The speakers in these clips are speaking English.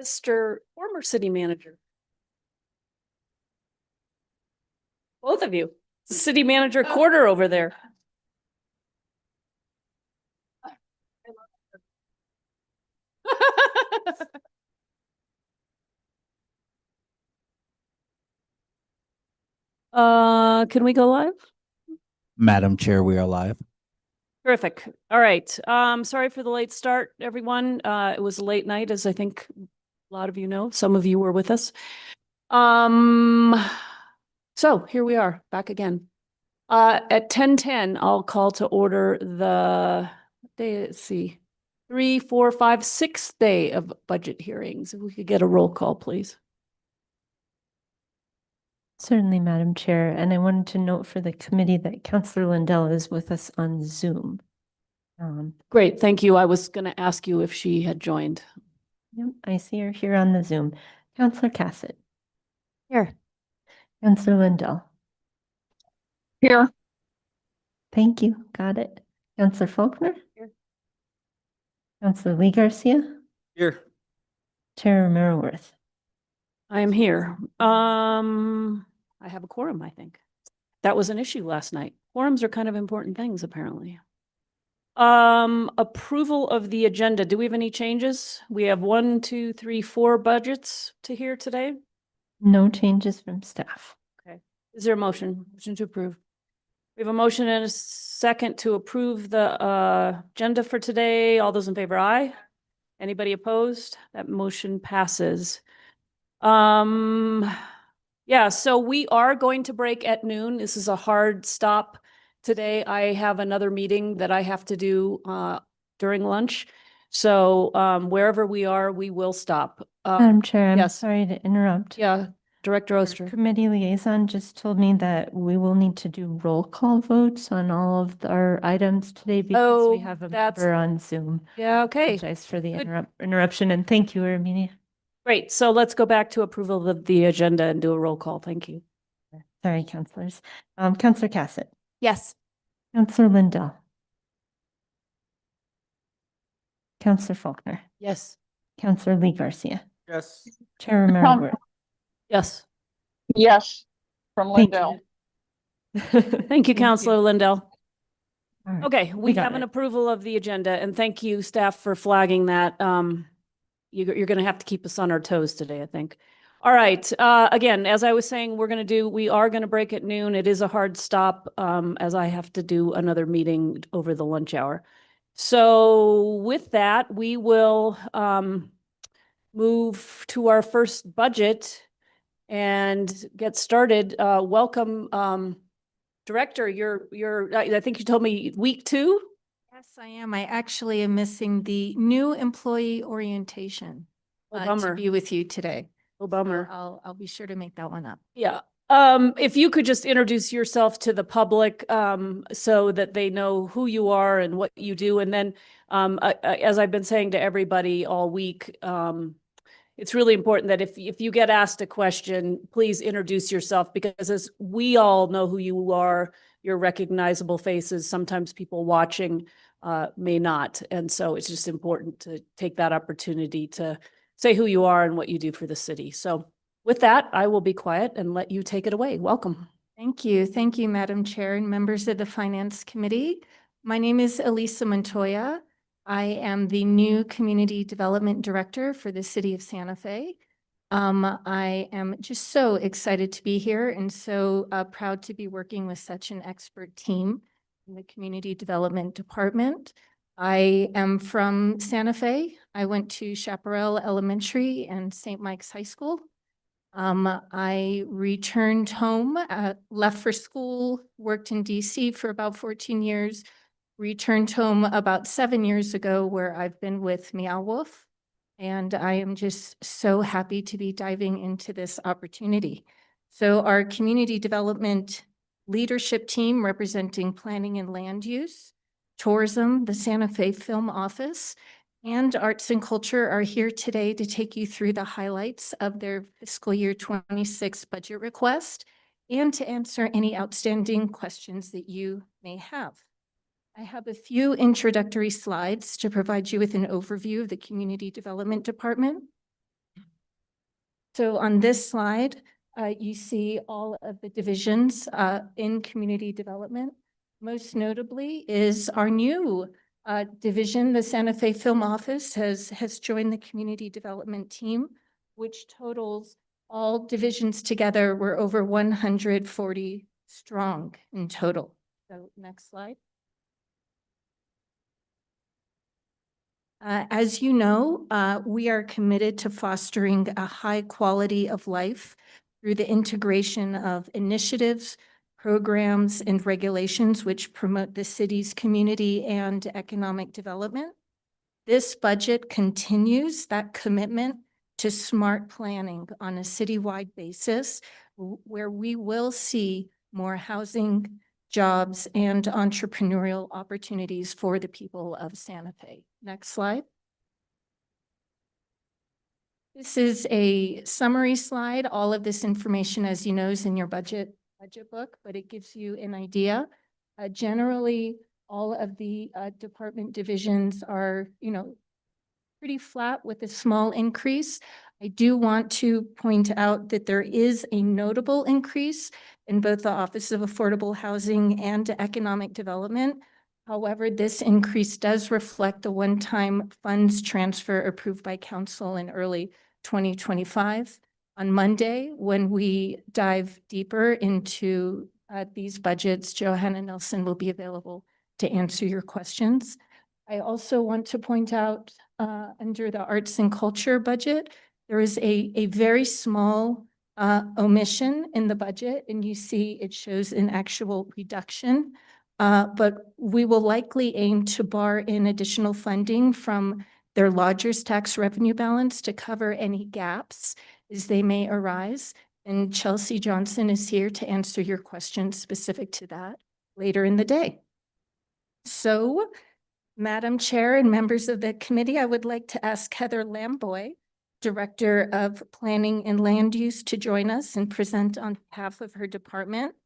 Mr. Former City Manager. Both of you. City Manager Quarter over there. Can we go live? Madam Chair, we are live. Terrific. All right. Sorry for the late start, everyone. It was a late night, as I think a lot of you know. Some of you were with us. So here we are, back again. At 10:10, I'll call to order the day, let's see, 3, 4, 5, 6th day of budget hearings. If we could get a roll call, please. Certainly, Madam Chair. And I wanted to note for the committee that Councillor Lindell is with us on Zoom. Great, thank you. I was going to ask you if she had joined. Yep, I see her here on the Zoom. Councillor Cassett. Here. Councillor Lindell. Here. Thank you. Got it. Councillor Faulkner. Here. Councillor Lee Garcia. Here. Chair Romero-Worth. I am here. I have a quorum, I think. That was an issue last night. Quorums are kind of important things, apparently. Approval of the agenda. Do we have any changes? We have 1, 2, 3, 4 budgets to hear today. No changes from staff. Okay. Is there a motion? Motion to approve. We have a motion and a second to approve the agenda for today. All those in favor, aye. Anybody opposed? That motion passes. Yeah, so we are going to break at noon. This is a hard stop today. I have another meeting that I have to do during lunch. So wherever we are, we will stop. Madam Chair, I'm yes. sorry to interrupt. Yeah, Director Our Oster. committee liaison just told me that we will need to do roll call votes on all of our items today because we have a member on Zoom. Yeah, okay. Apologize for the interruption, and thank you, Armenia. Great. So let's go back to approval of the agenda and do a roll call. Thank you. Sorry, councillors. Councillor Cassett. Yes. Councillor Lindell. Councillor Faulkner. Yes. Councillor Lee Garcia. Yes. Chair Romero-Worth. Yes. Yes. From Lindell. Thank you, Councillor Lindell. All right. Okay, we got have an it. approval of the agenda, and thank you, staff, for flagging that. You're going to have to keep us on our toes today, I think. All right. Again, as I was saying, we are going to break at noon. It is a hard stop as I have to do another meeting over the lunch hour. So with that, we will move to our first budget and get started. Welcome, Director. I think you told me week 2? Yes, I am. I actually am missing the new employee orientation to Bummer. be with you today. Oh, bummer. So I'll be sure to make that one up. Yeah. If you could just introduce yourself to the public so that they know who you are and what you do. And then as I've been saying to everybody all week, it's really important that if you get asked a question, please introduce yourself, because as we all know who you are, you're recognizable faces. Sometimes people watching may not. And so it's just important to take that opportunity to say who you are and what you do for the city. So with that, I will be quiet and let you take it away. Welcome. Thank you. Thank you, Madam Chair and members of the Finance Committee. My name is Elisa Montoya. I am the new Community Development Director for the City of Santa Fe. I am just so excited to be here and so proud to be working with such an expert team in the Community Development Department. I am from Santa Fe. I went to Chaparral Elementary and St. Mike's High School. I returned home, left for school, worked in DC for about 14 years, returned home about 7 years ago, where I've been with Meow Wolf. And I am just so happy to be diving into this opportunity. So our community development leadership team, representing planning and land use, tourism, the Santa Fe Film Office, and Arts and Culture, are here today to take you through the highlights of their fiscal year 26 budget request and to answer any outstanding questions that you may have. I have a few introductory slides to provide you with an overview of the Community Development Department. So on this slide, you see all of the divisions in community development. Most notably is our new division. The Santa Fe Film Office has joined the community development team, which totals all divisions together. We're over 140 strong in total. So next slide. As you know, we are committed to fostering a high quality of life through the integration of initiatives, programs, and regulations which promote the city's community and economic development. This budget continues that commitment to smart planning on a citywide basis, where we will see more housing, jobs, and entrepreneurial opportunities for the people of Santa Fe. Next slide. This is a summary slide. All of this information, as you know, is in your budget book, but it gives you an idea. Generally, all of the department divisions are, pretty flat with a small increase. I do want to point out that there is a notable increase in both the Office of Affordable Housing and Economic Development. However, this increase does reflect the one-time funds transfer approved by council in early 2025. On Monday, when we dive deeper into these budgets, Johanna Nelson will be available to answer your questions. I also want to point out under the arts and culture budget, there is a very small omission in the budget, and you see it shows an actual reduction, but we will likely aim to bar in additional funding from their lodgers tax revenue balance to cover any gaps as they may arise. And Chelsea Johnson is here to answer your questions specific to that later in the day. So, Madam Chair and members of the committee, I would like to ask Heather Lamboy, Director of Planning and Land Use, to join us and present on behalf of her department.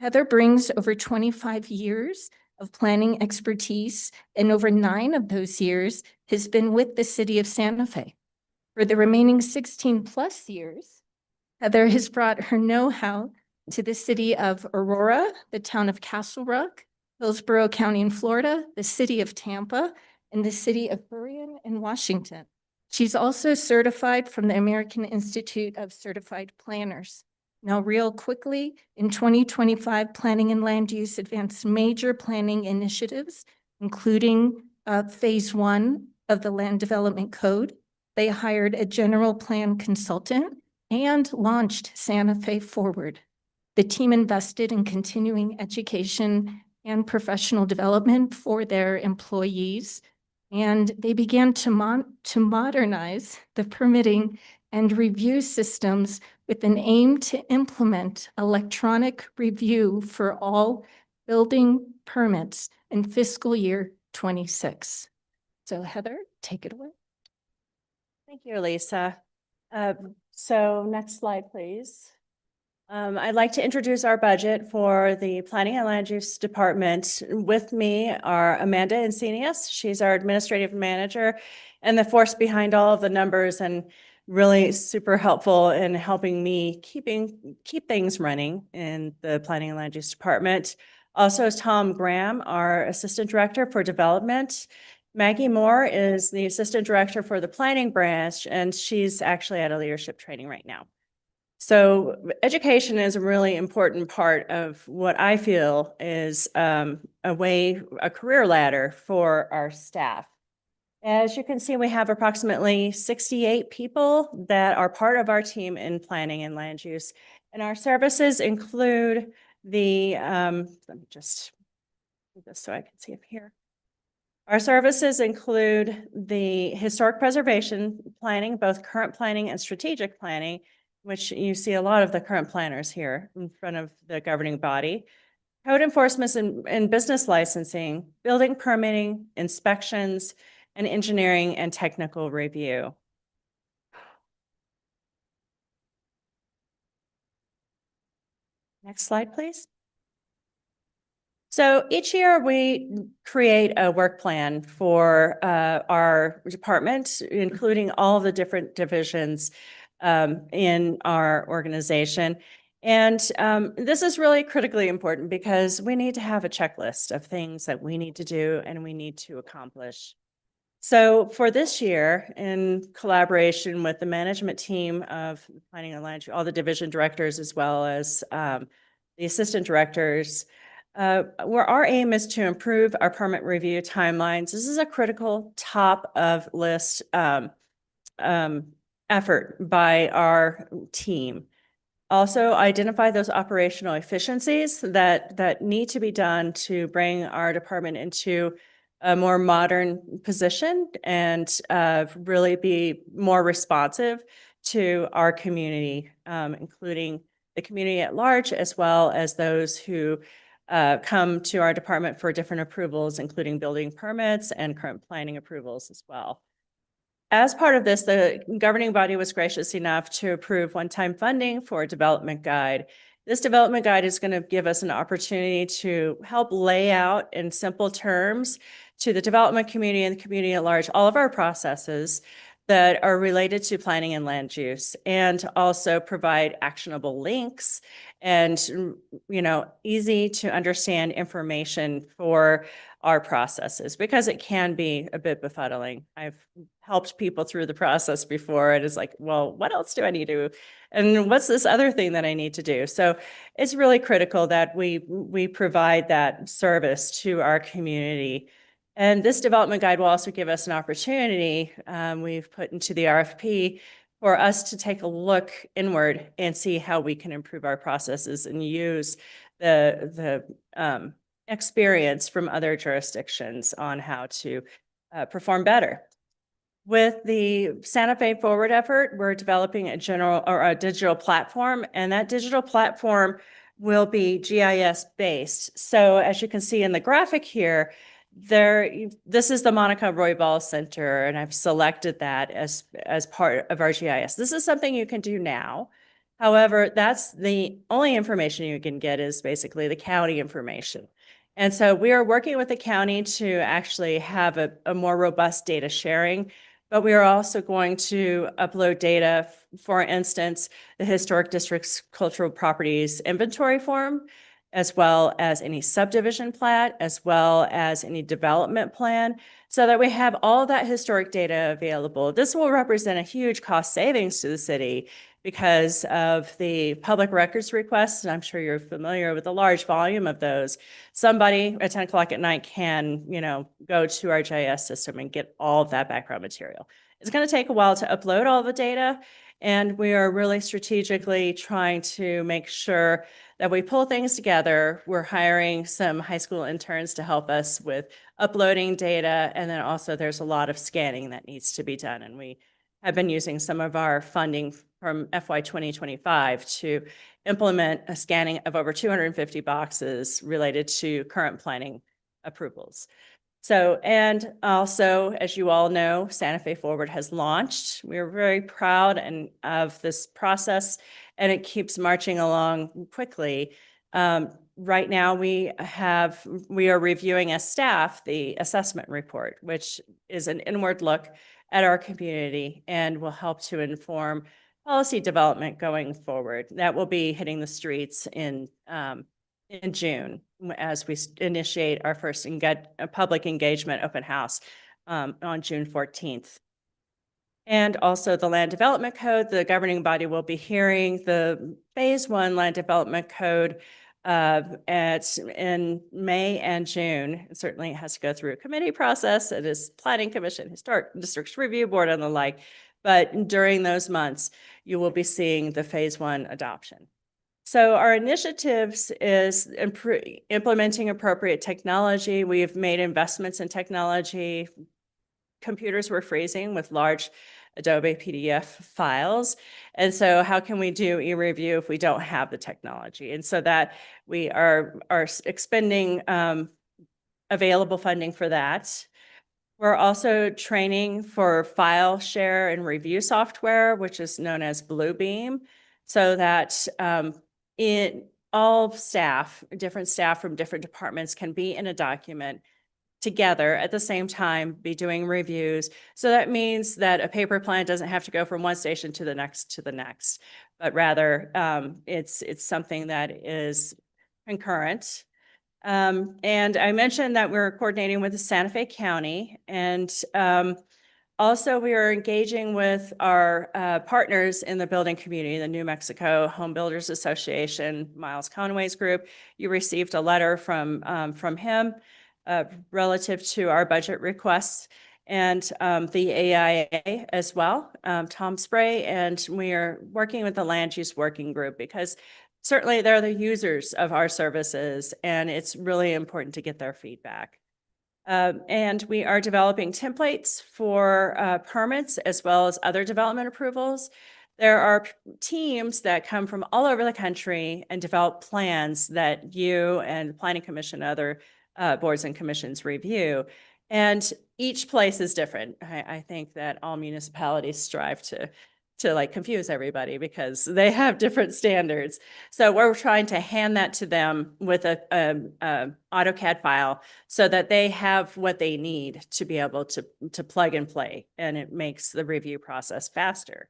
Heather brings over 25 years of planning expertise, and over 9 of those years has been with the city of Santa Fe. For the remaining 16 plus years, Heather has brought her know-how to the city of Aurora, the town of Castle Rock, Hillsborough County in Florida, the city of Tampa, and the city of Burien in Washington. She's also certified from the American Institute of Certified Planners. Now, real quickly, in 2025, Planning and Land Use advanced major planning initiatives, including phase 1 of the Land Development Code. They hired a general plan consultant and launched Santa Fe Forward. The team invested in continuing education and professional development for their employees, and they began to modernize the permitting and review systems with an aim to implement electronic review for all building permits in fiscal year 26. So Heather, take it away. Thank you, Elisa. So next slide, please. I'd like to introduce our budget for the Planning and Land Use Department. With me are Amanda Encinius. She's our administrative manager and the force behind all of the numbers, and really super helpful in helping me keep things running in the Planning and Land Use Department. Also is Tom Graham, our Assistant Director for Development. Maggie Moore is the Assistant Director for the Planning Branch, and she's actually at a leadership training right now. So education is a really important part of what I feel is a career ladder for our staff. As you can see, we have approximately 68 people that are part of our team in planning and land use. And our services include the, let me just do this so I can see up here. Our services include the historic preservation planning, both current planning and strategic planning, which you see a lot of the current planners here in front of the governing body. Code enforcement and business licensing, building permitting, inspections, and engineering and technical review. Next slide, please. So each year we create a work plan for our department, including all the different divisions. in our organization. And this is really critically important because we need to have a checklist of things that we need to do and we need to accomplish. So for this year, in collaboration with the management team of Planning and Land, all the division directors, as well as the assistant directors, where our aim is to improve our permit review timelines. This is a critical top of list effort by our team. Also, identify those operational efficiencies that need to be done to bring our department into a more modern position and really be more responsive to our community, including the community at large, as well as those who come to our department for different approvals, including building permits and current planning approvals as well. As part of this, the governing body was gracious enough to approve one-time funding for a development guide. This development guide is going to give us an opportunity to help lay out in simple terms to the development community and the community at large all of our processes that are related to planning and land use, and also provide actionable links and, you know, easy to understand information for our processes, because it can be a bit befuddling. I've helped people through the process before, and it's like, well, what else do I need to do? And what's this other thing that I need to do? So it's really critical that we provide that service to our community. And this development guide will also give us an opportunity, we've put into the RFP, for us to take a look inward and see how we can improve our processes and use the experience from other jurisdictions on how to perform better. With the Santa Fe Forward effort, we're developing a digital platform, and that digital platform will be GIS based. So as you can see in the graphic here, this is the Monica Roybal Center, and I've selected that as part of our GIS. This is something you can do now. However, that's the only information you can get is basically the county information. And so we are working with the county to actually have a more robust data sharing, but we are also going to upload data, for instance, the Historic District's Cultural Properties Inventory Form, as well as any subdivision plat, as well as any development plan, so that we have all that historic data available. This will represent a huge cost savings to the city because of the public records requests, and I'm sure you're familiar with the large volume of those. Somebody at 10 o'clock at night can, you know, go to our GIS system and get all of that background material. It's going to take a while to upload all the data, and we are really strategically trying to make sure that we pull things together. We're hiring some high school interns to help us with uploading data, and then also there's a lot of scanning that needs to be done, and we have been using some of our funding from FY 2025 to implement a scanning of over 250 boxes related to current planning approvals. So, and also, as you all know, Santa Fe Forward has launched. We're very proud of this process, and it keeps marching along quickly. Right now, we are reviewing as staff the assessment report, which is an inward look at our community and will help to inform policy development going forward. That will be hitting the streets in June as we initiate our first public engagement open house on June 14th. And also the Land Development Code, the governing body will be hearing the Phase 1 Land Development Code in May and June. It certainly has to go through a committee process. It is Planning Commission, Historic Districts Review Board, and the like. But during those months, you will be seeing the Phase 1 adoption. So our initiatives is implementing appropriate technology. We've made investments in technology. Computers were freezing with large Adobe PDF files. And so how can we do e-review if we don't have the technology? And so that we are expending available funding for that. We're also training for file share and review software, which is known as Bluebeam, so that all staff, different staff from different departments can be in a document together at the same time, be doing reviews. So that means that a paper plan doesn't have to go from one station to the next, but rather it's something that is concurrent. And I mentioned that we're coordinating with the Santa Fe County, and also we are engaging with our partners in the building community, the New Mexico Home Builders Association, Miles Conway's group. You received a letter from him relative to our budget requests, and the AIA as well, Tom Spray, and we are working with the Land Use Working Group because certainly they're the users of our services, and it's really important to get their feedback. And we are developing templates for permits as well as other development approvals. There are teams that come from all over the country and develop plans that you and the Planning Commission, other boards and commissions review. And each place is different. I think that all municipalities strive to like confuse everybody because they have different standards. So we're trying to hand that to them with a AutoCAD file so that they have what they need to be able to plug and play, and it makes the review process faster.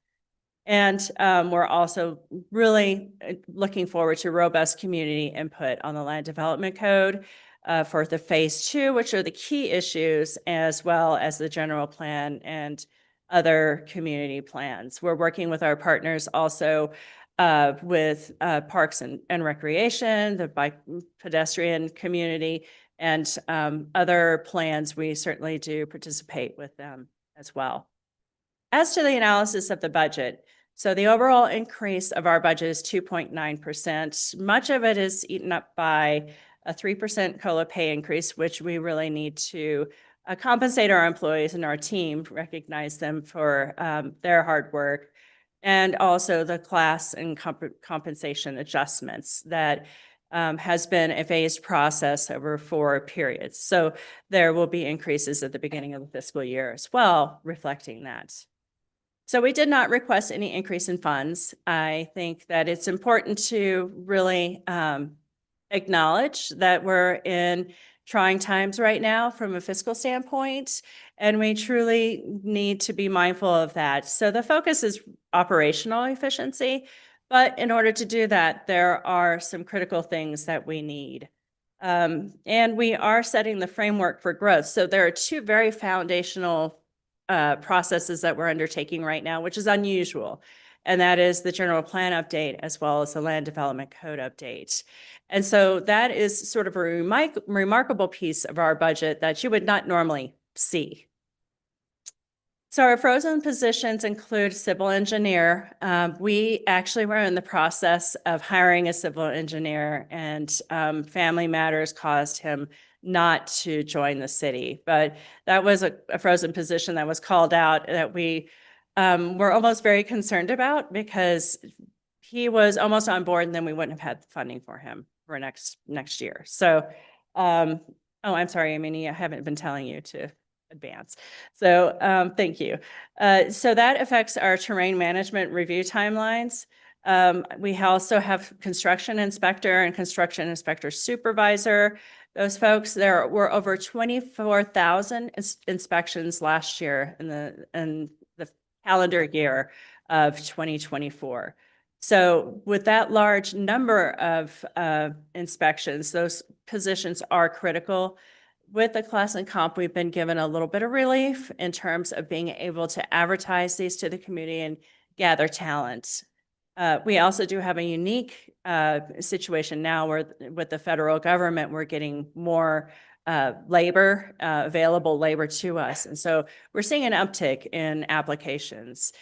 And we're also really looking forward to robust community input on the land development code for the phase 2, which are the key issues, as well as the general plan and other community plans. We're working with our partners also with Parks and Recreation, the bike pedestrian community, and other plans. We certainly do participate with them as well. As to the analysis of the budget, so the overall increase of our budget is 2.9%. Much of it is eaten up by a 3% COLA pay increase, which we really need to compensate our employees and our team, recognize them for their hard work, and also the class and compensation adjustments that has been a phased process over 4 periods. So there will be increases at the beginning of the fiscal year as well, reflecting that. So we did not request any increase in funds. I think that it's important to really acknowledge that we're in trying times right now from a fiscal standpoint, and we truly need to be mindful of that. So the focus is operational efficiency, but in order to do that, there are some critical things that we need. And we are setting the framework for growth. So there are 2 very foundational processes that we're undertaking right now, which is unusual. And that is the general plan update as well as the land development code update. And so that is sort of a remarkable piece of our budget that you would not normally see. So our frozen positions include civil engineer. We actually were in the process of hiring a civil engineer, and family matters caused him not to join the city. But that was a frozen position that was called out that we were almost very concerned about because he was almost on board and then we wouldn't have had funding for him for next year. So, oh, I'm sorry, Amy, I haven't been telling you to advance. So thank you. So that affects our terrain management review timelines. We also have construction inspector and construction inspector supervisor. Those folks, there were over 24,000 inspections last year in the calendar year of 2024. So with that large number of inspections, those positions are critical. With the class and comp, we've been given a little bit of relief in terms of being able to advertise these to the community and gather talent. We also do have a unique situation now where with the federal government, we're getting more labor, available labor to us. And so we're seeing an uptick in applications.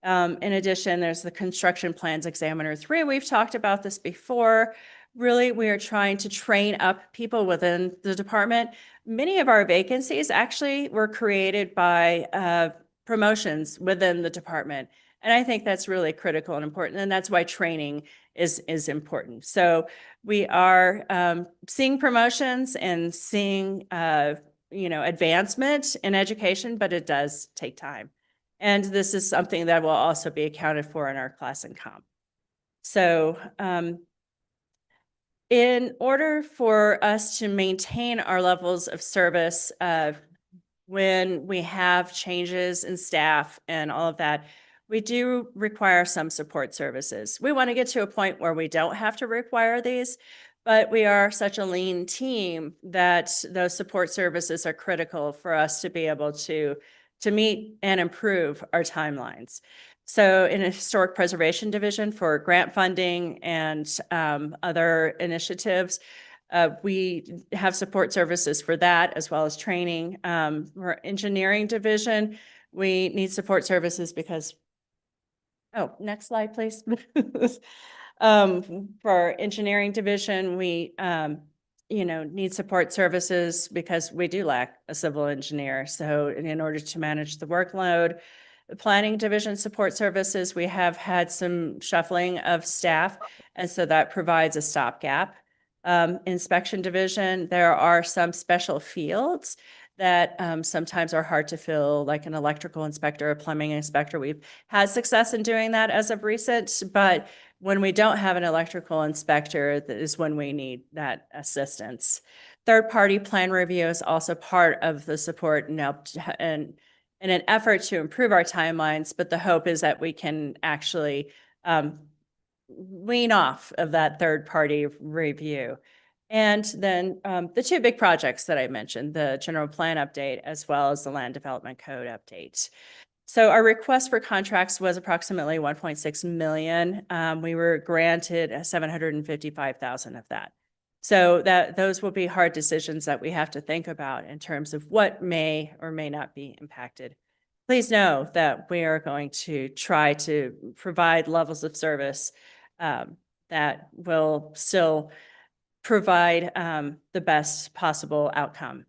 In addition, there's the Construction Plans Examiner 3. We've talked about this before. Really, we are trying to train up people within the department. Many of our vacancies actually were created by promotions within the department. And I think that's really critical and important. And that's why training is important. So we are seeing promotions and seeing, advancement in education, but it does take time. And this is something that will also be accounted for in our class and comp. So in order for us to maintain our levels of service, when we have changes in staff and all of that, we do require some support services. We want to get to a point where we don't have to require these, but we are such a lean team that those support services are critical for us to be able to meet and improve our timelines. So in a historic preservation division for grant funding and other initiatives, we have support services for that as well as training. For engineering division, we need support services because, oh, next slide, please. For engineering division, we, need support services because we do lack a civil engineer. So in order to manage the workload, the planning division support services, we have had some shuffling of staff, and so that provides a stopgap. Inspection division, there are some special fields that sometimes are hard to fill, like an electrical inspector, a plumbing inspector. We've had success in doing that as of recent, but when we don't have an electrical inspector, that is when we need that assistance. Third-party plan review is also part of the support and in an effort to improve our timelines, but the hope is that we can actually wean off of that third-party review. And then the two big projects that I mentioned, the general plan update as well as the land development code update. So our request for contracts was approximately 1.6 million. We were granted 755,000 of that. So those will be hard decisions that we have to think about in terms of what may or may not be impacted. Please know that we are going to try to provide levels of service that will still provide the best possible outcome.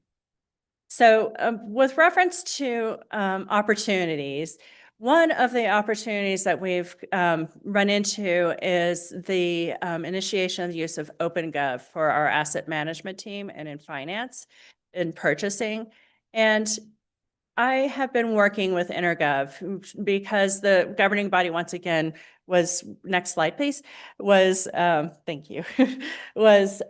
So with reference to opportunities, one of the opportunities that we've run into is the initiation of the use of OpenGov for our asset management team and in finance, in purchasing. And I have been working with InterGov because the governing body, once again, was, next slide, please, was, thank you, was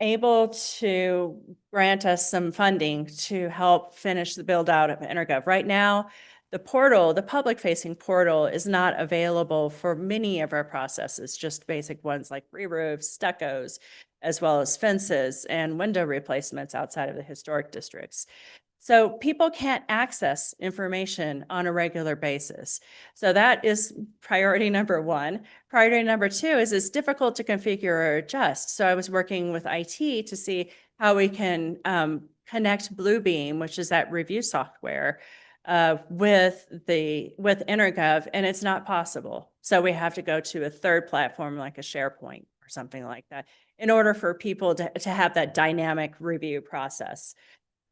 able to grant us some funding to help finish the build out of InterGov. Right now, the portal, the public-facing portal, is not available for many of our processes, just basic ones like re-roofs, stuccos, as well as fences and window replacements outside of the historic districts. So people can't access information on a regular basis. So that is priority number one. Priority number two is it's difficult to configure or adjust. So I was working with IT to see how we can connect Bluebeam, which is that review software, with InterGov, and it's not possible. So we have to go to a third platform like a SharePoint or something like that in order for people to have that dynamic review process.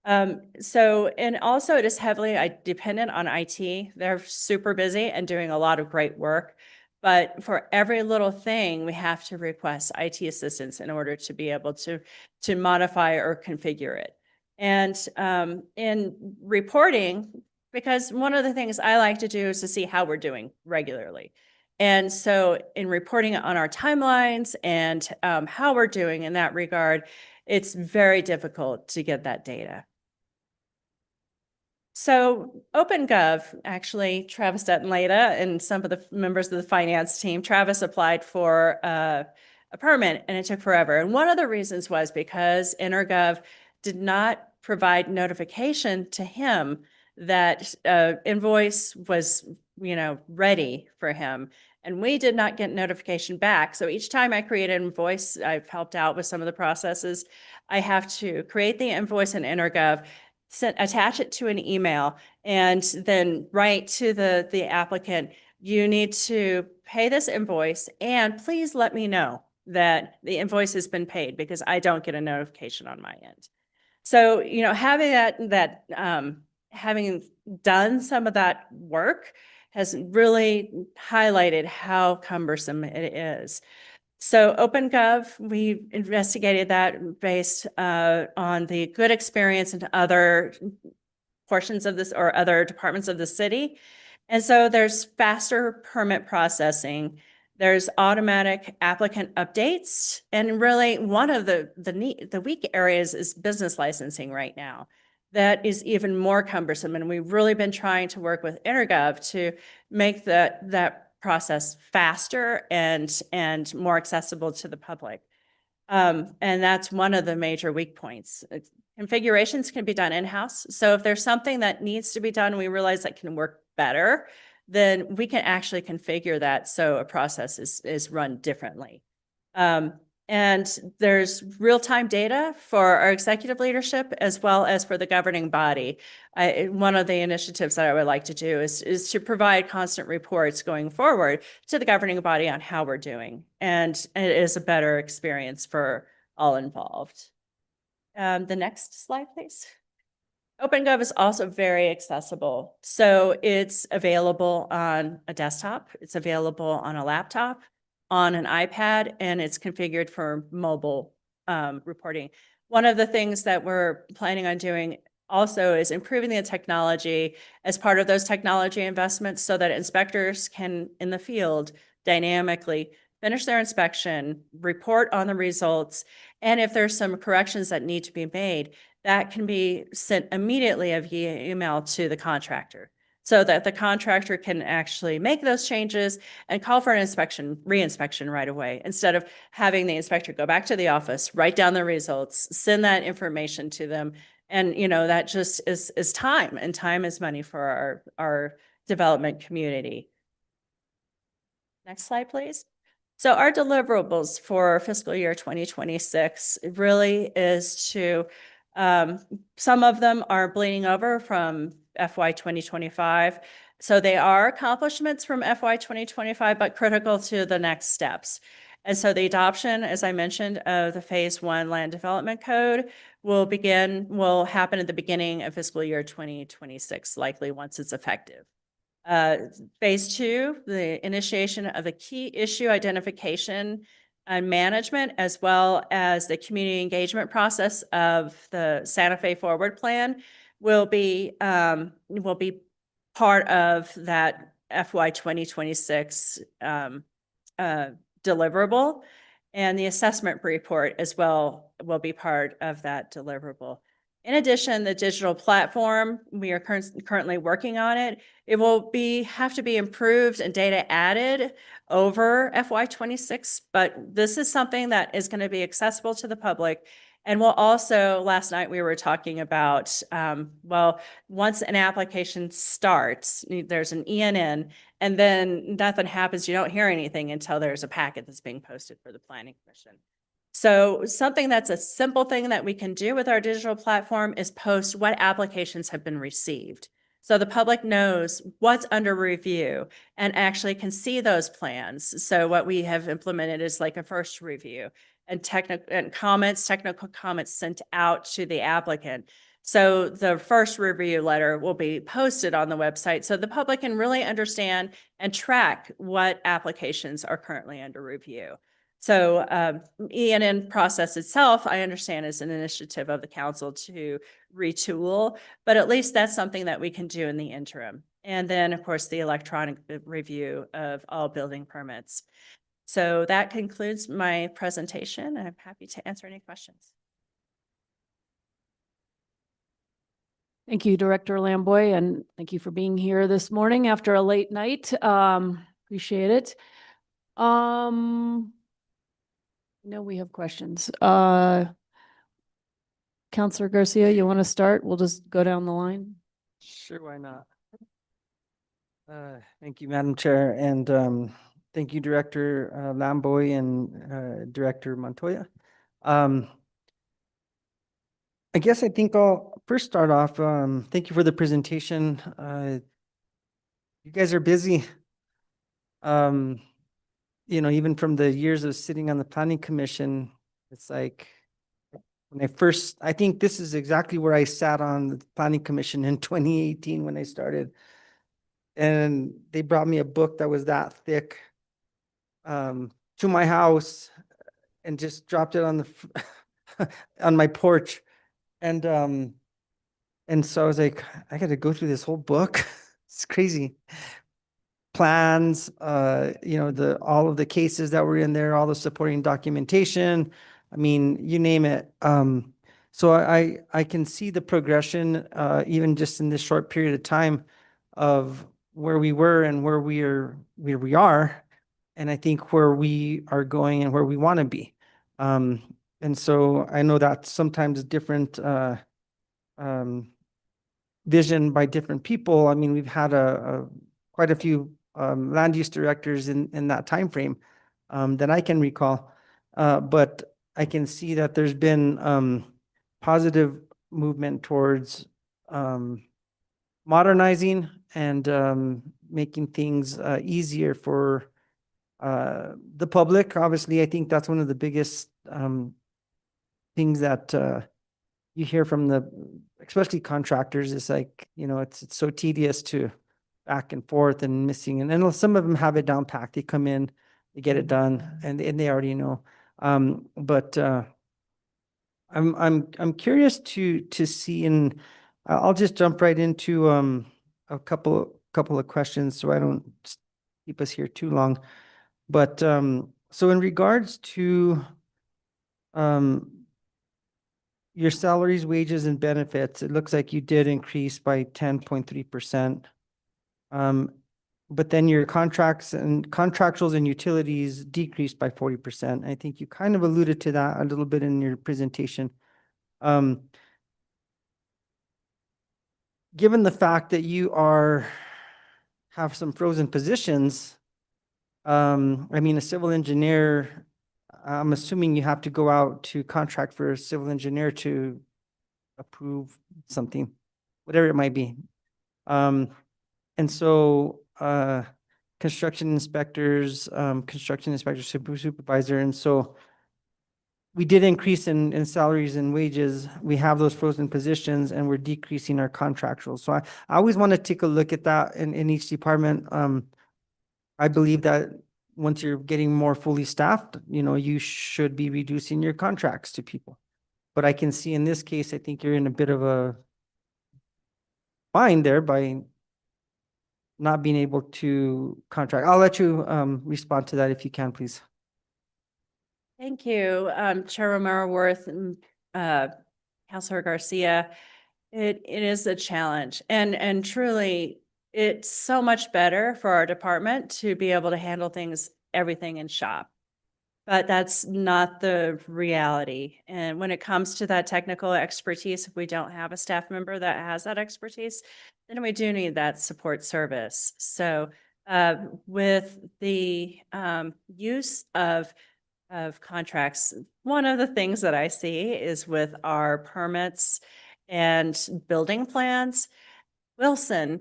And also it is heavily dependent on IT. They're super busy and doing a lot of great work, but for every little thing, we have to request IT assistance in order to be able to modify or configure it. And in reporting, because one of the things I like to do is to see how we're doing regularly. And so in reporting on our timelines and how we're doing in that regard, it's very difficult to get that data. So OpenGov, actually, Travis Dutton-Leda and some of the members of the finance team, Travis applied for a permit and it took forever. And one of the reasons was because InterGov did not provide notification to him that invoice was, ready for him. And we did not get notification back. So each time I create an invoice, I've helped out with some of the processes. I have to create the invoice in InterGov, attach it to an email, and then write to the applicant, you need to pay this invoice and please let me know that the invoice has been paid because I don't get a notification on my end. So, having having done some of that work has really highlighted how cumbersome it is. So OpenGov, we investigated that based on the good experience in other portions of this or other departments of the city. And so there's faster permit processing. There's automatic applicant updates. And really one of the weak areas is business licensing right now. That is even more cumbersome. And we've really been trying to work with Intergov to make that process faster and more accessible to the public. And that's one of the major weak points. Configurations can be done in-house. So if there's something that needs to be done, we realize that can work better, then we can actually configure that so a process is run differently. And there's real-time data for our executive leadership as well as for the governing body. One of the initiatives that I would like to do is to provide constant reports going forward to the governing body on how we're doing. And it is a better experience for all involved. The next slide, please. OpenGov is also very accessible. So it's available on a desktop, it's available on a laptop, on an iPad, and it's configured for mobile reporting. One of the things that we're planning on doing also is improving the technology as part of those technology investments so that inspectors can, in the field, dynamically finish their inspection, report on the results, and if there's some corrections that need to be made, that can be sent immediately via email to the contractor so that the contractor can actually make those changes and call for an re-inspection right away, instead of having the inspector go back to the office, write down the results, send that information to them. And, that just is time, and time is money for our development community. Next slide, please. So our deliverables for fiscal year 2026 really is to, some of them are bleeding over from FY 2025. So they are accomplishments from FY 2025, but critical to the next steps. And so the adoption, as I mentioned, of the Phase 1 Land Development Code will happen at the beginning of fiscal year 2026, likely once it's effective. Phase 2, the initiation of the key issue identification and management, as well as the community engagement process of the Santa Fe Forward Plan, will be part of that FY 2026 deliverable, and the assessment report as well will be part of that deliverable. In addition, the digital platform, we are currently working on it. It will have to be improved and data added over FY 26, but this is something that is going to be accessible to the public. And we'll also, last night we were talking about, well, once an application starts, there's an ENN, and then nothing happens. You don't hear anything until there's a packet that's being posted for the Planning Commission. So something that's a simple thing that we can do with our digital platform is post what applications have been received. So the public knows what's under review and actually can see those plans. So what we have implemented is like a first review and technical comments sent out to the applicant. So the first review letter will be posted on the website so the public can really understand and track what applications are currently under review. So ENN process itself, I understand, is an initiative of the council to retool, but at least that's something that we can do in the interim. And then, of course, the electronic review of all building permits. So that concludes my presentation, and I'm happy to answer any questions. Thank you, Director Lamboy, and thank you for being here this morning after a late night. Appreciate it. No, we have questions. Councilor Garcia, you want to start? We'll just go down the line. Sure, why not? Thank you, Madam Chair, and thank you, Director Lamboy and Director Montoya. I think I'll first start off. Thank you for the presentation. You guys are busy. Even from the years of sitting on the Planning Commission, it's like when I think this is exactly where I sat on the Planning Commission in 2018 when I started. And they brought me a book that was that thick to my house and just dropped it on on my porch. And so I was like, I got to go through this whole book. It's crazy. plans, all of the cases that were in there, all the supporting documentation. I mean, you name it. So I can see the progression, even just in this short period of time of where we were and where we are, and I think where we are going and where we want to be. And so I know that's sometimes different, vision by different people. I mean, we've had quite a few land use directors in that time frame that I can recall. But I can see that there's been positive movement towards modernizing and making things easier for the public. Obviously, I think that's one of the biggest things that you hear from especially contractors, is like, it's so tedious to back and forth and missing. And then some of them have it down packed. They come in, they get it done, and they already know. But I'm curious to see, and I'll just jump right into a couple of questions so I don't keep us here too long. But so in regards to your salaries, wages, and benefits, it looks like you did increase by 10.3%. But then your contractuals and utilities decreased by 40%. I think you kind of alluded to that a little bit in your presentation. Given the fact that you have some frozen positions, I mean, a civil engineer, I'm assuming you have to go out to contract for a civil engineer to approve something, whatever it might be. And so construction inspector, supervisor. And so we did increase in salaries and wages. We have those frozen positions and we're decreasing our contractuals. So I always want to take a look at that in each department. I believe that once you're getting more fully staffed, you should be reducing your contracts to people. But I can see in this case, I think you're in a bit of a bind there by not being able to contract. I'll let you respond to that if you can, please. Thank you, Chair Romero Worth and Councilor Garcia. It is a challenge, and truly, it's so much better for our department to be able to handle everything in shop. But that's not the reality. And when it comes to that technical expertise, if we don't have a staff member that has that expertise, then we do need that support service. So with the use of contracts, one of the things that I see is with our permits and building plans. Wilson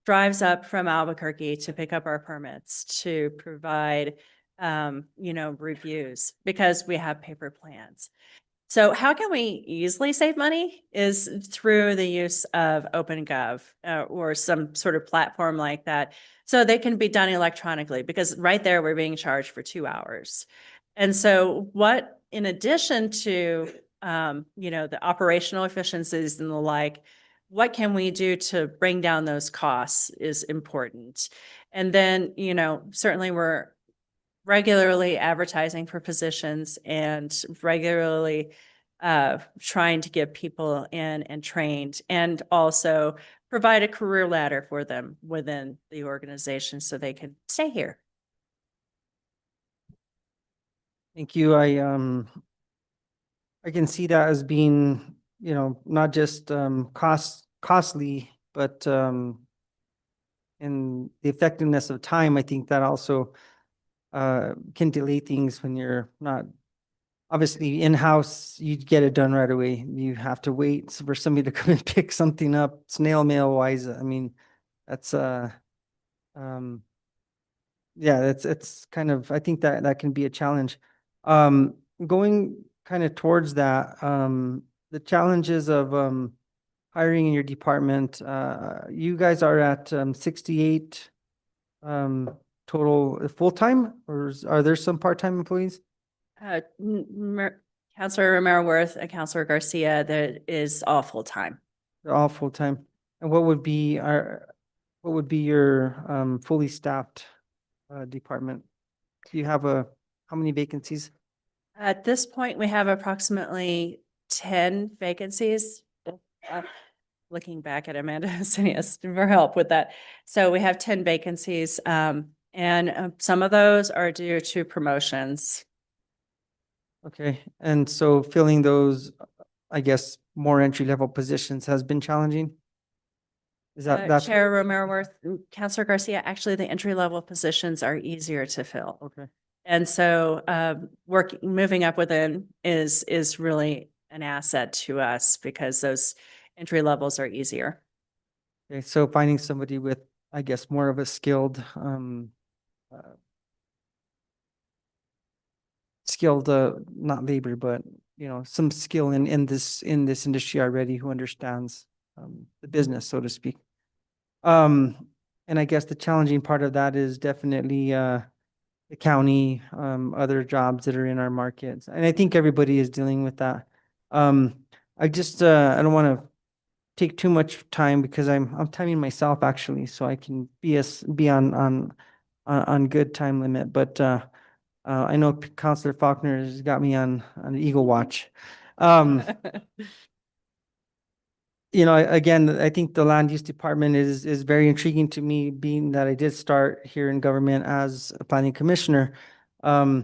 drives up from Albuquerque to pick up our permits to provide reviews because we have paper plans. So how can we easily save money is through the use of OpenGov or some sort of platform like that. So they can be done electronically because right there we're being charged for 2 hours. And so in addition to, the operational efficiencies and the like, what can we do to bring down those costs is important. And then, certainly we're regularly advertising for positions and regularly trying to get people in and trained, and also provide a career ladder for them within the organization so they can stay here. Thank you. I can see that as being, not just costly, but in the effectiveness of time. I think that also can delay things when you're not obviously in-house. You get it done right away. You have to wait for somebody to come and pick something up snail mail wise. I mean, that's it's kind of, I think that can be a challenge. Going kind of towards that, the challenges of hiring in your department, you guys are at 68 total full-time, or are there some part-time employees? Councilor Romero Worth and Councilor Garcia, that is all full-time. They're all full-time. And what would be what would be your fully staffed department? Do you have how many vacancies? At this point, we have approximately 10 vacancies. Looking back at Amanda Sinius for help with that. So we have 10 vacancies, and some of those are due to promotions. Okay, and so filling those, I guess, more entry-level positions has been challenging? Is that's? Chair Romero Worth, Counselor Garcia, actually, the entry-level positions are easier to fill. Okay. And so moving up within is really an asset to us because those entry levels are easier. Okay, so finding somebody with, I guess, more of a skilled, not labor, but, some skill in this industry already who understands, the business, so to speak. And I guess the challenging part of that is definitely, the county, other jobs that are in our markets. And I think everybody is dealing with that. I just, I don't want to take too much time because I'm timing myself actually, so I can be on good time limit. But I know Counselor Faulkner has got me on Eagle Watch. Again, I think the land use department is very intriguing to me, being that I did start here in government as a planning commissioner. So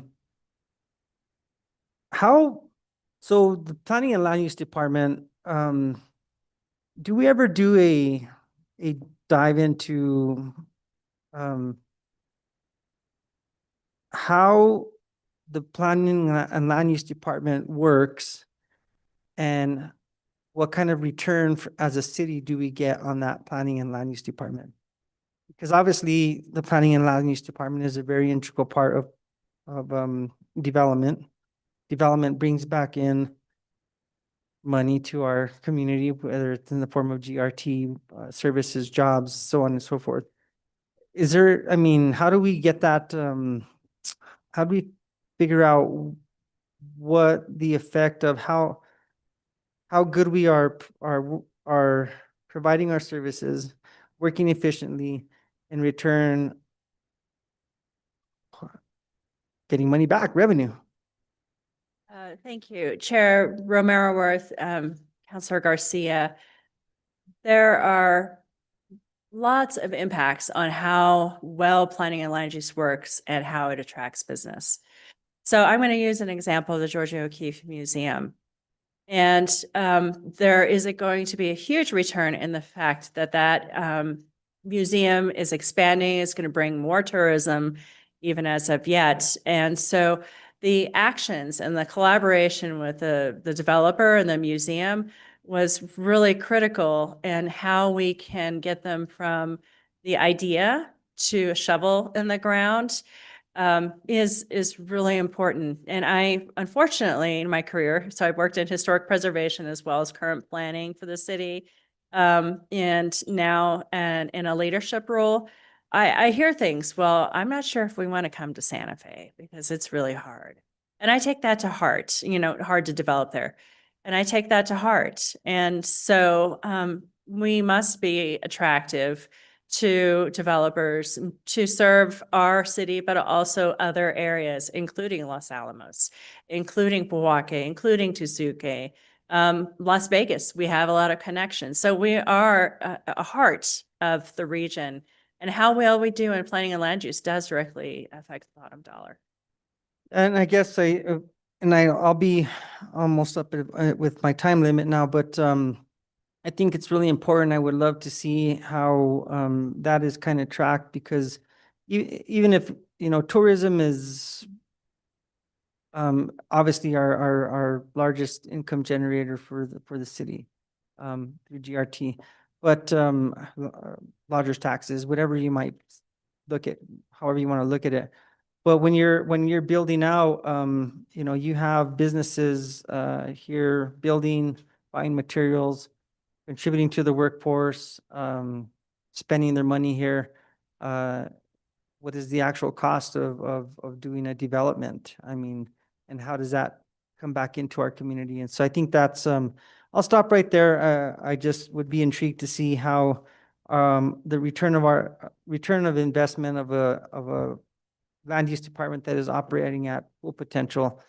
the planning and land use department, do we ever do a dive into how the planning and land use department works and what kind of return as a city do we get on that planning and land use department? Because obviously the planning and land use department is a very integral part of development. Development brings back in money to our community, whether it's in the form of GRT, services, jobs, so on and so forth. How do we get that, how do we figure out what the effect of how good we are providing our services, working efficiently, in return getting money back, revenue? Thank you, Chair Romero Worth, Counselor Garcia. There are lots of impacts on how well planning and land use works and how it attracts business. So I'm going to use an example of the Georgia O'Keeffe Museum. And there is going to be a huge return in the fact that museum is expanding, it's going to bring more tourism even as of yet. And so the actions and the collaboration with the developer and the museum was really critical in how we can get them from the idea to a shovel in the ground. Is really important. And I, unfortunately, in my career, so I've worked in historic preservation as well as current planning for the city, and now in a leadership role, I hear things, well, I'm not sure if we want to come to Santa Fe because it's really hard. And I take that to heart, hard to develop there. And I take that to heart. And so we must be attractive to developers to serve our city, but also other areas, including Los Alamos, including Milwaukee, including Tuzuke, Las Vegas. We have a lot of connections. So we are a heart of the region, and how well we do in planning and land use does directly affect the bottom dollar. And I guess I'll be almost up with my time limit now, but I think it's really important. I would love to see how that is kind of tracked, because even if, tourism is obviously our largest income generator for the city through GRT, but lodgers taxes, whatever you might look at, however you want to look at it. But when you're building out, you have businesses here building, buying materials, contributing to the workforce, spending their money here. What is the actual cost of doing a development? And how does that come back into our community? And so I think that's, I'll stop right there. I just would be intrigued to see how the return of investment of a land use department that is operating at full potential,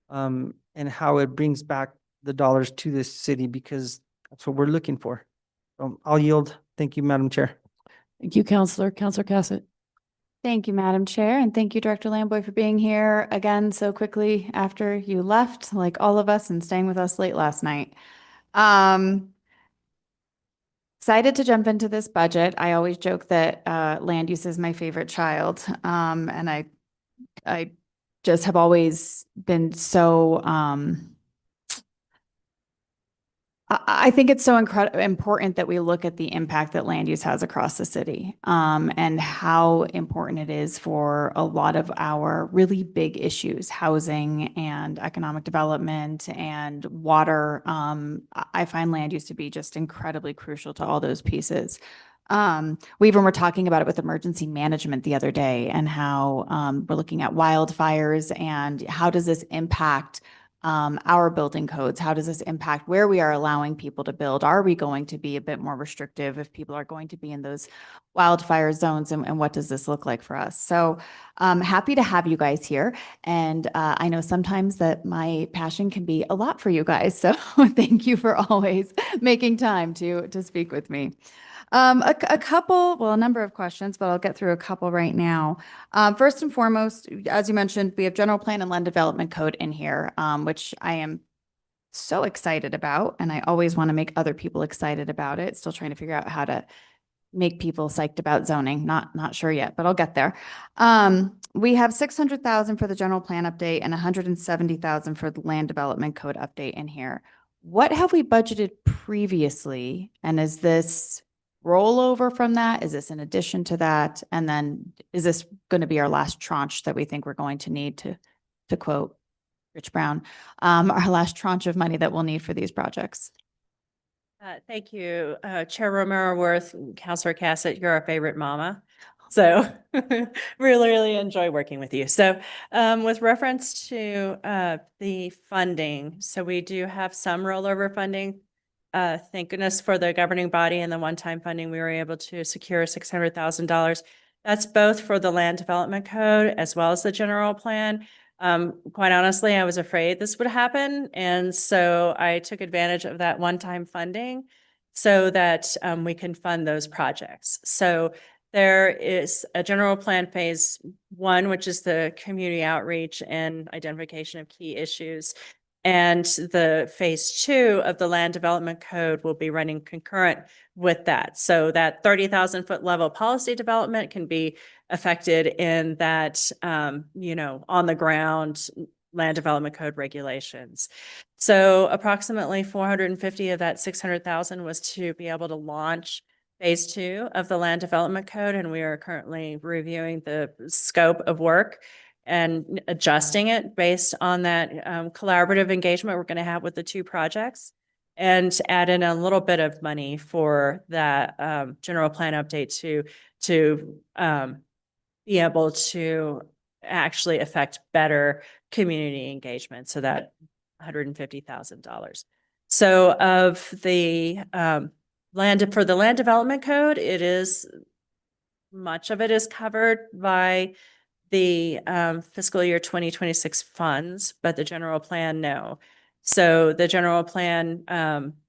and how it brings back the dollars to this city, because that's what we're looking for. I'll yield. Thank you, Madam Chair. Thank you, Counselor. Counselor Cassett. Thank you, Madam Chair, and thank you, Director Lamboy, for being here again so quickly after you left, like all of us, and staying with us late last night. Excited to jump into this budget. I always joke that land use is my favorite child, and I just have always been so I think it's so important that we look at the impact that land use has across the city, and how important it is for a lot of our really big issues, housing and economic development and water. I find land use to be just incredibly crucial to all those pieces. We even were talking about it with emergency management the other day, and how we're looking at wildfires and how does this impact our building codes? How does this impact where we are allowing people to build? Are we going to be a bit more restrictive if people are going to be in those wildfire zones? And what does this look like for us? So happy to have you guys here. And I know sometimes that my passion can be a lot for you guys. So thank you for always making time to speak with me. A number of questions, but I'll get through a couple right now. First and foremost, as you mentioned, we have general plan and land development code in here, which I am so excited about. And I always want to make other people excited about it. Still trying to figure out how to make people psyched about zoning. Not sure yet, but I'll get there. We have 600,000 for the general plan update and 170,000 for the land development code update in here. What have we budgeted previously? And is this rollover from that? Is this in addition to that? And then is this going to be our last tranche that we think we're going to need to quote Rich Brown, our last tranche of money that we'll need for these projects? Thank you, Chair Romero Worth, Councilor Cassett, you're our favorite mama. So really enjoy working with you. So with reference to the funding, so we do have some rollover funding. Thank goodness for the governing body and the one-time funding, we were able to secure $600,000. That's both for the land development code as well as the general plan. Quite honestly, I was afraid this would happen. And so I took advantage of that one-time funding so that we can fund those projects. So there is a general plan phase 1, which is the community outreach and identification of key issues. And the phase 2 of the land development code will be running concurrent with that. So that 30,000-foot level policy development can be affected in that, on the ground land development code regulations. So approximately 450 of that 600,000 was to be able to launch phase 2 of the land development code. And we are currently reviewing the scope of work and adjusting it based on that collaborative engagement we're going to have with the 2 projects, and add in a little bit of money for that general plan update to be able to actually affect better community engagement. So that $150,000. So of the for the land development code, much of it is covered by the fiscal year 2026 funds, but the general plan, no. So the general plan,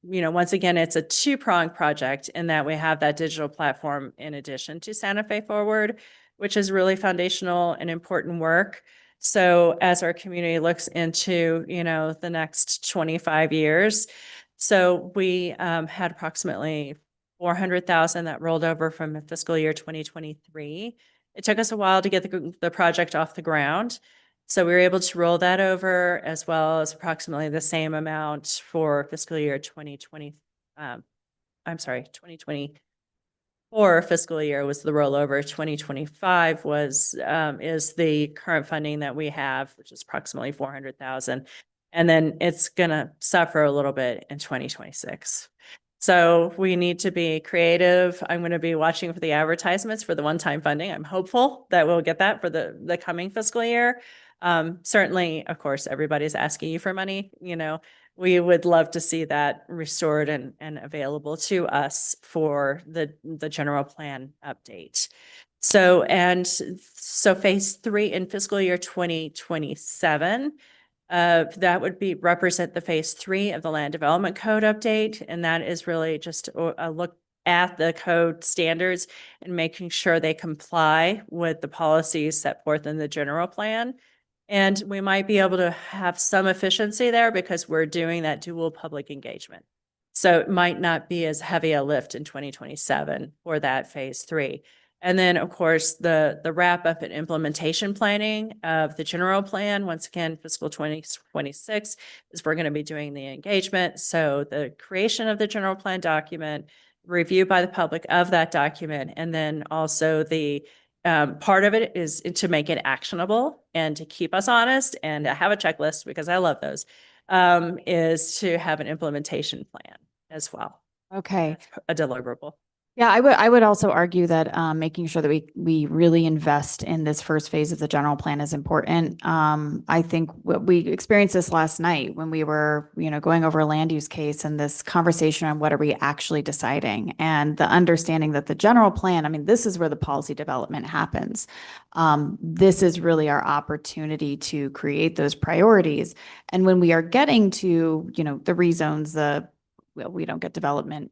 once again, it's a 2-pronged project in that we have that digital platform in addition to Santa Fe Forward, which is really foundational and important work. So as our community looks into, the next 25 years, so we had approximately 400,000 that rolled over from fiscal year 2023. It took us a while to get the project off the ground. So we were able to roll that over, as well as approximately the same amount for fiscal year 2024 fiscal year was the rollover. 2025 is the current funding that we have, which is approximately 400,000. And then it's gonna suffer a little bit in 2026. So we need to be creative. I'm going to be watching for the advertisements for the one-time funding. I'm hopeful that we'll get that for the coming fiscal year. Certainly, of course, everybody's asking you for money, we would love to see that restored and available to us for the general plan update. So, so phase 3 in fiscal year 2027, that would represent the phase 3 of the land development code update. And that is really just a look at the code standards and making sure they comply with the policies set forth in the general plan. And we might be able to have some efficiency there because we're doing that dual public engagement. So it might not be as heavy a lift in 2027 for that phase 3. And then, of course, the wrap up and implementation planning of the general plan, once again, fiscal 2026 is we're going to be doing the engagement. So the creation of the general plan document, review by the public of that document, and then also the part of it is to make it actionable and to keep us honest and to have a checklist, because I love those, is to have an implementation plan as well, Okay. a deliverable. Yeah, I would also argue that making sure that we really invest in this first phase of the general plan is important. I think we experienced this last night when we were, going over a land use case and this conversation on what are we actually deciding, and the understanding that the general plan, I mean, this is where the policy development happens. This is really our opportunity to create those priorities. And when we are getting to, the rezones, we don't get development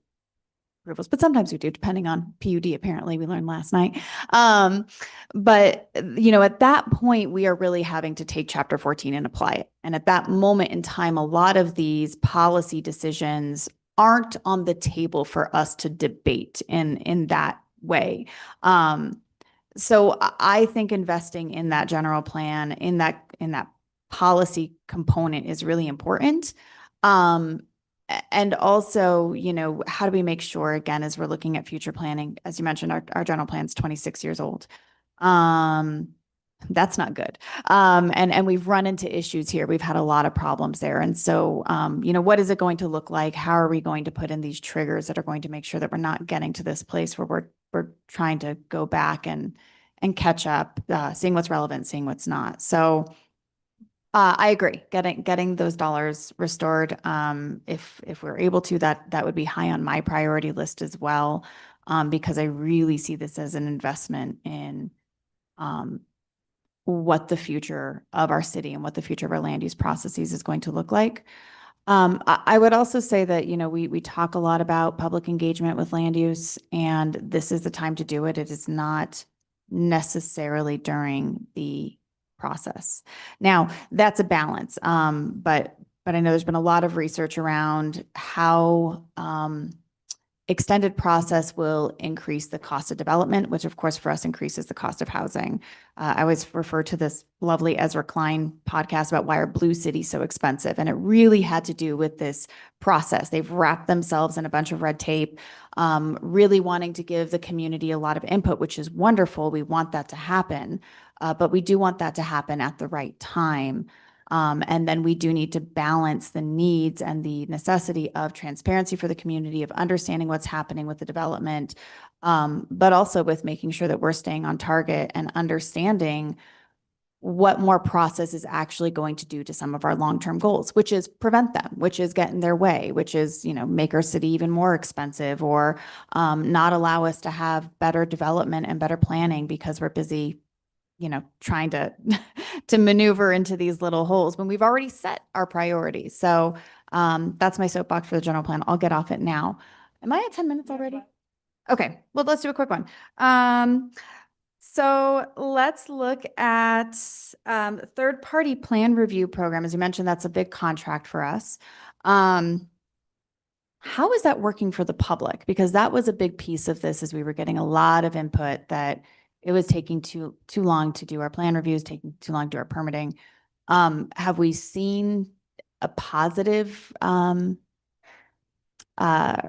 approvals, but sometimes we do, depending on PUD, apparently we learned last night. But at that point, we are really having to take Chapter 14 and apply it. And at that moment in time, a lot of these policy decisions aren't on the table for us to debate in that way. So I think investing in that general plan, in that policy component is really important. And also, how do we make sure, again, as we're looking at future planning, as you mentioned, our general plan is 26 years old. That's not good. And we've run into issues here. We've had a lot of problems there. And so, what is it going to look like? How are we going to put in these triggers that are going to make sure that we're not getting to this place where we're trying to go back and catch up, seeing what's relevant, seeing what's not. So I agree. Getting those dollars restored, if we're able to, that would be high on my priority list as well, because I really see this as an investment in what the future of our city and what the future of our land use processes is going to look like. I would also say that, we talk a lot about public engagement with land use, and this is the time to do it. It is not necessarily during the process. Now, that's a balance. But I know there's been a lot of research around how extended process will increase the cost of development, which of course for us increases the cost of housing. I always refer to this lovely Ezra Klein podcast about why are blue cities so expensive? And it really had to do with this process. They've wrapped themselves in a bunch of red tape, really wanting to give the community a lot of input, which is wonderful. We want that to happen. But we do want that to happen at the right time. And then we do need to balance the needs and the necessity of transparency for the community, of understanding what's happening with the development, but also with making sure that we're staying on target and understanding what more process is actually going to do to some of our long-term goals, which is prevent them, which is get in their way, which is, make our city even more expensive, or not allow us to have better development and better planning because we're busy trying to maneuver into these little holes when we've already set our priorities. So that's my soapbox for the general plan. I'll get off it now. Am I at 10 minutes already? Okay, well, let's do a quick one. So let's look at third-party plan review program. As you mentioned, that's a big contract for us. How is that working for the public? Because that was a big piece of this, as we were getting a lot of input that it was taking too long to do our plan reviews, taking too long to do our permitting. Have we seen a positive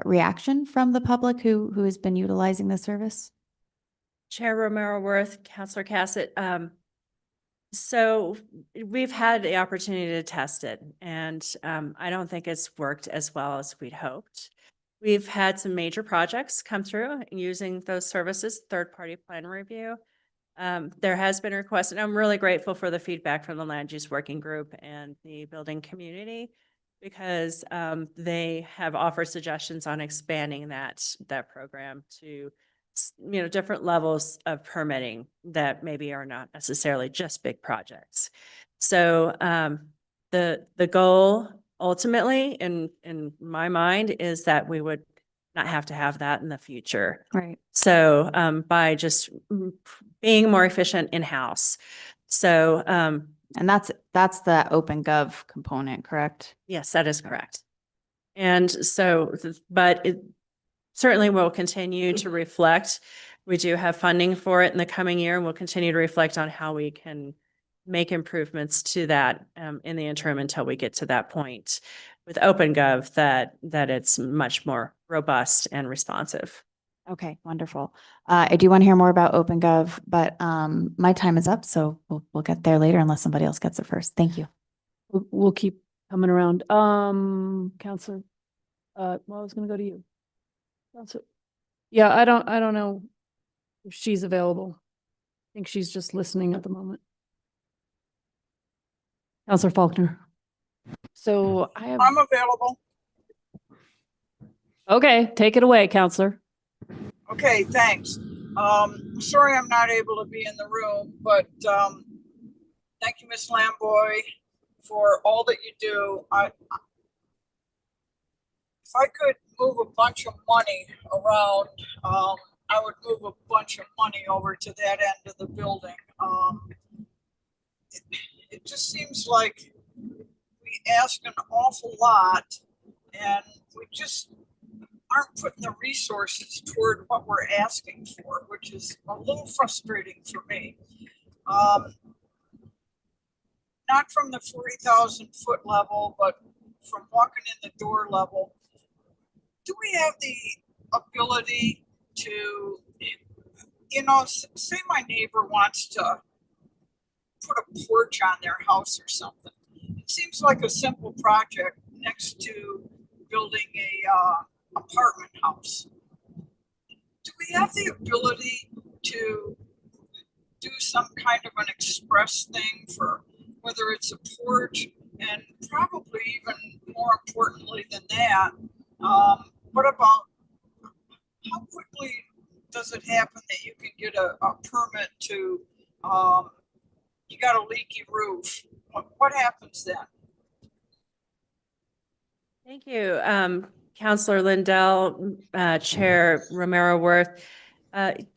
reaction from the public who has been utilizing the service? Chair Romero Worth, Councilor Cassett. So we've had the opportunity to test it, and I don't think it's worked as well as we'd hoped. We've had some major projects come through using those services, third-party plan review. There has been a request, and I'm really grateful for the feedback from the land use working group and the building community, because they have offered suggestions on expanding that program to different levels of permitting that maybe are not necessarily just big projects. So the goal ultimately in my mind is that we would not have to have that in the future. Right. So by just being more efficient in-house. So And that's the OpenGov component, correct? yes, that is correct. And so, but it certainly will continue to reflect. We do have funding for it in the coming year, and we'll continue to reflect on how we can make improvements to that in the interim until we get to that point with OpenGov that it's much more robust and responsive. Okay, wonderful. I do want to hear more about OpenGov, but my time is up, so we'll get there later unless somebody else gets it first. Thank you. We'll keep coming around. Counselor, well, I was gonna go to you. Counselor. Yeah, I don't know if she's available. I think she's just listening at the moment. Counselor Faulkner. So I have. I'm available. Okay, take it away, Counselor. Okay, thanks. Sorry I'm not able to be in the room, but thank you, Ms. Lamboy, for all that you do. If I could move a bunch of money around, I would move a bunch of money over to that end of the building. It just seems like we ask an awful lot and we just aren't putting the resources toward what we're asking for, which is a little frustrating for me. Not from the 40,000 foot level, but from walking in the door level. Do we have the ability to, say my neighbor wants to put a porch on their house or something. It seems like a simple project next to building a apartment house. Do we have the ability to do some kind of an express thing for whether it's a porch, and probably even more importantly than that, what about how quickly does it happen that you can get a permit to, you got a leaky roof? What happens then? Thank you, Councilor Lindell, Chair Romero Worth.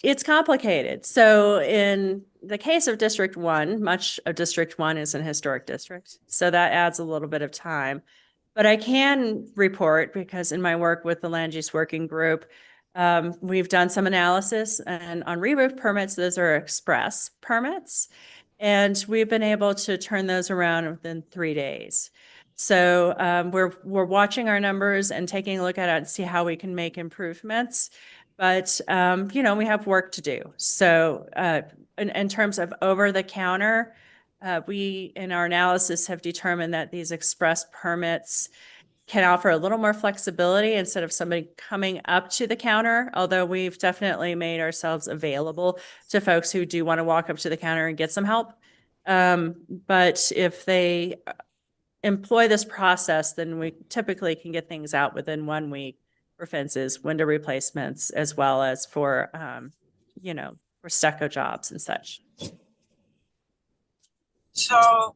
It's complicated. So in the case of District 1, much of District 1 is an historic district. So that adds a little bit of time. But I can report, because in my work with the Land Use Working Group, we've done some analysis, and on re-roof permits, those are express permits. And we've been able to turn those around within 3 days. So we're watching our numbers and taking a look at it and see how we can make improvements. But, we have work to do. So in terms of over the counter, we, in our analysis, have determined that these express permits can offer a little more flexibility instead of somebody coming up to the counter, although we've definitely made ourselves available to folks who do want to walk up to the counter and get some help. But if they employ this process, then we typically can get things out within 1 week for fences, window replacements, as well as for, for stucco jobs and such. So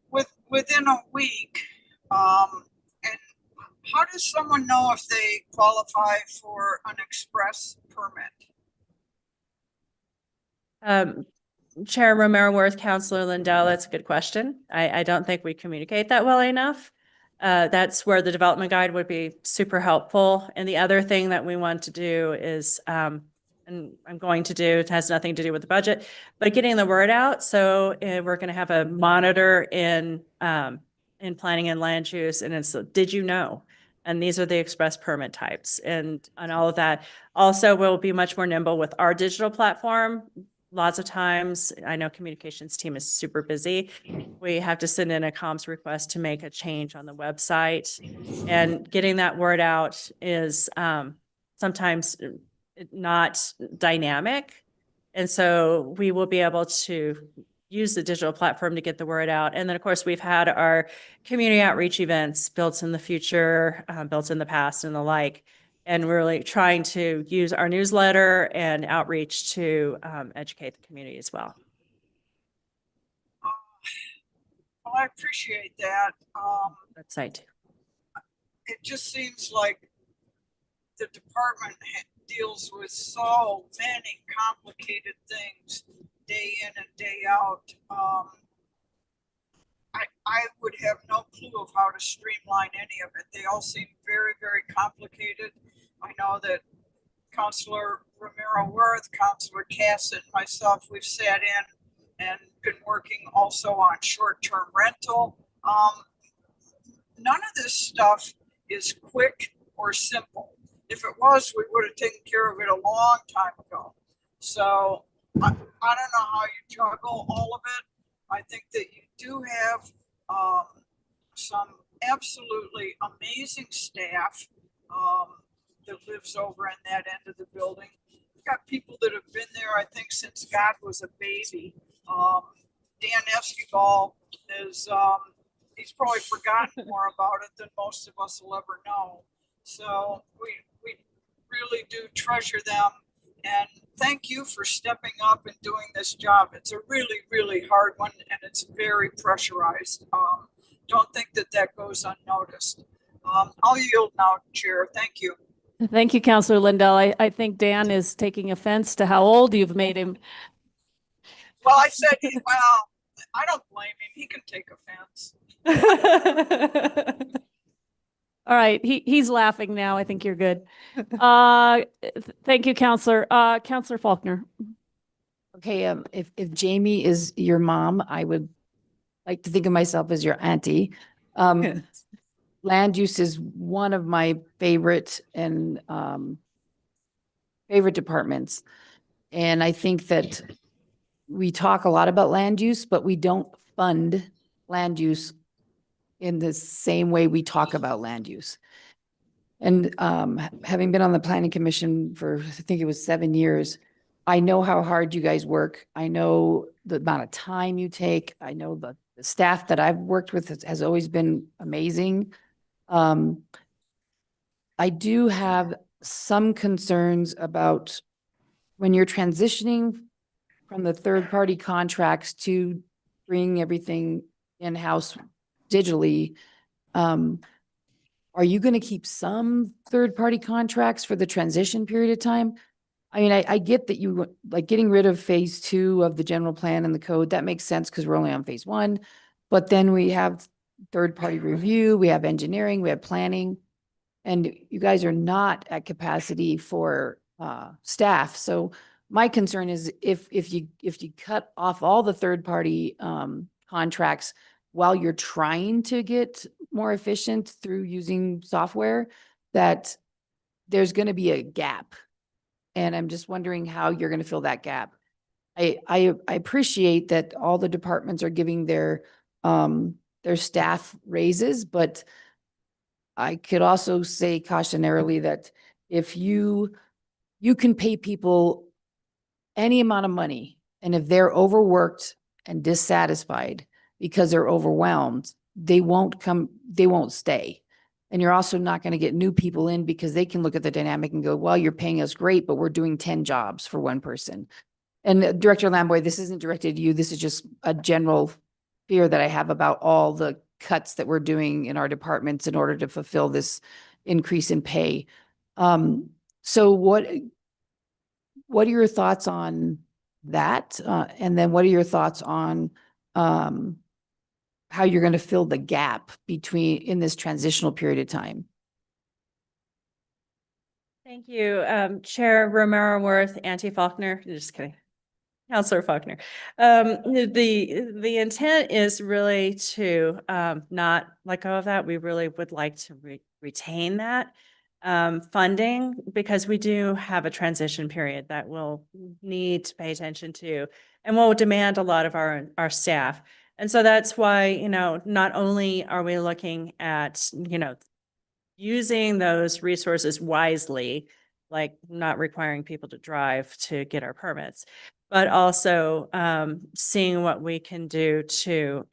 within a week, and how does someone know if they qualify for an express permit? Chair Romero Worth, Councilor Lindell, that's a good question. I don't think we communicate that well enough. That's where the development guide would be super helpful. And the other thing that we want to do is, and I'm going to do, it has nothing to do with the budget, but getting the word out. So we're going to have a monitor in planning and land use, and it's did you know? And these are the express permit types and all of that. Also, we'll be much more nimble with our digital platform. Lots of times, I know communications team is super busy. We have to send in a comms request to make a change on the website, and getting that word out is sometimes not dynamic. And so we will be able to use the digital platform to get the word out. And then, of course, we've had our community outreach events, Built in the Future, Built in the Past, and the like. And we're really trying to use our newsletter and outreach to educate the community as well. Well, I appreciate that. Website too. It just seems like the department deals with so many complicated things day in and day out. I would have no clue of how to streamline any of it. They all seem very, very complicated. I know that Councilor Romero Worth, Councilor Cass, and myself, we've sat in and been working also on short-term rental. None of this stuff is quick or simple. If it was, we would have taken care of it a long time ago. So I don't know how you juggle all of it. I think that you do have some absolutely amazing staff that lives over in that end of the building. We've got people that have been there, I think, since God was a baby. Dan Escobar is, he's probably forgotten more about it than most of us will ever know. So we really do treasure them. And thank you for stepping up and doing this job. It's a really, really hard one, and it's very pressurized. Don't think that that goes unnoticed. I'll yield now, Chair. Thank you. Thank you, Councilor Lindell. I think Dan is taking offense to how old you've made him. Well, I said, well, I don't blame him. He can take offense. All right, he's laughing now. I think you're good. Thank you, Councilor. Councilor Faulkner. Okay, if Jamie is your mom, I would like to think of myself as your auntie. Land use is one of my favorite and favorite departments. And I think that we talk a lot about land use, but we don't fund land use in the same way we talk about land use. And having been on the Planning Commission for, I think it was 7 years, I know how hard you guys work. I know the amount of time you take. I know the staff that I've worked with has always been amazing. I do have some concerns about when you're transitioning from the third-party contracts to bring everything in-house digitally. Are you going to keep some third-party contracts for the transition period of time? I mean, I get that you like getting rid of phase 2 of the general plan and the code. That makes sense because we're only on phase 1. But then we have third-party review, we have engineering, we have planning, and you guys are not at capacity for staff. So my concern is if you cut off all the third-party contracts while you're trying to get more efficient through using software, that there's going to be a gap. And I'm just wondering how you're going to fill that gap. I appreciate that all the departments are giving their staff raises, but I could also say cautionarily that if you can pay people any amount of money, and if they're overworked and dissatisfied because they're overwhelmed, they won't stay. And you're also not going to get new people in because they can look at the dynamic and go, well, you're paying us great, but we're doing 10 jobs for one person. And Director Lamboy, this isn't directed to you. This is just a general fear that I have about all the cuts that we're doing in our departments in order to fulfill this increase in pay. So what are your thoughts on that? And then what are your thoughts on how you're going to fill the gap in this transitional period of time? Thank you, Chair Romero Worth, Auntie Faulkner. Just kidding. Councilor Faulkner. The intent is really to not let go of that. We really would like to retain that funding because we do have a transition period that we'll need to pay attention to and will demand a lot of our staff. And so that's why, not only are we looking at, using those resources wisely like not requiring people to drive to get our permits, but also seeing what we can do to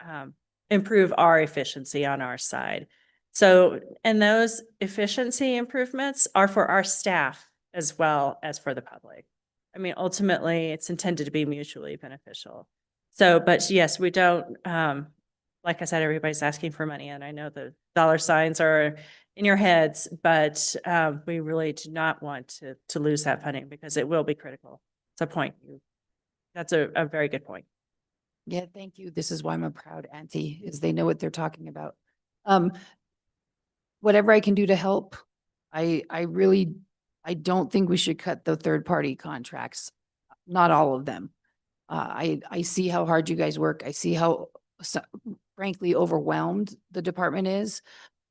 improve our efficiency on our side. So, and those efficiency improvements are for our staff as well as for the public. I mean, ultimately, it's intended to be mutually beneficial. So, but yes, we don't, like I said, everybody's asking for money, and I know the dollar signs are in your heads, but we really do not want to lose that funding because it will be critical. It's a point. That's a very good point. Yeah, thank you. This is why I'm a proud auntie, is they know what they're talking about. Whatever I can do to help, I don't think we should cut the third-party contracts, not all of them. I see how hard you guys work. I see how frankly overwhelmed the department is.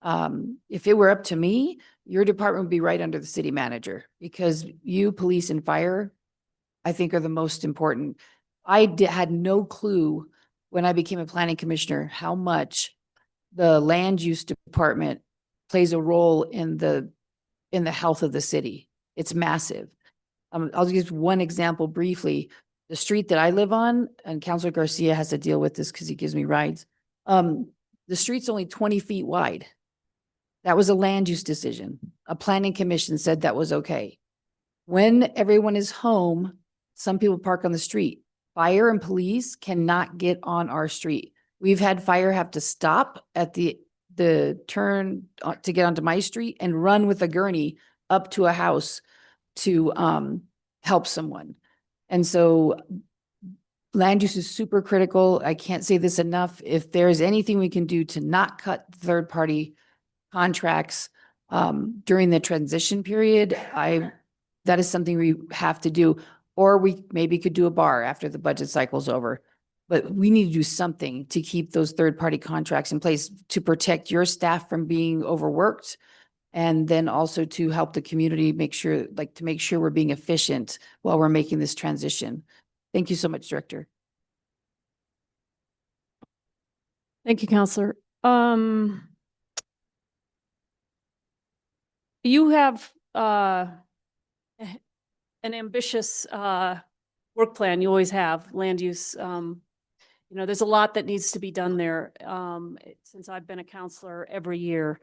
If it were up to me, your department would be right under the city manager, because you, police and fire, I think are the most important. Had no clue when I became a planning commissioner how much the land use department plays a role in the health of the city. It's massive. I'll give one example briefly. The street that I live on, and Councilor Garcia has to deal with this because he gives me rides. The street's only 20 feet wide. That was a land use decision. A planning commission said that was okay. When everyone is home, some people park on the street. Fire and police cannot get on our street. We've had fire have to stop at the turn to get onto my street and run with a gurney up to a house to help someone. And so land use is super critical. I can't say this enough. If there's anything we can do to not cut third-party contracts during the transition period, that is something we have to do. Or we maybe could do a bar after the budget cycle's over. But we need to do something to keep those third-party contracts in place to protect your staff from being overworked, and then also to help the community make sure we're being efficient while we're making this transition. Thank you so much, Director. Thank you, Counselor. You have an ambitious work plan. You always have land use. There's a lot that needs to be done there. Since I've been a counselor, every year,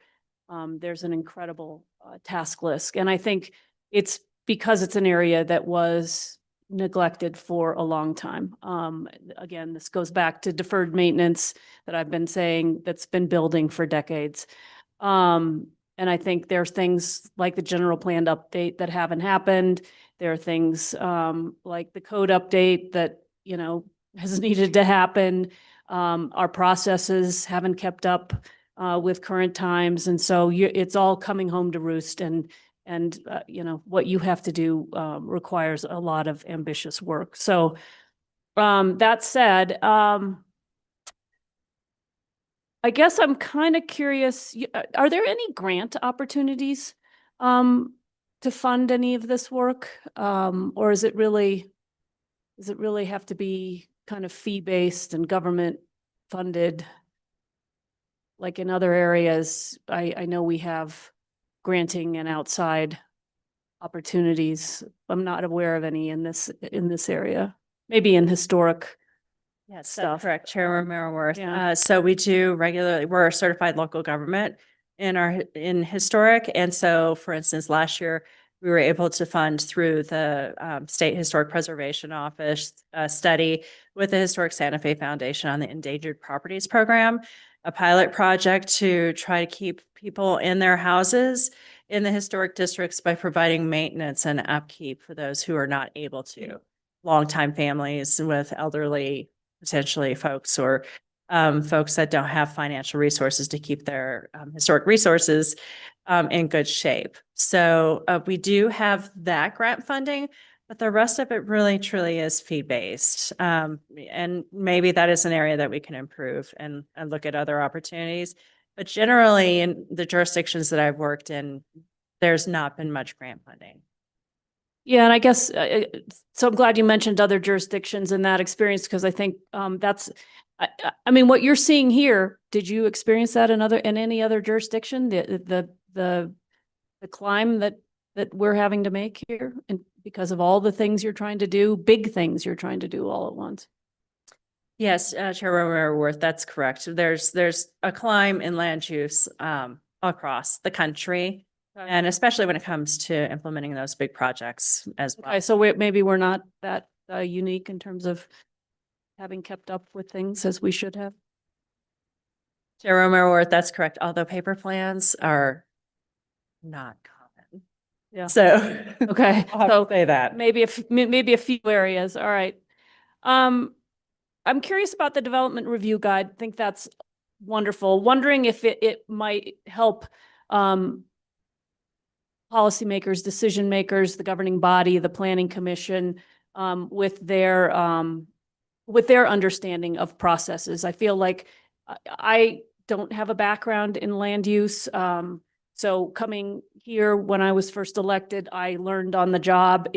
there's an incredible task list. And I think it's because it's an area that was neglected for a long time. Again, this goes back to deferred maintenance that I've been saying that's been building for decades. And I think there's things like the general plan update that haven't happened. There are things like the code update that, has needed to happen. Our processes haven't kept up with current times. And so it's all coming home to roost. And what you have to do requires a lot of ambitious work. So that said, I guess I'm kind of curious, are there any grant opportunities to fund any of this work? Or is it really have to be kind of fee-based and government funded? Like in other areas, I know we have granting and outside opportunities. I'm not aware of any in this area, maybe in historic. Yes, Stuff. that's correct, Chair Romero-Worth. Yeah. So we do regularly, we're a certified local government in historic. And so, for instance, last year, we were able to fund through the State Historic Preservation Office study with the Historic Santa Fe Foundation on the Endangered Properties Program, a pilot project to try to keep people in their houses in the historic districts by providing maintenance and upkeep for those who are not able to. Longtime families with elderly, potentially folks, or folks that don't have financial resources to keep their historic resources in good shape. So we do have that grant funding, but the rest of it really truly is fee-based. And maybe that is an area that we can improve and look at other opportunities. But generally in the jurisdictions that I've worked in, there's not been much grant funding. Yeah, and I guess, so I'm glad you mentioned other jurisdictions in that experience, because I think that's, I mean, what you're seeing here, did you experience that in any other jurisdiction? The climb that that we're having to make here? And because of all the things you're trying to do, big things you're trying to do all at once? Yes, Chair Worth, that's correct. There's a climb in land use across the country, and especially when it comes to implementing those big projects as well. Okay, so maybe we're not that unique in terms of having kept up with things as we should have. Chair Worth, that's correct. Although paper plans are not common. Yeah. So Okay, I'll have so to say that. maybe maybe a few areas. All right. I'm curious about the development review guide. I think that's wonderful. Wondering if it might help policymakers, decision makers, the governing body, the planning commission, with their understanding of processes. I feel like I don't have a background in land use. So coming here when I was first elected, I learned on the job.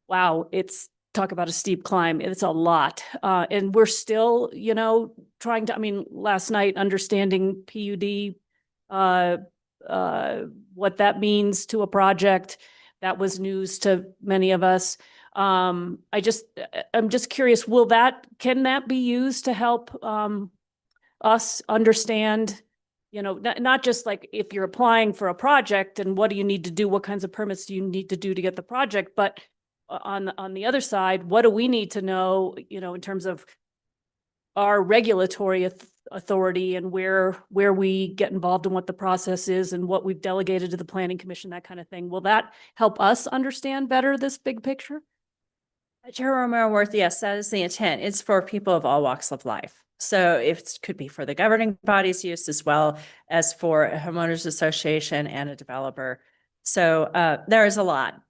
Wow, it's talk about a steep climb. It's a lot. And we're still, trying to, I mean, last night, understanding PUD, what that means to a project, that was news to many of us. I'm just curious, can that be used to help us understand, not just like if you're applying for a project and what do you need to do, what kinds of permits do you need to do to get the project, but on the other side, what do we need to know, in terms of our regulatory authority and where we get involved in what the process is and what we've delegated to the planning commission, that kind of thing. Will that help us understand better this big picture? Chair Romero Worth, yes, that is the intent. It's for people of all walks of life. So it could be for the governing body's use as well as for a homeowners association and a developer. So there is a lot.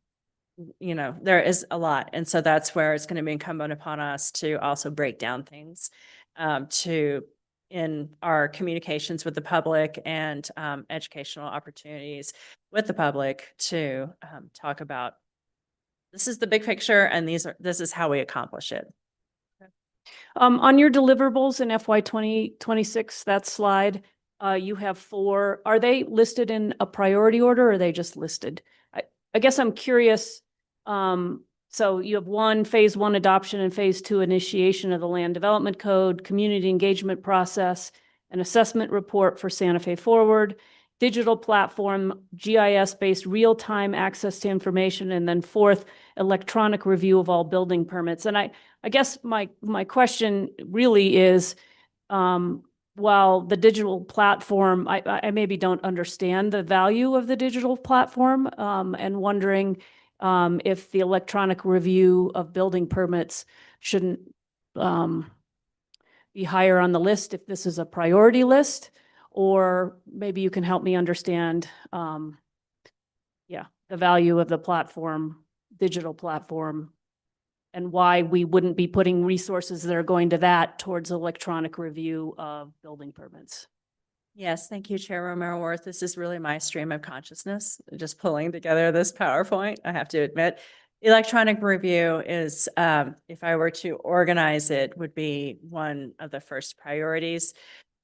There is a lot. And so that's where it's going to be incumbent upon us to also break down things in our communications with the public and educational opportunities with the public to talk about this is the big picture and this is how we accomplish it. On your deliverables in FY 2026, that slide, you have 4. Are they listed in a priority order or are they just listed? I guess I'm curious. So you have phase 1 adoption and phase 2 initiation of the land development code, community engagement process, an assessment report for Santa Fe Forward, digital platform, GIS-based real-time access to information, and then 4th, electronic review of all building permits. And I guess my question really is, while the digital platform, I maybe don't understand the value of the digital platform, and wondering if the electronic review of building permits shouldn't be higher on the list if this is a priority list, or maybe you can help me understand, the value of the platform, digital platform, and why we wouldn't be putting resources that are going to that towards electronic review of building permits. Yes, thank you, Chair Romero Worth. This is really my stream of consciousness, just pulling together this PowerPoint, I have to admit. Electronic review is, if I were to organize it, would be one of the first priorities.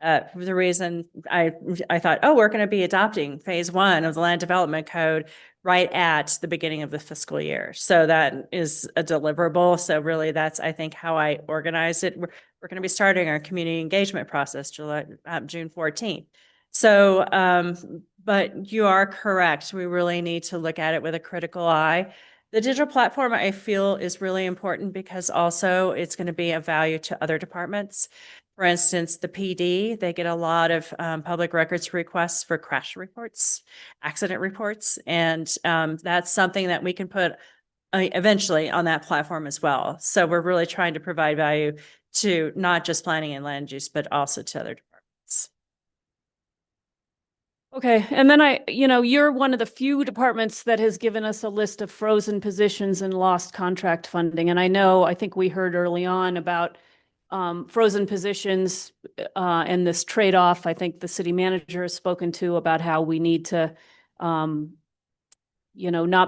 For the reason I thought, we're going to be adopting phase 1 of the land development code right at the beginning of the fiscal year. So that is a deliverable. So really that's, I think, how I organized it. We're going to be starting our community engagement process June 14th. So, but you are correct. We really need to look at it with a critical eye. The digital platform, I feel, is really important because also it's going to be of value to other departments. For instance, the PD, they get a lot of public records requests for crash reports, accident reports, and that's something that we can put eventually on that platform as well. So we're really trying to provide value to not just planning and land use, but also to other departments. Okay, and then you're one of the few departments that has given us a list of frozen positions and lost contract funding. And I think we heard early on about frozen positions and this trade-off. I think the city manager has spoken to about how we need to, not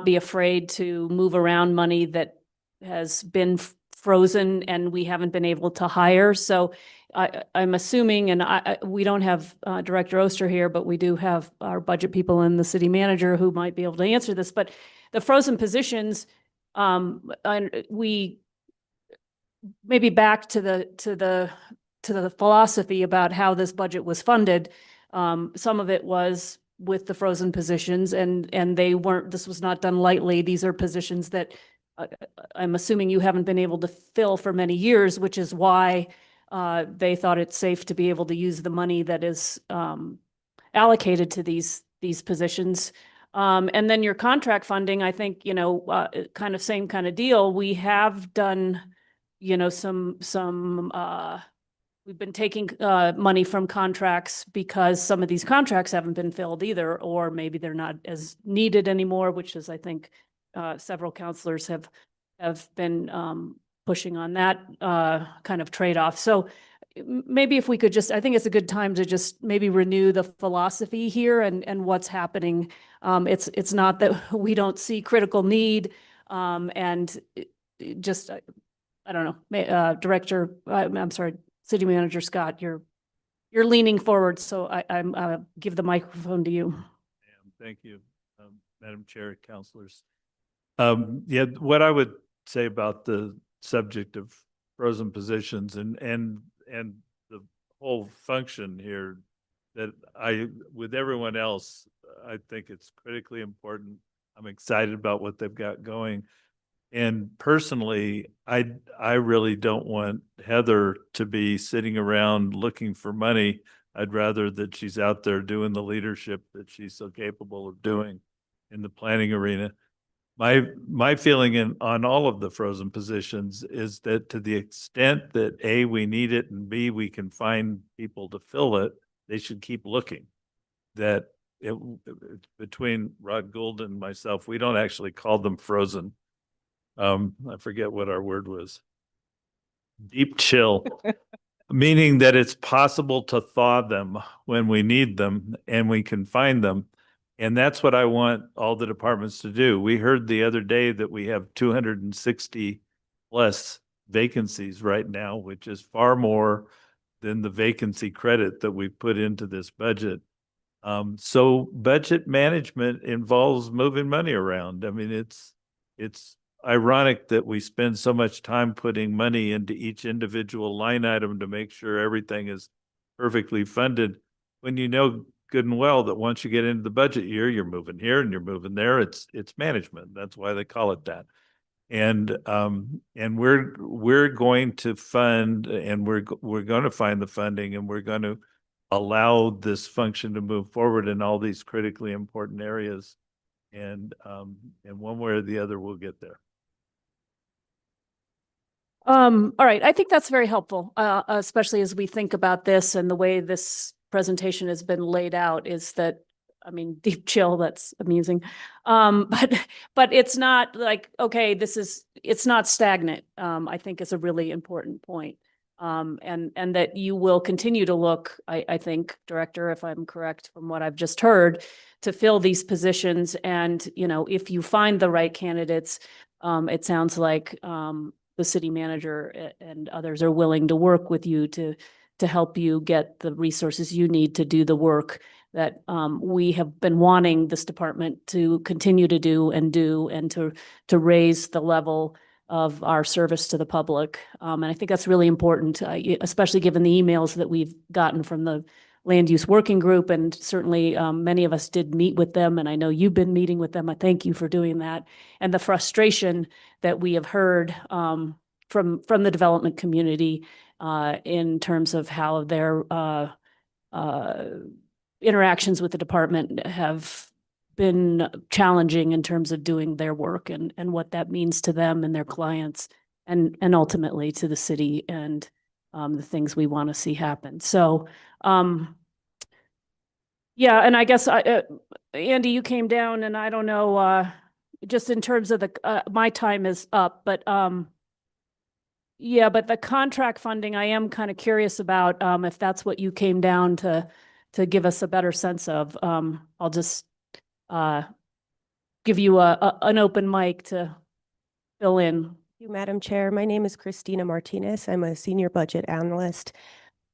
be afraid to move around money that has been frozen and we haven't been able to hire. So I'm assuming, and we don't have Director Oster here, but we do have our budget people and the city manager who might be able to answer this. But the frozen positions, we maybe back to the philosophy about how this budget was funded. Some of it was with the frozen positions, and this was not done lightly. These are positions that I'm assuming you haven't been able to fill for many years, which is why they thought it's safe to be able to use the money that is allocated to these positions. And then your contract funding, I think, kind of same kind of deal. We have done, we've been taking money from contracts because some of these contracts haven't been filled either, or maybe they're not as needed anymore, which is, I think, several counselors have been pushing on that kind of trade-off. So maybe if we could just, I think it's a good time to just maybe renew the philosophy here and what's happening. It's not that we don't see critical need, and just, I don't know, Director, I'm sorry, City Manager Scott, you're leaning forward, so I give the microphone to you. Thank you, Madam Chair, councilors. Yeah, what I would say about the subject of frozen positions and the whole function here, that with everyone else, I think it's critically important. I'm excited about what they've got going. And personally, I really don't want Heather to be sitting around looking for money. I'd rather that she's out there doing the leadership that she's so capable of doing in the planning arena. My feeling on all of the frozen positions is that to the extent that A, we need it, and B, we can find people to fill it, they should keep looking. That between Rod Gould and myself, we don't actually call them frozen. I forget what our word was. Deep chill, meaning that it's possible to thaw them when we need them and we can find them. And that's what I want all the departments to do. We heard the other day that we have 260 plus vacancies right now, which is far more than the vacancy credit that we put into this budget. So budget management involves moving money around. I mean, it's ironic that we spend so much time putting money into each individual line item to make sure everything is perfectly funded, when you know good and well that once you get into the budget year, you're moving here and you're moving there. It's management. That's why they call it that. And we're going to fund, and we're going to find the funding, and we're going to allow this function to move forward in all these critically important areas. And one way or the other, we'll get there. All right. I think that's very helpful, especially as we think about this and the way this presentation has been laid out, is that, I mean, deep chill, that's amusing. But it's not like, okay, it's not stagnant. I think is a really important point. And that you will continue to look, I think, Director, if I'm correct from what I've just heard, to fill these positions. And, if you find the right candidates, it sounds like the city manager and others are willing to work with you to help you get the resources you need to do the work that we have been wanting this department to continue to do and to raise the level of our service to the public. And I think that's really important, especially given the emails that we've gotten from the Land Use Working Group. And certainly many of us did meet with them, and I know you've been meeting with them. I thank you for doing that. And the frustration that we have heard from the development community in terms of how their interactions with the department have been challenging in terms of doing their work and what that means to them and their clients and ultimately to the city and the things we want to see happen. So, yeah, and I guess, Andy, you came down, and I don't know, just in terms of my time is up, but yeah, but the contract funding, I am kind of curious about if that's what you came down to give us a better sense of. I'll just give you an open mic to fill in. you, Madam Chair. My name is Christina Martinez. I'm a senior budget analyst.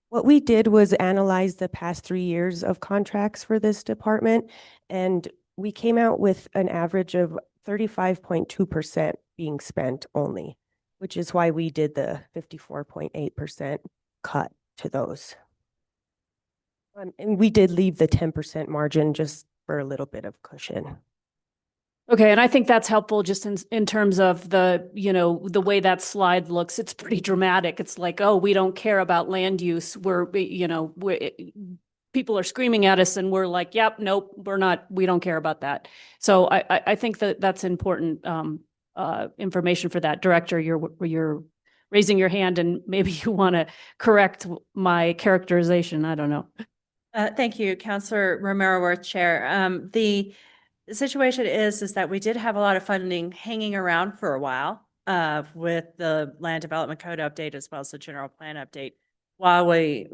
What we did was analyze the past 3 years of contracts for this department, and we came out with an average of 35.2% being spent only, which is why we did the 54.8% cut to those. And we did leave the 10% margin just for a little bit of cushion. Okay, and I think that's helpful just in terms of the, you know, the way that slide looks. It's pretty dramatic. It's like, oh, we don't care about land use. People are screaming at us and we're like, yep, nope, we don't care about that. So I think that that's important information for that. Director, you're raising your hand and maybe you want to correct my characterization. I don't know. Thank you, Councilor Romero Worth, Chair. The situation is that we did have a lot of funding hanging around for a while with the Land Development Code update as well as the general plan update while we,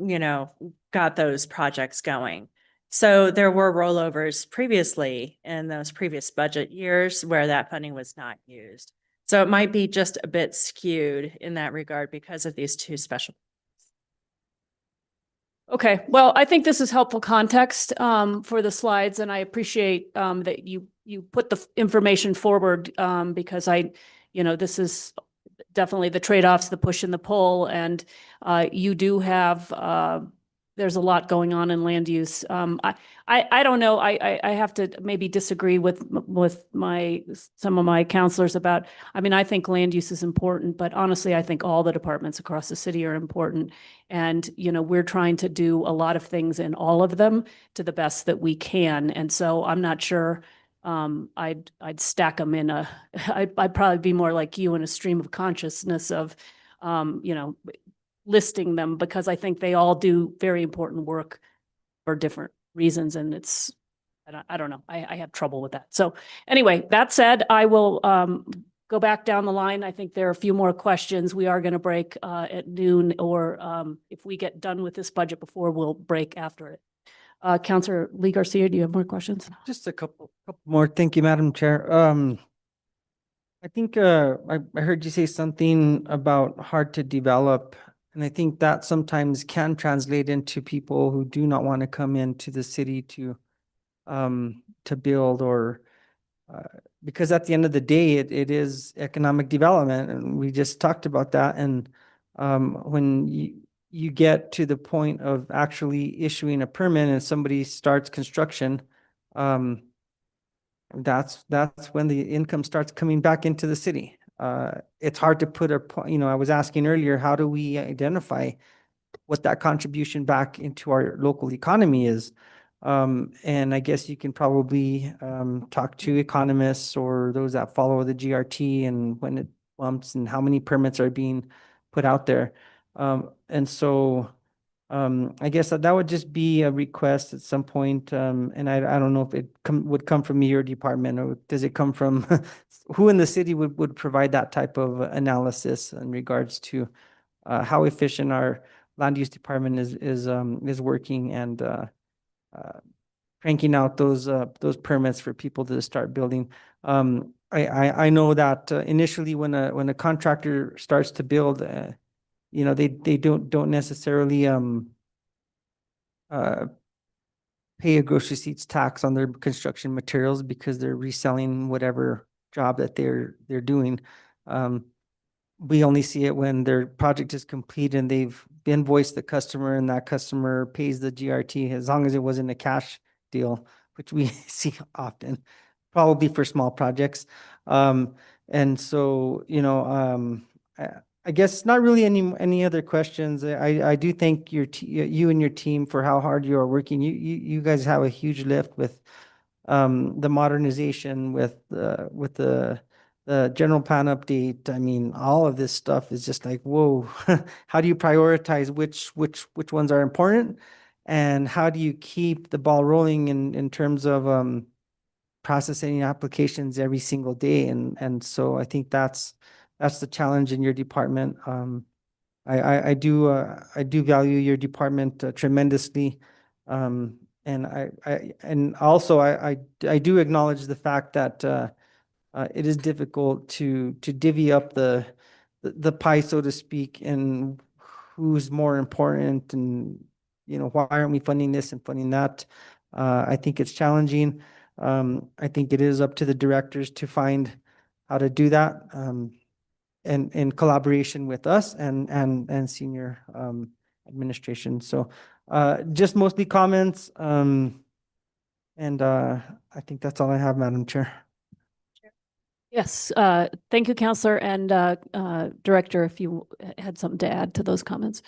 got those projects going. So there were rollovers previously in those previous budget years where that funding was not used. So it might be just a bit skewed in that regard because of these two special. Okay, well, I think this is helpful context for the slides, and I appreciate that you put the information forward because this is definitely the trade-offs, the push and the pull, and you do have there's a lot going on in land use. I don't know. I have to maybe disagree with some of my counselors about. I mean, I think land use is important, but honestly, I think all the departments across the city are important. And we're trying to do a lot of things in all of them to the best that we can. And so I'm not sure. I'd stack them in I'd probably be more like you in a stream of consciousness of, listing them because I think they all do very important work for different reasons. And I don't know, I have trouble with that. So anyway, that said, I will go back down the line. I think there are a few more questions. We are going to break at noon, or if we get done with this budget before, we'll break after it. Councilor Lee Garcia, do you have more questions? Just a couple more. Thank you, Madam Chair. I think I heard you say something about hard to develop. And I think that sometimes can translate into people who do not want to come into the city to build or because at the end of the day, it is economic development. And we just talked about that. And when you get to the point of actually issuing a permit and somebody starts construction, that's when the income starts coming back into the city. It's hard to put I was asking earlier, how do we identify what that contribution back into our local economy is? And I guess you can probably talk to economists or those that follow the GRT and when it bumps and how many permits are being put out there. And so I guess that would just be a request at some point. And I don't know if it would come from your department or does it come from who in the city would provide that type of analysis in regards to how efficient our land use department is working and cranking out those permits for people to start building. I know that initially when a contractor starts to build, they don't necessarily pay a gross receipts tax on their construction materials because they're reselling whatever job that they're doing. We only see it when their project is complete and they've invoiced the customer and that customer pays the GRT as long as it wasn't a cash deal, which we see often, probably for small projects. And so, I guess not really any other questions. I do thank you and your team for how hard you are working. You guys have a huge lift with the modernization, with the general plan update. I mean, all of this stuff is just like, whoa. How do you prioritize which ones are important, and how do you keep the ball rolling in terms of processing applications every single day? And so I think that's the challenge in your department. I do value your department tremendously. And I do acknowledge the fact that it is difficult to divvy up the the pie, so to speak, and who's more important, and why aren't we funding this and funding that? I think it's challenging. I think it is up to the directors to find how to do that, and in collaboration with us and senior administration. So just mostly comments. And I think that's all I have, Madam Chair. Yes, thank you, Counselor, and Director, if you had something to add to those comments.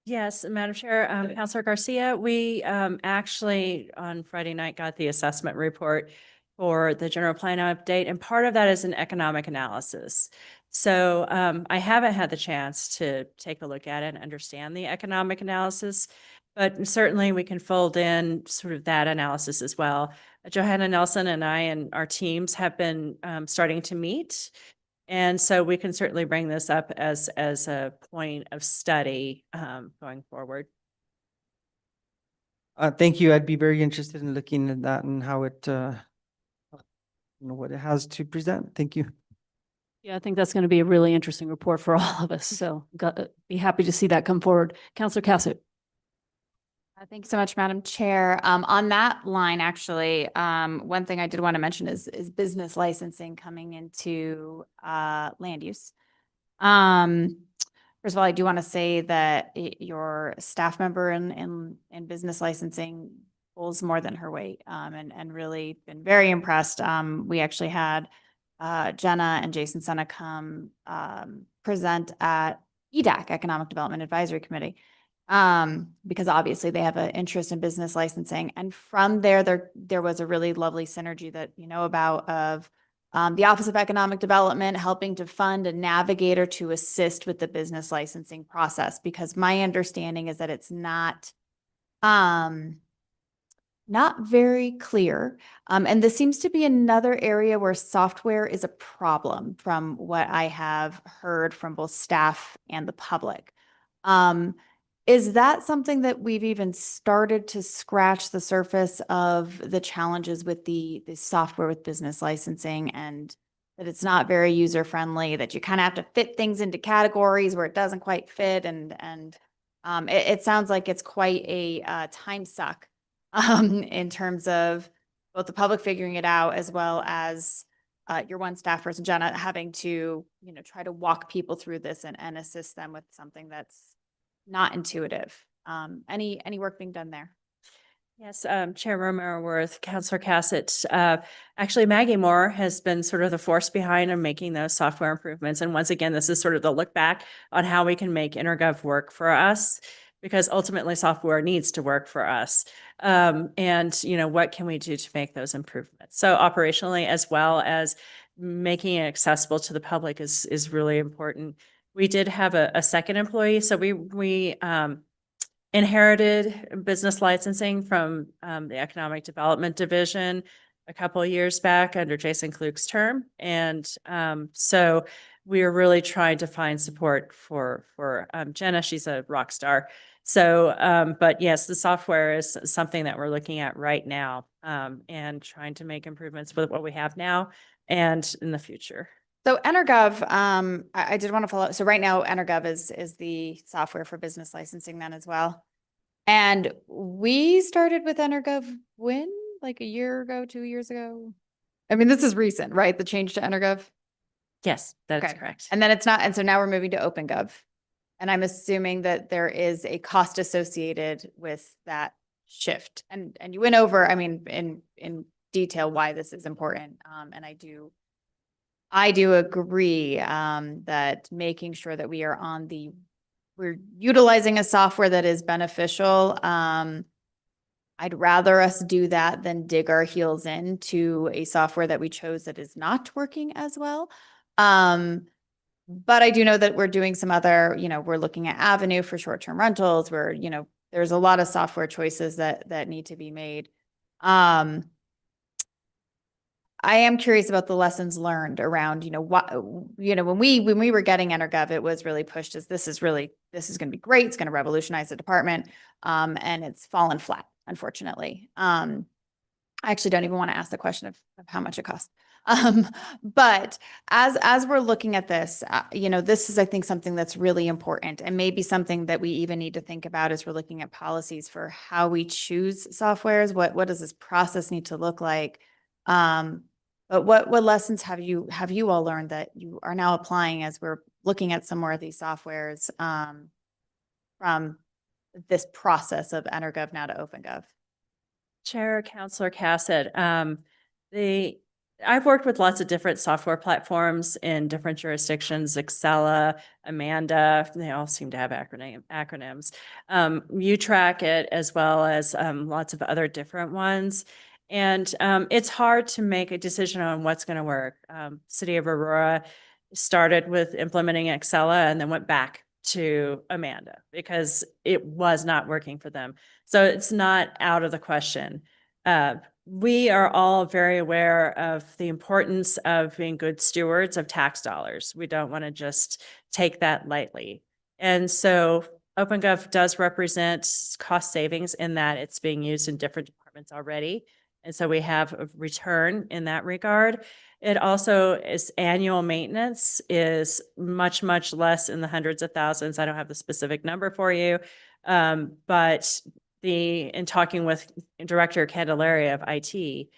Yes, Madam Chair, Councilor Garcia, we actually on Friday night got the assessment report for the general plan update, and part of that is an economic analysis. So I haven't had the chance to take a look at it and understand the economic analysis, but certainly we can fold in sort of that analysis as well. Johanna Nelson and I and our teams have been starting to meet. And so we can certainly bring this up as a point of study going forward. Thank you. I'd be very interested in looking at that and how it, what it has to present. Thank you. Yeah, I think that's going to be a really interesting report for all of us. So be happy to see that come forward. Counselor Cassett. Thanks so much, Madam Chair. On that line, actually, one thing I did want to mention is business licensing coming into land use. First of all, I do want to say that your staff member in business licensing pulls more than her weight, and really been very impressed. We actually had Jenna and Jason Senna come present at EDAC, Economic Development Advisory Committee. Because obviously they have an interest in business licensing. And from there was a really lovely synergy that you know about of the Office of Economic Development helping to fund a navigator to assist with the business licensing process. Because my understanding is that it's not very clear. And this seems to be another area where software is a problem from what I have heard from both staff and the public. Is that something that we've even started to scratch the surface of the challenges with the software with business licensing, and that it's not very user friendly, that you kind of have to fit things into categories where it doesn't quite fit, and it sounds like it's quite a time suck in terms of both the public figuring it out as well as your one staff person, Jenna, having to try to walk people through this and assist them with something that's not intuitive. Any work being done there? Yes, Chair Romero Worth, Councilor Cassett. Actually, Maggie Moore has been sort of the force behind in making those software improvements. And once again, this is sort of the look back on how we can make InterGov work for us, because ultimately software needs to work for us. And what can we do to make those improvements? So operationally, as well as making it accessible to the public is really important. We did have a second employee. So we inherited business licensing from the Economic Development Division a couple of years back under Jason Klug's term. And so we are really trying to find support for Jenna. She's a rock star. So, but yes, the software is something that we're looking at right now and trying to make improvements with what we have now and in the future. So EnerGov, I did want to follow. So right now, EnerGov is the software for business licensing then as well. And we started with EnerGov when? Like a year ago, 2 years ago? I mean, this is recent, right? The change to EnerGov? Yes, that's correct. And then it's not. And so now we're moving to OpenGov. And I'm assuming that there is a cost associated with that shift. And you went over, I mean, in detail why this is important. And I do agree that making sure that we are we're utilizing a software that is beneficial. I'd rather us do that than dig our heels into a software that we chose that is not working as well. But I do know that we're doing some other, we're looking at Avenue for short-term rentals where, there's a lot of software choices that need to be made. I am curious about the lessons learned around, when we were getting EnerGov, it was really pushed as this is going to be great. It's going to revolutionize the department. And it's fallen flat, unfortunately. I actually don't even want to ask the question of how much it costs. But as we're looking at this, this is, I think, something that's really important and maybe something that we even need to think about as we're looking at policies for how we choose softwares. What does this process need to look like? But what lessons have you all learned that you are now applying as we're looking at some more of these softwares from this process of EnerGov now to OpenGov? Chair, Counselor Cassett, I've worked with lots of different software platforms in different jurisdictions, Excella, Amanda, they all seem to have acronyms. You track it as well as lots of other different ones. And it's hard to make a decision on what's going to work. City of Aurora started with implementing Excella and then went back to Amanda because it was not working for them. So it's not out of the question. We are all very aware of the importance of being good stewards of tax dollars. We don't want to just take that lightly. And so OpenGov does represent cost savings in that it's being used in different departments already. And so we have a return in that regard. It also is annual maintenance is much, much less in the hundreds of thousands. I don't have the specific number for you. But in talking with Director Candelaria of IT,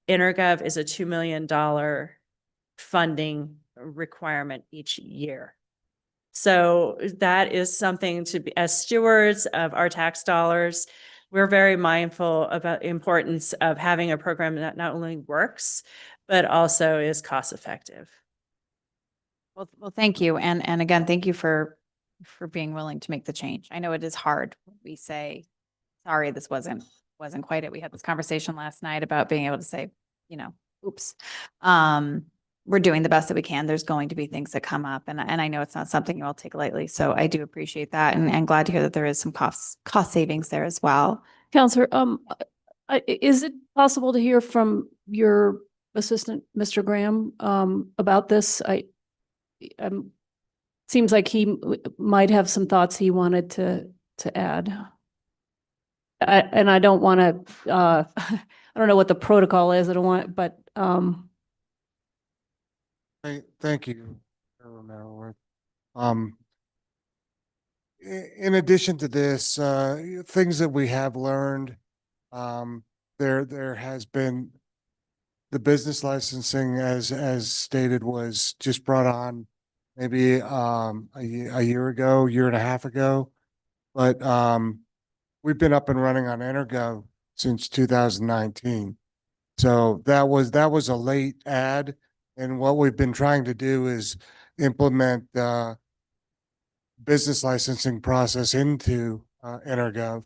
EnerGov is a $2 million funding requirement each year. So that is something to be, as stewards of our tax dollars, we're very mindful about the importance of having a program that not only works, but also is cost effective. Well, thank you. And again, thank you for being willing to make the change. I know it is hard. We say, sorry, this wasn't quite it. We had this conversation last night about being able to say, oops. We're doing the best that we can. There's going to be things that come up, and I know it's not something you all take lightly. So I do appreciate that, and glad to hear that there is some cost savings there as well. Counselor, is it possible to hear from your assistant, Mr. Graham, about this? Seems like he might have some thoughts he wanted to add. And I don't want to, I don't know what the protocol is. I don't want, but, Thank you. In addition to this, things that we have learned, there has been the business licensing, as stated, was just brought on maybe a year ago, year and a half ago, but we've been up and running on EnerGov since 2019. So that was a late add. And what we've been trying to do is implement business licensing process into EnerGov.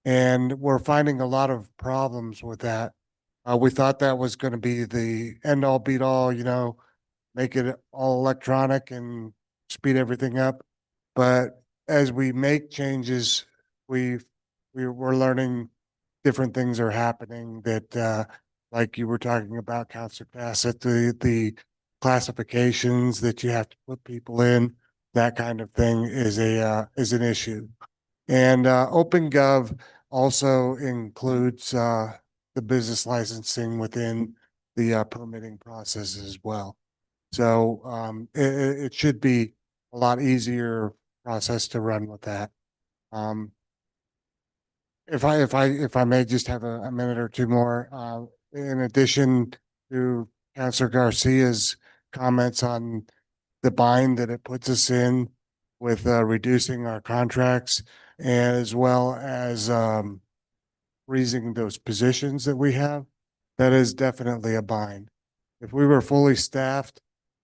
And we're finding a lot of problems with that. We thought that was going to be the end all beat all, make it all electronic and speed everything up. But as we make changes, we're learning different things are happening that, like you were talking about, Councilor Cassett, the classifications that you have to put people in, that kind of thing is an issue. And OpenGov also includes the business licensing within the permitting process as well. So it should be a lot easier process to run with that. If I may just have a minute or two more, in addition to Councilor Garcia's comments on the bind that it puts us in with reducing our contracts, as well as freezing those positions that we have, that is definitely a bind. If we were fully staffed,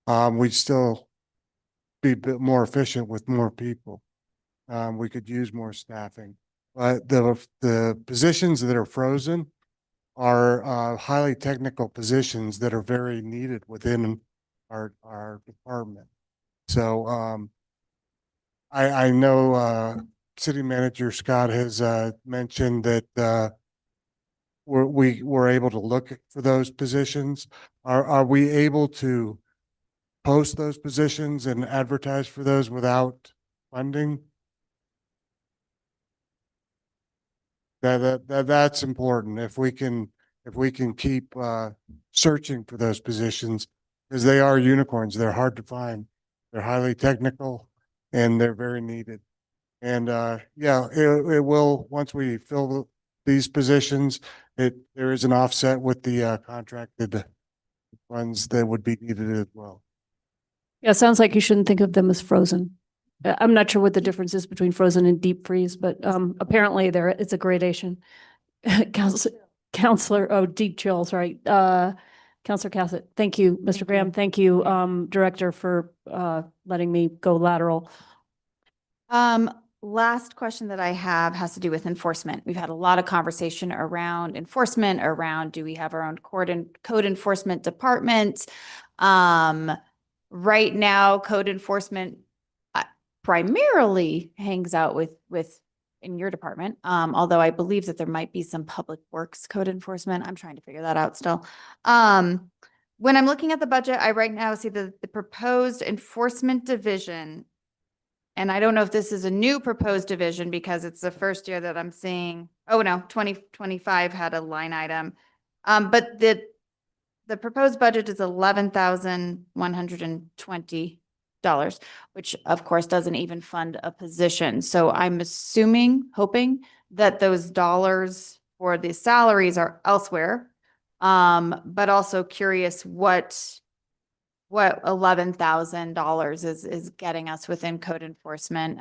we'd still be a bit more efficient with more people. We could use more staffing, but the positions that are frozen are highly technical positions that are very needed within our department. So I know City Manager Scott has mentioned that we're able to look for those positions. Are we able to post those positions and advertise for those without funding? That's important. If if we can keep searching for those positions, because they are unicorns. They're hard to find. They're highly technical and they're very needed. And yeah, it will, once we fill these positions, there is an offset with the contracted funds that would be needed as well. Yeah, it sounds like you shouldn't think of them as frozen. I'm not sure what the difference is between frozen and deep freeze, but apparently it's a gradation. Counselor, deep chills, right? Counselor Cassett, thank you, Mr. Graham. Thank you, Director, for letting me go lateral. Last question that I have has to do with enforcement. We've had a lot of conversation around enforcement, around do we have our own code enforcement department? Right now, code enforcement primarily hangs out with in your department. Although I believe that there might be some public works code enforcement. I'm trying to figure that out still. When I'm looking at the budget, I right now see the proposed enforcement division. And I don't know if this is a new proposed division because it's the first year that I'm seeing, oh no, 2025 had a line item. But the proposed budget is $11,120, which of course doesn't even fund a position. So I'm hoping that those dollars for the salaries are elsewhere. But also curious what $11,000 is getting us within code enforcement,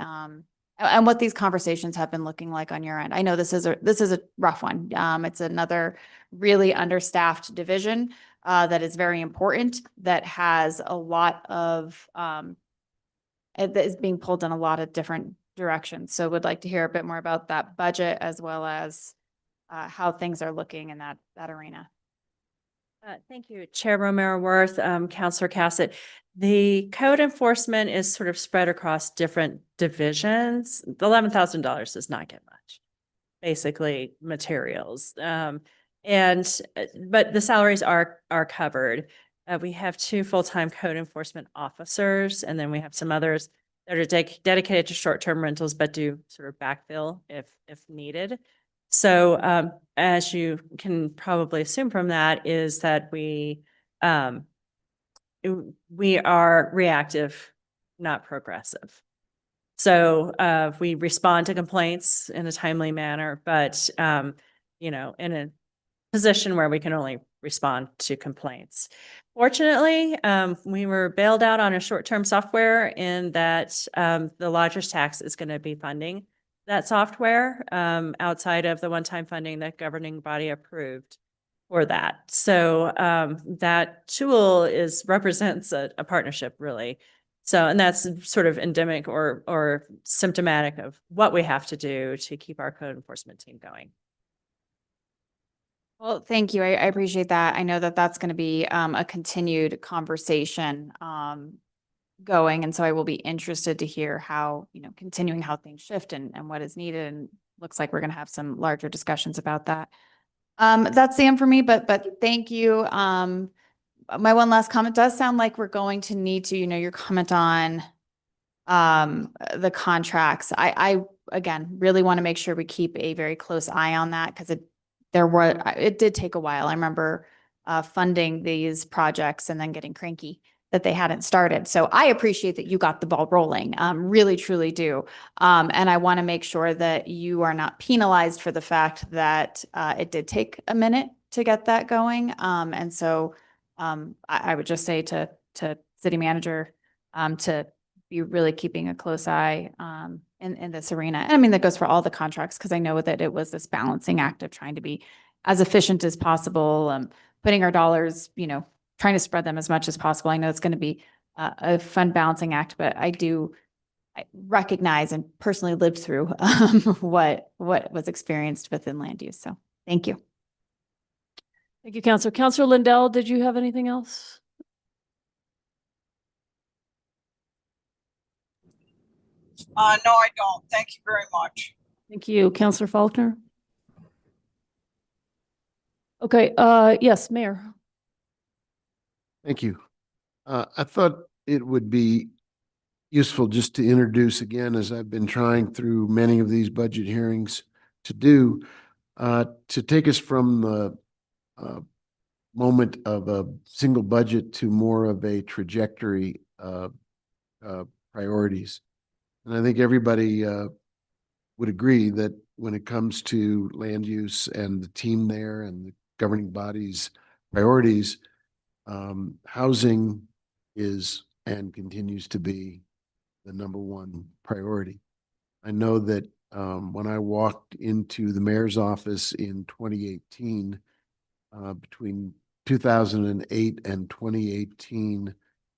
and what these conversations have been looking like on your end. I know this is a rough one. It's another really understaffed division that is very important, that has a lot of that is being pulled in a lot of different directions. So would like to hear a bit more about that budget as well as how things are looking in that arena. Thank you, Chair Romero Worth, Counselor Cassett. The code enforcement is sort of spread across different divisions. The $11,000 does not get much, basically materials. But the salaries are covered. We have 2 full-time code enforcement officers, and then we have some others that are dedicated to short-term rentals, but do sort of backfill if needed. So as you can probably assume from that is that we are reactive, not progressive. So we respond to complaints in a timely manner, but in a position where we can only respond to complaints. Fortunately, we were bailed out on a short-term software in that the lodger's tax is going to be funding that software outside of the one-time funding that governing body approved for that. So that tool represents a partnership, really. So, and that's sort of endemic or symptomatic of what we have to do to keep our code enforcement team going. Well, thank you. I appreciate that. I know that that's going to be a continued conversation going. And so I will be interested to hear how, continuing how things shift and what is needed. And looks like we're going to have some larger discussions about that. That's the end for me, but thank you. My one last comment does sound like we're going to need to, your comment on the contracts. I again, really want to make sure we keep a very close eye on that because it did take a while. I remember funding these projects and then getting cranky that they hadn't started. So I appreciate that you got the ball rolling, really, truly do. And I want to make sure that you are not penalized for the fact that it did take a minute to get that going. And so I would just say to city manager to be really keeping a close eye in this arena. And I mean, that goes for all the contracts, because I know that it was this balancing act of trying to be as efficient as possible, putting our dollars, trying to spread them as much as possible. I know it's going to be a fun balancing act, but I recognize and personally lived through what was experienced within land use. So thank you. Thank you, Counselor. Counselor Lindell, did you have anything else? No, I don't. Thank you very much. Thank you. Counselor Faulkner? Okay, yes, Mayor. Thank you. I thought it would be useful just to introduce again, as I've been trying through many of these budget hearings to do, to take us from the moment of a single budget to more of a trajectory priorities. And I think everybody would agree that when it comes to land use and the team there and the governing body's priorities, housing is and continues to be the number one priority. I know that when I walked into the mayor's office in 2018, between 2008 and 2018,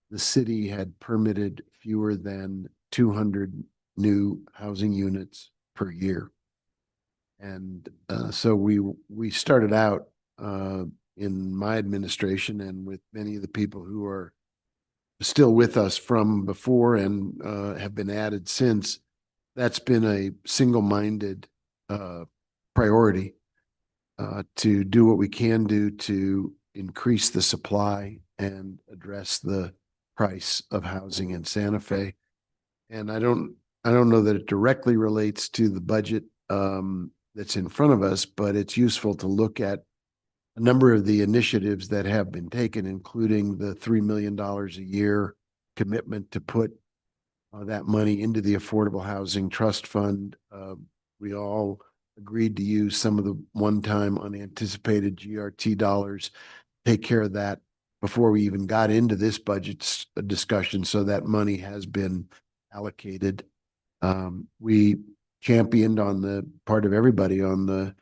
the city had permitted fewer than 200 new housing units per year. And so we started out in my administration and with many of the people who are still with us from before and have been added since, that's been a single-minded priority to do what we can do to increase the supply and address the price of housing in Santa Fe. And I don't know that it directly relates to the budget that's in front of us, but it's useful to look at a number of the initiatives that have been taken, including the $3 million a year commitment to put that money into the Affordable Housing Trust Fund. We all agreed to use some of the one-time unanticipated GRT dollars, take care of that before we even got into this budget discussion. So that money has been allocated. We championed on the part of everybody on the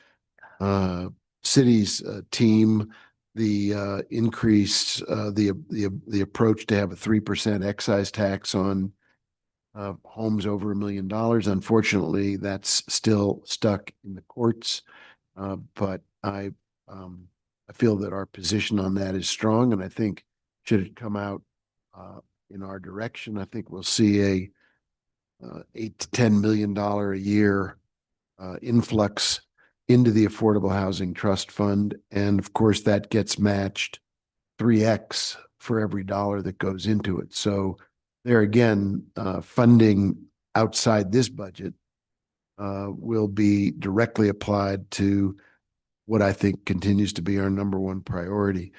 city's team, the increase, the approach to have a 3% excise tax on homes over $1 million. Unfortunately, that's still stuck in the courts. But I feel that our position on that is strong, and I think should it come out in our direction, I think we'll see a $8 to $10 million a year influx into the Affordable Housing Trust Fund. And of course, that gets matched 3x for every dollar that goes into it. So there again, funding outside this budget will be directly applied to what I think continues to be our number one priority.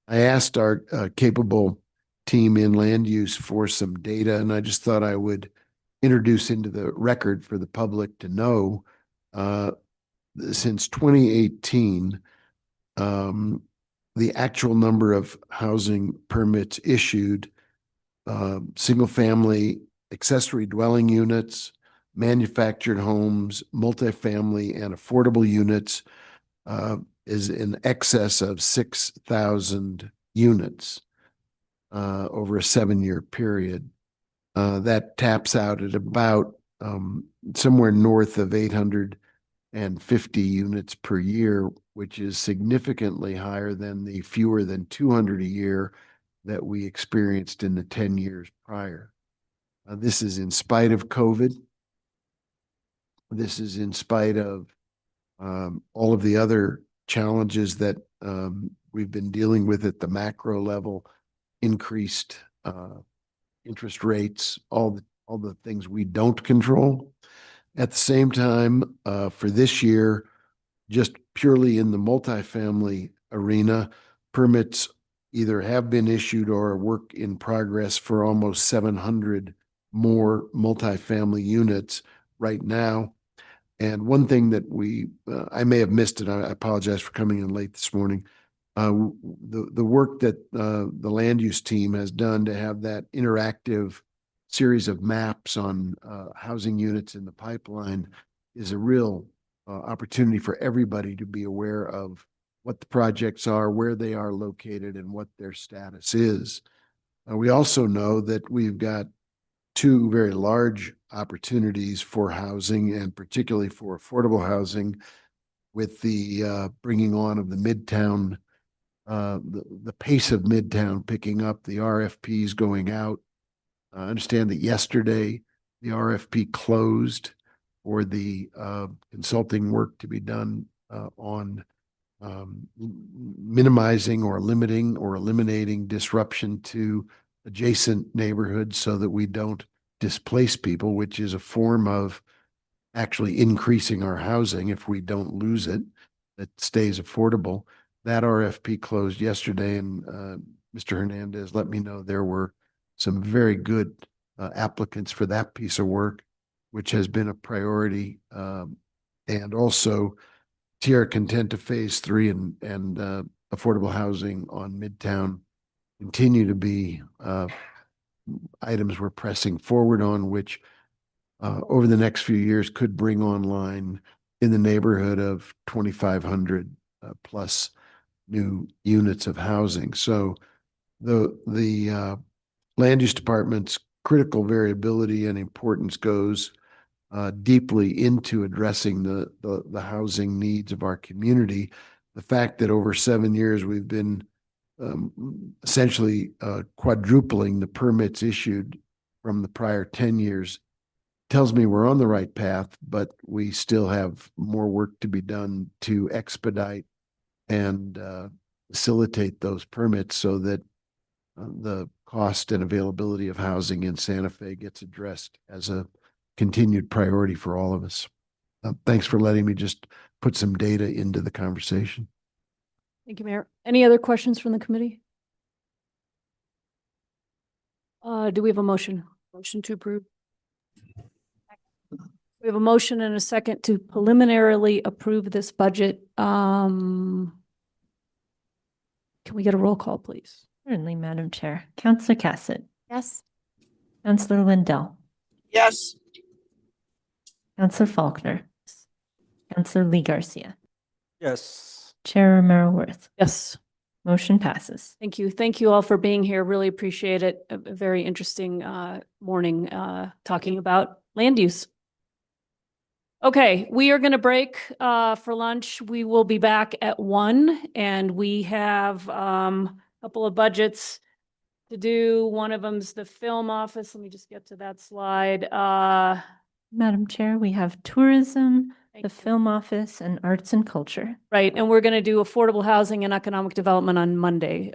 I asked our capable team in land use for some data, and I just thought I would introduce into the record for the public to know since 2018, the actual number of housing permits issued, single-family accessory dwelling units, manufactured homes, multifamily, and affordable units is in excess of 6,000 units over a 7-year period. That taps out at about somewhere north of 850 units per year, which is significantly higher than the fewer than 200 a year that we experienced in the 10 years prior. This is in spite of COVID. This is in spite of all of the other challenges that we've been dealing with at the macro level, increased interest rates, all the things we don't control. At the same time, for this year, just purely in the multifamily arena, permits either have been issued or are work in progress for almost 700 more multifamily units right now. And one thing that I may have missed it, I apologize for coming in late this morning. The work that the land use team has done to have that interactive series of maps on housing units in the pipeline is a real opportunity for everybody to be aware of what the projects are, where they are located, and what their status is. We also know that we've got two very large opportunities for housing, and particularly for affordable housing, with the bringing on of the Midtown, the pace of Midtown picking up, the RFPs going out. I understand that yesterday the RFP closed for the consulting work to be done on minimizing or limiting or eliminating disruption to adjacent neighborhoods so that we don't displace people, which is a form of actually increasing our housing if we don't lose it, that stays affordable. That RFP closed yesterday, and Mr. Hernandez let me know there were some very good applicants for that piece of work, which has been a priority. And also Tierra Contenta Phase 3 and affordable housing on Midtown continue to be items we're pressing forward on, which over the next few years could bring online in the neighborhood of 2,500 plus new units of housing. So the land use department's critical variability and importance goes deeply into addressing the housing needs of our community. The fact that over 7 years we've been essentially quadrupling the permits issued from the prior 10 years tells me we're on the right path, but we still have more work to be done to expedite and facilitate those permits so that the cost and availability of housing in Santa Fe gets addressed as a continued priority for all of us. Thanks for letting me just put some data into the conversation. Thank you, Mayor. Any other questions from the committee? Do we have a motion? Motion to approve. We have a motion and a second to preliminarily approve this budget. Can we get a roll call, please? Certainly, Madam Chair. Counselor Cassett, Yes. Counselor Lindell, Yes. Counselor Faulkner, Counselor Lee Garcia, Yes. Chair Romero Worth. Yes. Motion passes. Thank you. Thank you all for being here. Really appreciate it. A very interesting morning talking about land use. Okay, we are going to break for lunch. We will be back at 1, and we have a couple of budgets to do. One of them's the film office. Let me just get to that slide. Madam Chair, we have tourism, Thank the you. film office, and arts and culture. Right, and we're going to do affordable housing and economic development on Monday,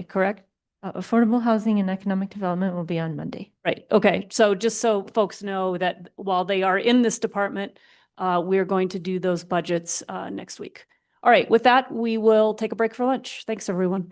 correct? Affordable housing and economic development will be on Monday. Right, okay, so just so folks know that while they are in this department, we're going to do those budgets next week. All right, with that, we will take a break for lunch. Thanks, everyone.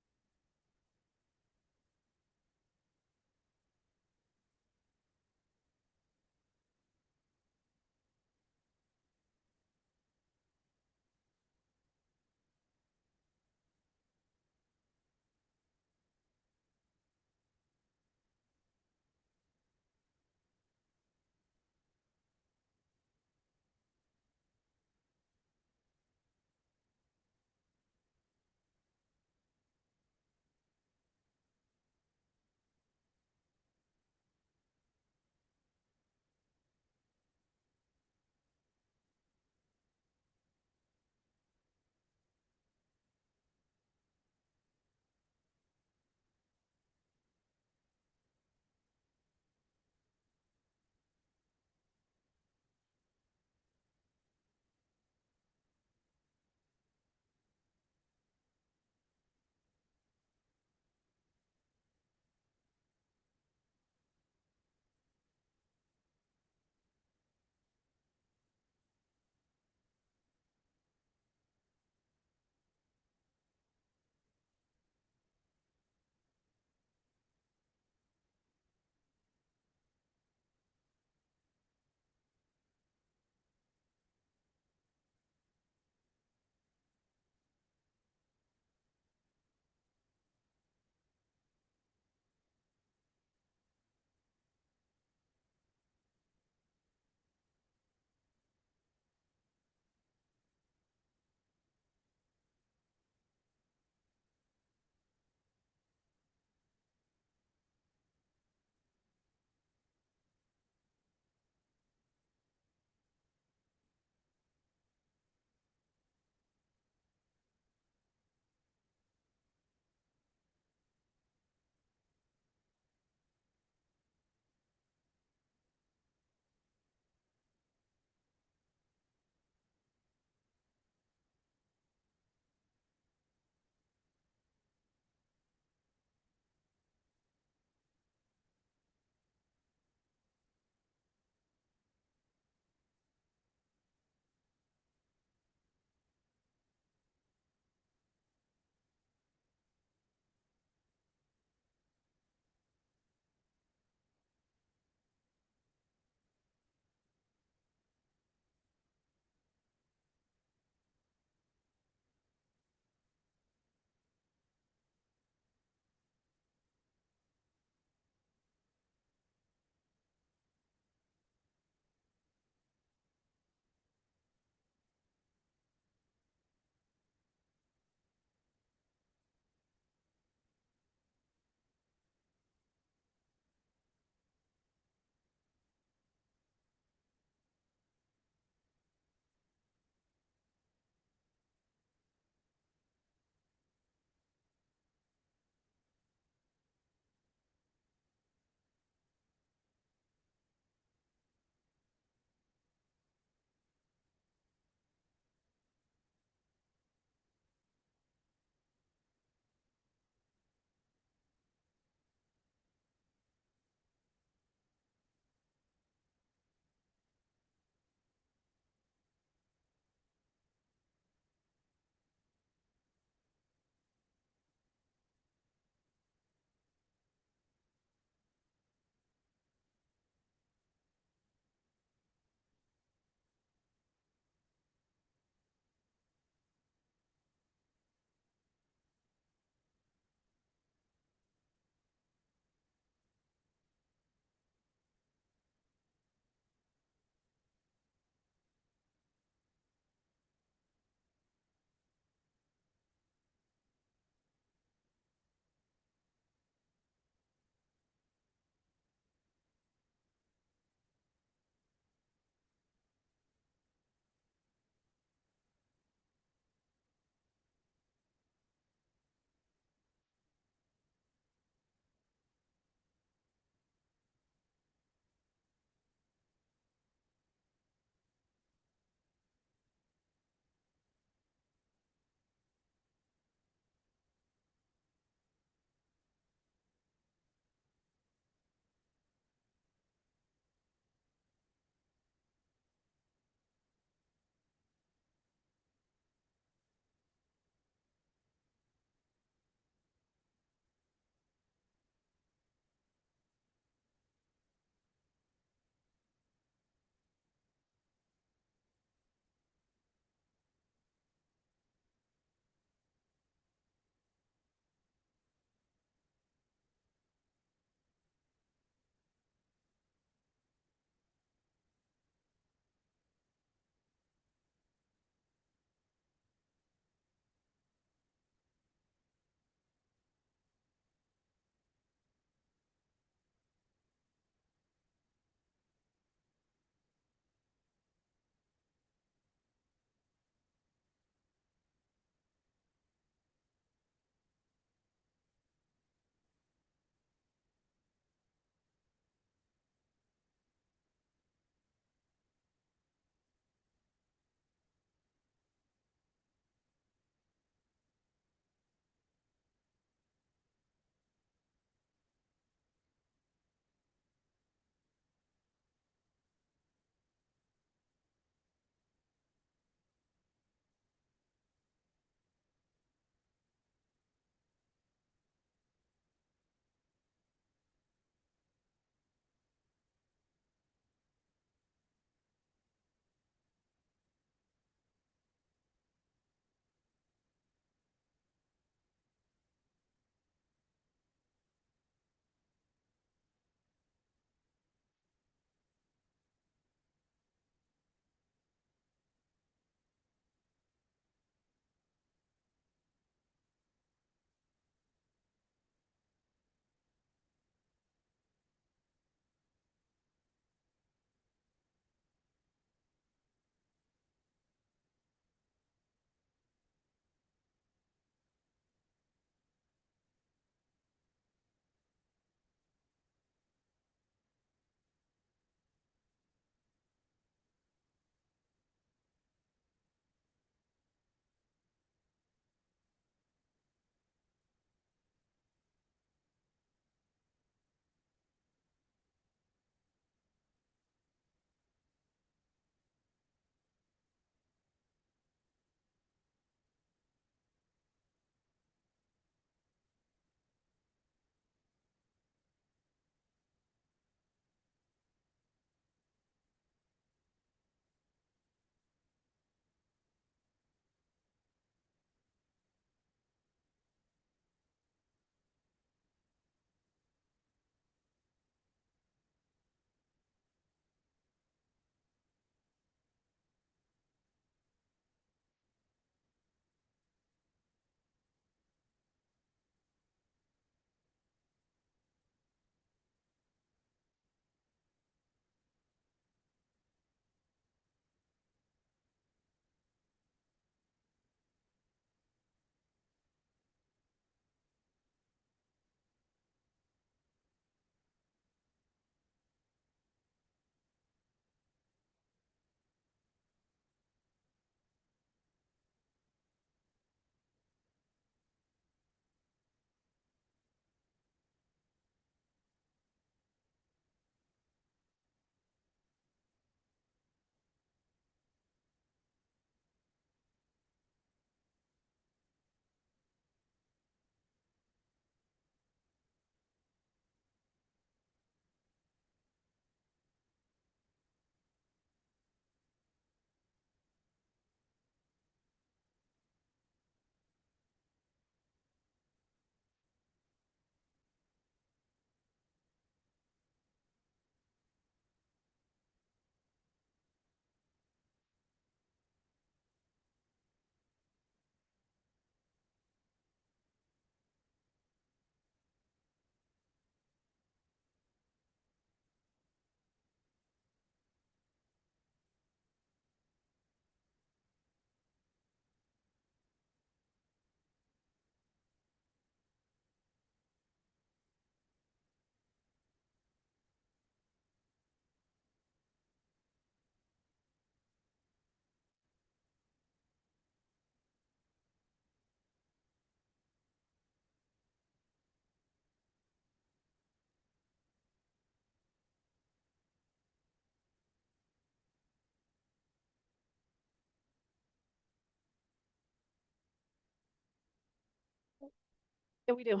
Yeah, we do.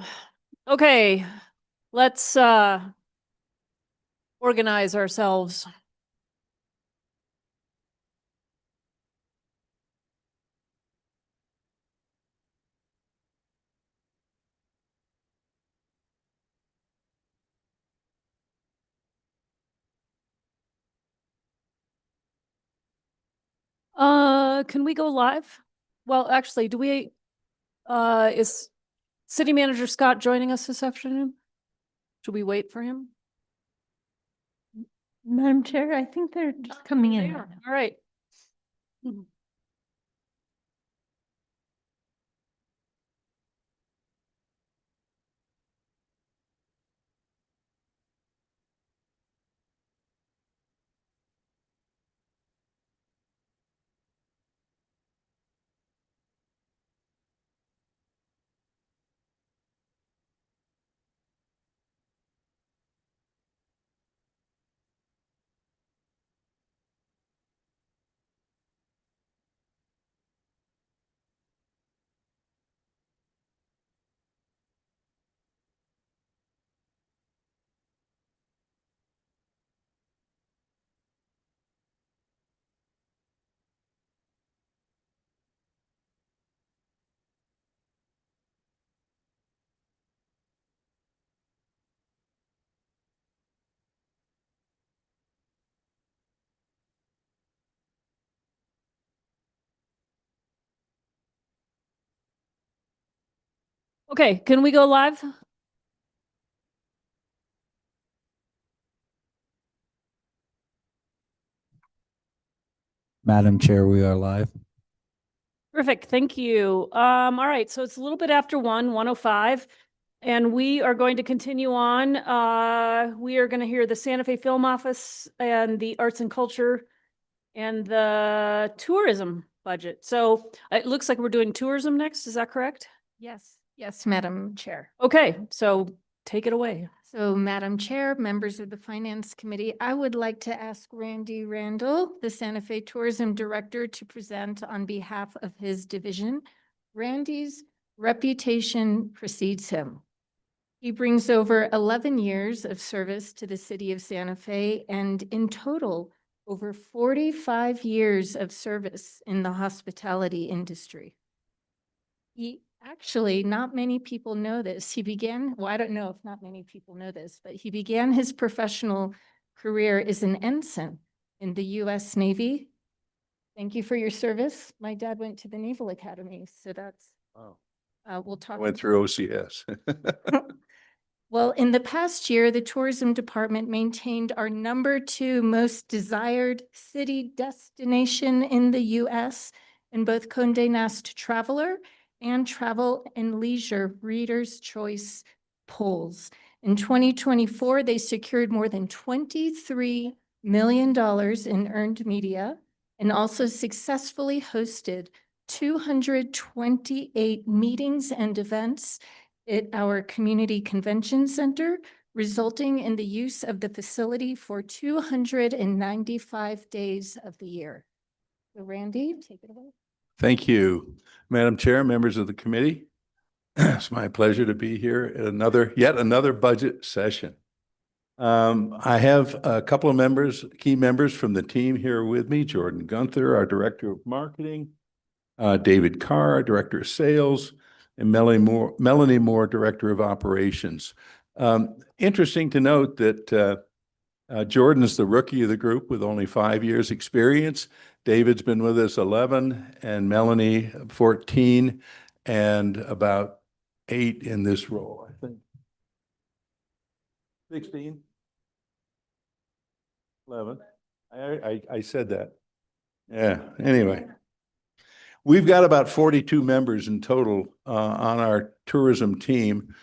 Okay, let's organize ourselves. Can we go live? Well, actually, is City Manager Scott joining us this afternoon? Should we wait for him? Madam Chair, I think they're just coming in. All right. Okay, can we go live? Madam Chair, we are live. Perfect, thank you. All right, so it's a little bit after 1:05, and we are going to continue on. We are going to hear the Santa Fe Film Office and the Arts and Culture and the tourism budget. So it looks like we're doing tourism next, is that correct? Yes, yes, Madam Chair. Okay, so take it away. So, Madam Chair, members of the Finance Committee, I would like to ask Randy Randall, the Santa Fe Tourism Director, to present on behalf of his division. Randy's reputation precedes him. He brings over 11 years of service to the city of Santa Fe and in total, over 45 years of service in the hospitality industry. Actually, not many people know this. Well, I don't know if not many people know this, but he began his professional career as an ensign in the U.S. Navy. Thank you for your service. My dad went to the Naval Academy, so that's, we'll talk. I went through OCS. Well, in the past year, the tourism department maintained our #2 most desired city destination in the U.S. in both Condé Nast Traveler and Travel and Leisure Reader's Choice polls. In 2024, they secured more than $23 million in earned media and also successfully hosted 228 meetings and events at our community convention center, resulting in the use of the facility for 295 days of the year. So Randy, take it away. Thank you, Madam Chair, members of the committee. It's my pleasure to be here at yet another budget session. I have a couple of key members from the team here with me, Jordan Gunther, our Director of Marketing, David Carr, our Director of Sales, and Melanie Moore, Director of Operations. Interesting to note that Jordan is the rookie of the group with only 5 years experience. David's been with us 11 and Melanie 14 and about 8 in this role, I think. 16? 11? I said that. Yeah, anyway. We've got about 42 members in total on our tourism team,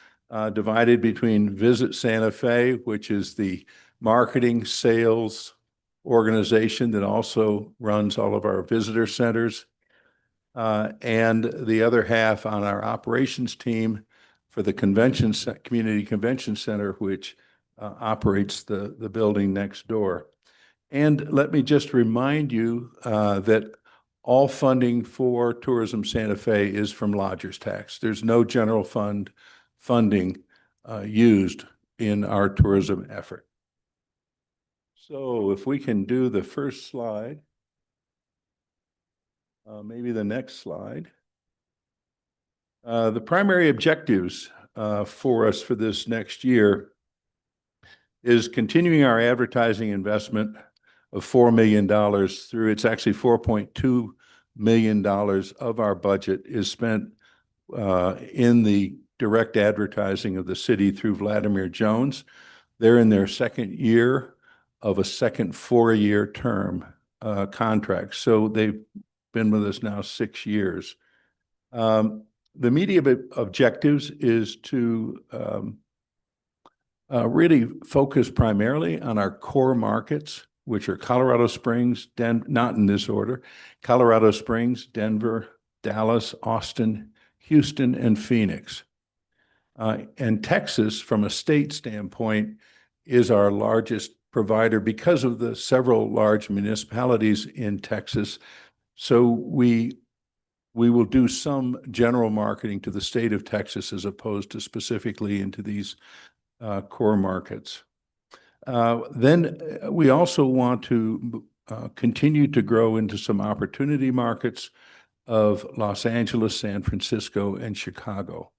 divided between Visit Santa Fe, which is the marketing sales organization that also runs all of our visitor centers, and the other half on our operations team for the community convention center, which operates the building next door. And let me just remind you that all funding for Tourism Santa Fe is from lodgers tax. There's no general fund funding used in our tourism effort. So if we can do the first slide, maybe the next slide. The primary objectives for us for this next year is continuing our advertising investment of $4 million through, it's actually $4.2 million of our budget is spent in the direct advertising of the city through Vladimir Jones. They're in their second year of a second 4-year term contract. So they've been with us now 6 years. The media objectives is to really focus primarily on our core markets, which are Colorado Springs, not in this order, Colorado Springs, Denver, Dallas, Austin, Houston, and Phoenix. And Texas, from a state standpoint, is our largest provider because of the several large municipalities in Texas. So we will do some general marketing to the state of Texas as opposed to specifically into these core markets. Then we also want to continue to grow into some opportunity markets of Los Angeles, San Francisco, and Chicago.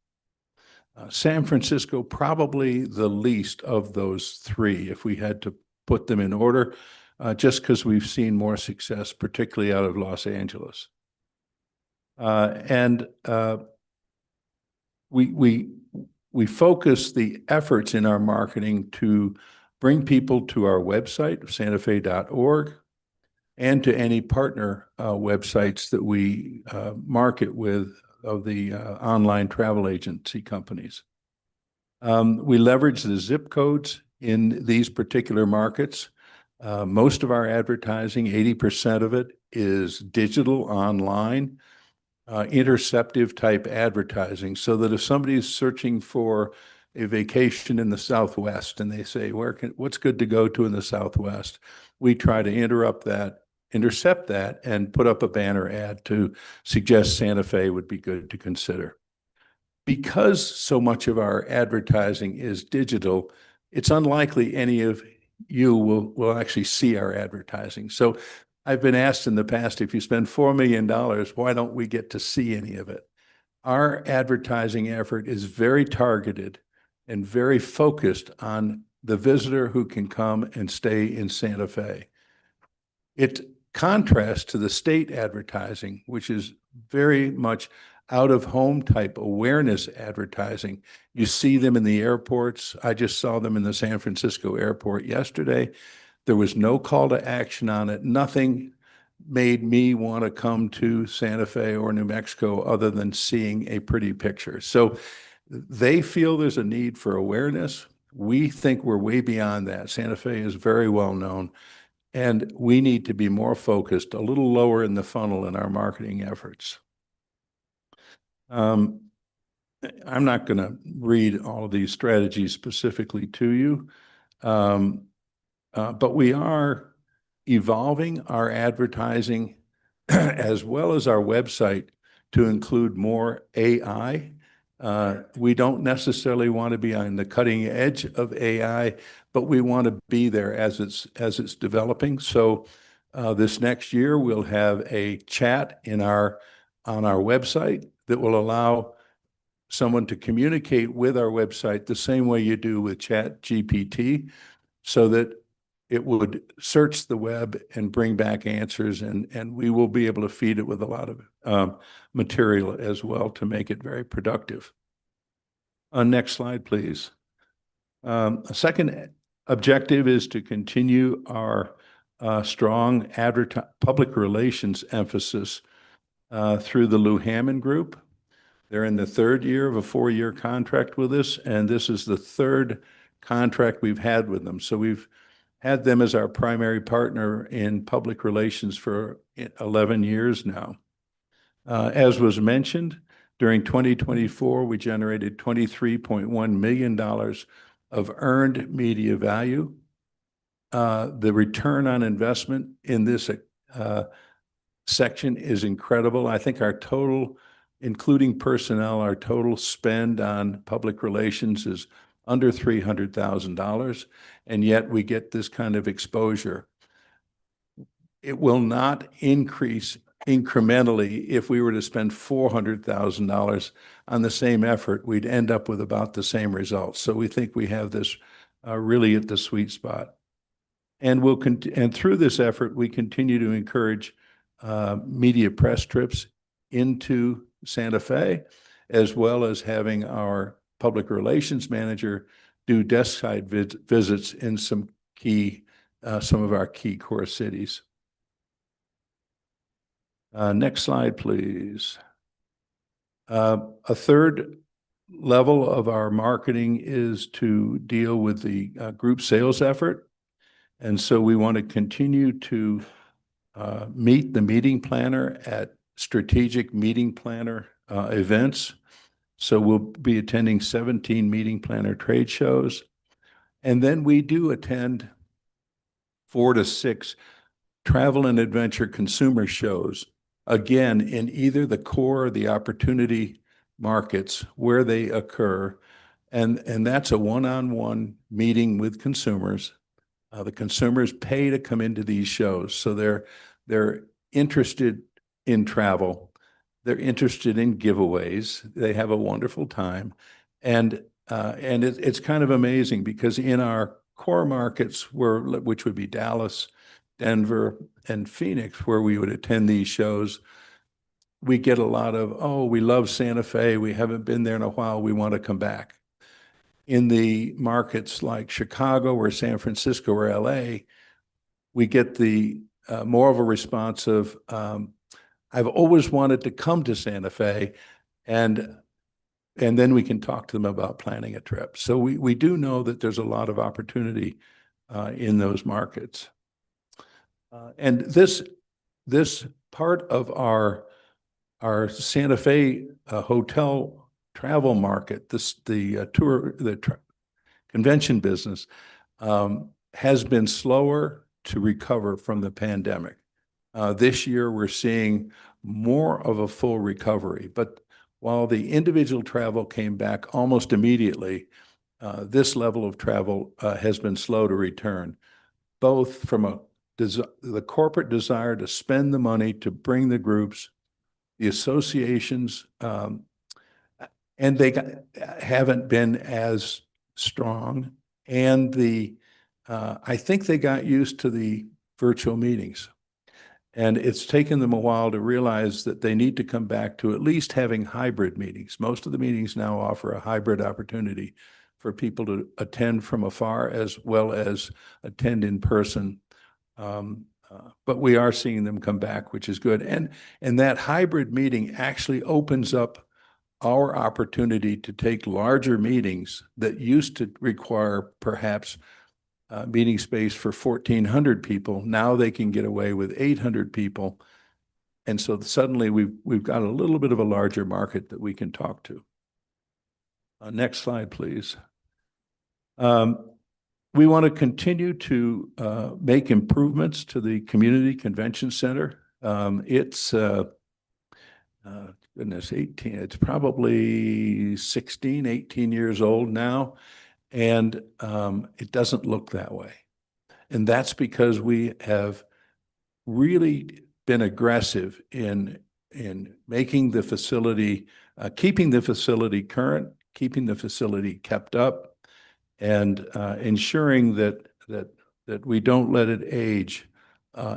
San Francisco, probably the least of those three, if we had to put them in order, just because we've seen more success, particularly out of Los Angeles. We focus the efforts in our marketing to bring people to our website, santafe.org, and to any partner websites that we market with of the online travel agency companies. We leverage the zip codes in these particular markets. Most of our advertising, 80% of it, is digital online, interceptive type advertising, so that if somebody's searching for a vacation in the Southwest and they say, what's good to go to in the Southwest? We try to intercept that and put up a banner ad to suggest Santa Fe would be good to consider. Because so much of our advertising is digital, it's unlikely any of you will actually see our advertising. So I've been asked in the past, if you spend $4 million, why don't we get to see any of it? Our advertising effort is very targeted and very focused on the visitor who can come and stay in Santa Fe. It contrasts to the state advertising, which is very much out-of-home type awareness advertising. You see them in the airports. I just saw them in the San Francisco airport yesterday. There was no call to action on it. Nothing made me want to come to Santa Fe or New Mexico other than seeing a pretty picture. So they feel there's a need for awareness. We think we're way beyond that. Santa Fe is very well known, and we need to be more focused, a little lower in the funnel in our marketing efforts. I'm not going to read all of these strategies specifically to you, but we are evolving our advertising as well as our website to include more AI. We don't necessarily want to be on the cutting edge of AI, but we want to be there as it's developing. So this next year, we'll have a chat on our website that will allow someone to communicate with our website the same way you do with ChatGPT, so that it would search the web and bring back answers, and we will be able to feed it with a lot of material as well to make it very productive. Next slide, please. A second objective is to continue our strong public relations emphasis through the Lou Hammond Group. They're in the third year of a 4-year contract with us, and this is the third contract we've had with them. So we've had them as our primary partner in public relations for 11 years now. As was mentioned, during 2024, we generated $23.1 million of earned media value. The return on investment in this section is incredible. I think our total including personnel, our total spend on public relations is under $300,000, and yet we get this kind of exposure. It will not increase incrementally. If we were to spend $400,000 on the same effort, we'd end up with about the same results. So we think we have this really at the sweet spot. And and through this effort, we continue to encourage media press trips into Santa Fe, as well as having our public relations manager do desk side visits in some of our key core cities. Next slide, please. A third level of our marketing is to deal with the group sales effort. And so we want to continue to meet the meeting planner at strategic meeting planner events. So we'll be attending 17 meeting planner trade shows. And then we do attend 4 to 6 travel and adventure consumer shows, again, in either the core or the opportunity markets where they occur. And that's a one-on-one meeting with consumers. The consumers pay to come into these shows. So they're interested in travel. They're interested in giveaways. They have a wonderful time. And it's kind of amazing because in our core markets, which would be Dallas, Denver, and Phoenix, where we would attend these shows, we get a lot of, oh, we love Santa Fe. We haven't been there in a while. We want to come back. In the markets like Chicago or San Francisco or LA, we get the more of a response of, I've always wanted to come to Santa Fe, and then we can talk to them about planning a trip. So we do know that there's a lot of opportunity in those markets. And this part of our Santa Fe hotel travel market, the convention business, has been slower to recover from the pandemic. This year, we're seeing more of a full recovery. But while the individual travel came back almost immediately, this level of travel has been slow to return, both from the corporate desire to spend the money to bring the groups, the associations, and they haven't been as strong. And I think they got used to the virtual meetings. And it's taken them a while to realize that they need to come back to at least having hybrid meetings. Most of the meetings now offer a hybrid opportunity for people to attend from afar as well as attend in person. But we are seeing them come back, which is good. And that hybrid meeting actually opens up our opportunity to take larger meetings that used to require perhaps meeting space for 1,400 people. Now they can get away with 800 people. And so suddenly we've got a little bit of a larger market that we can talk to. Next slide, please. We want to continue to make improvements to the Community Convention Center. It's goodness, 18, it's probably 16, 18 years old now. And it doesn't look that way. And that's because we have really been aggressive in making the facility, keeping the facility current, keeping the facility kept up, and ensuring that we don't let it age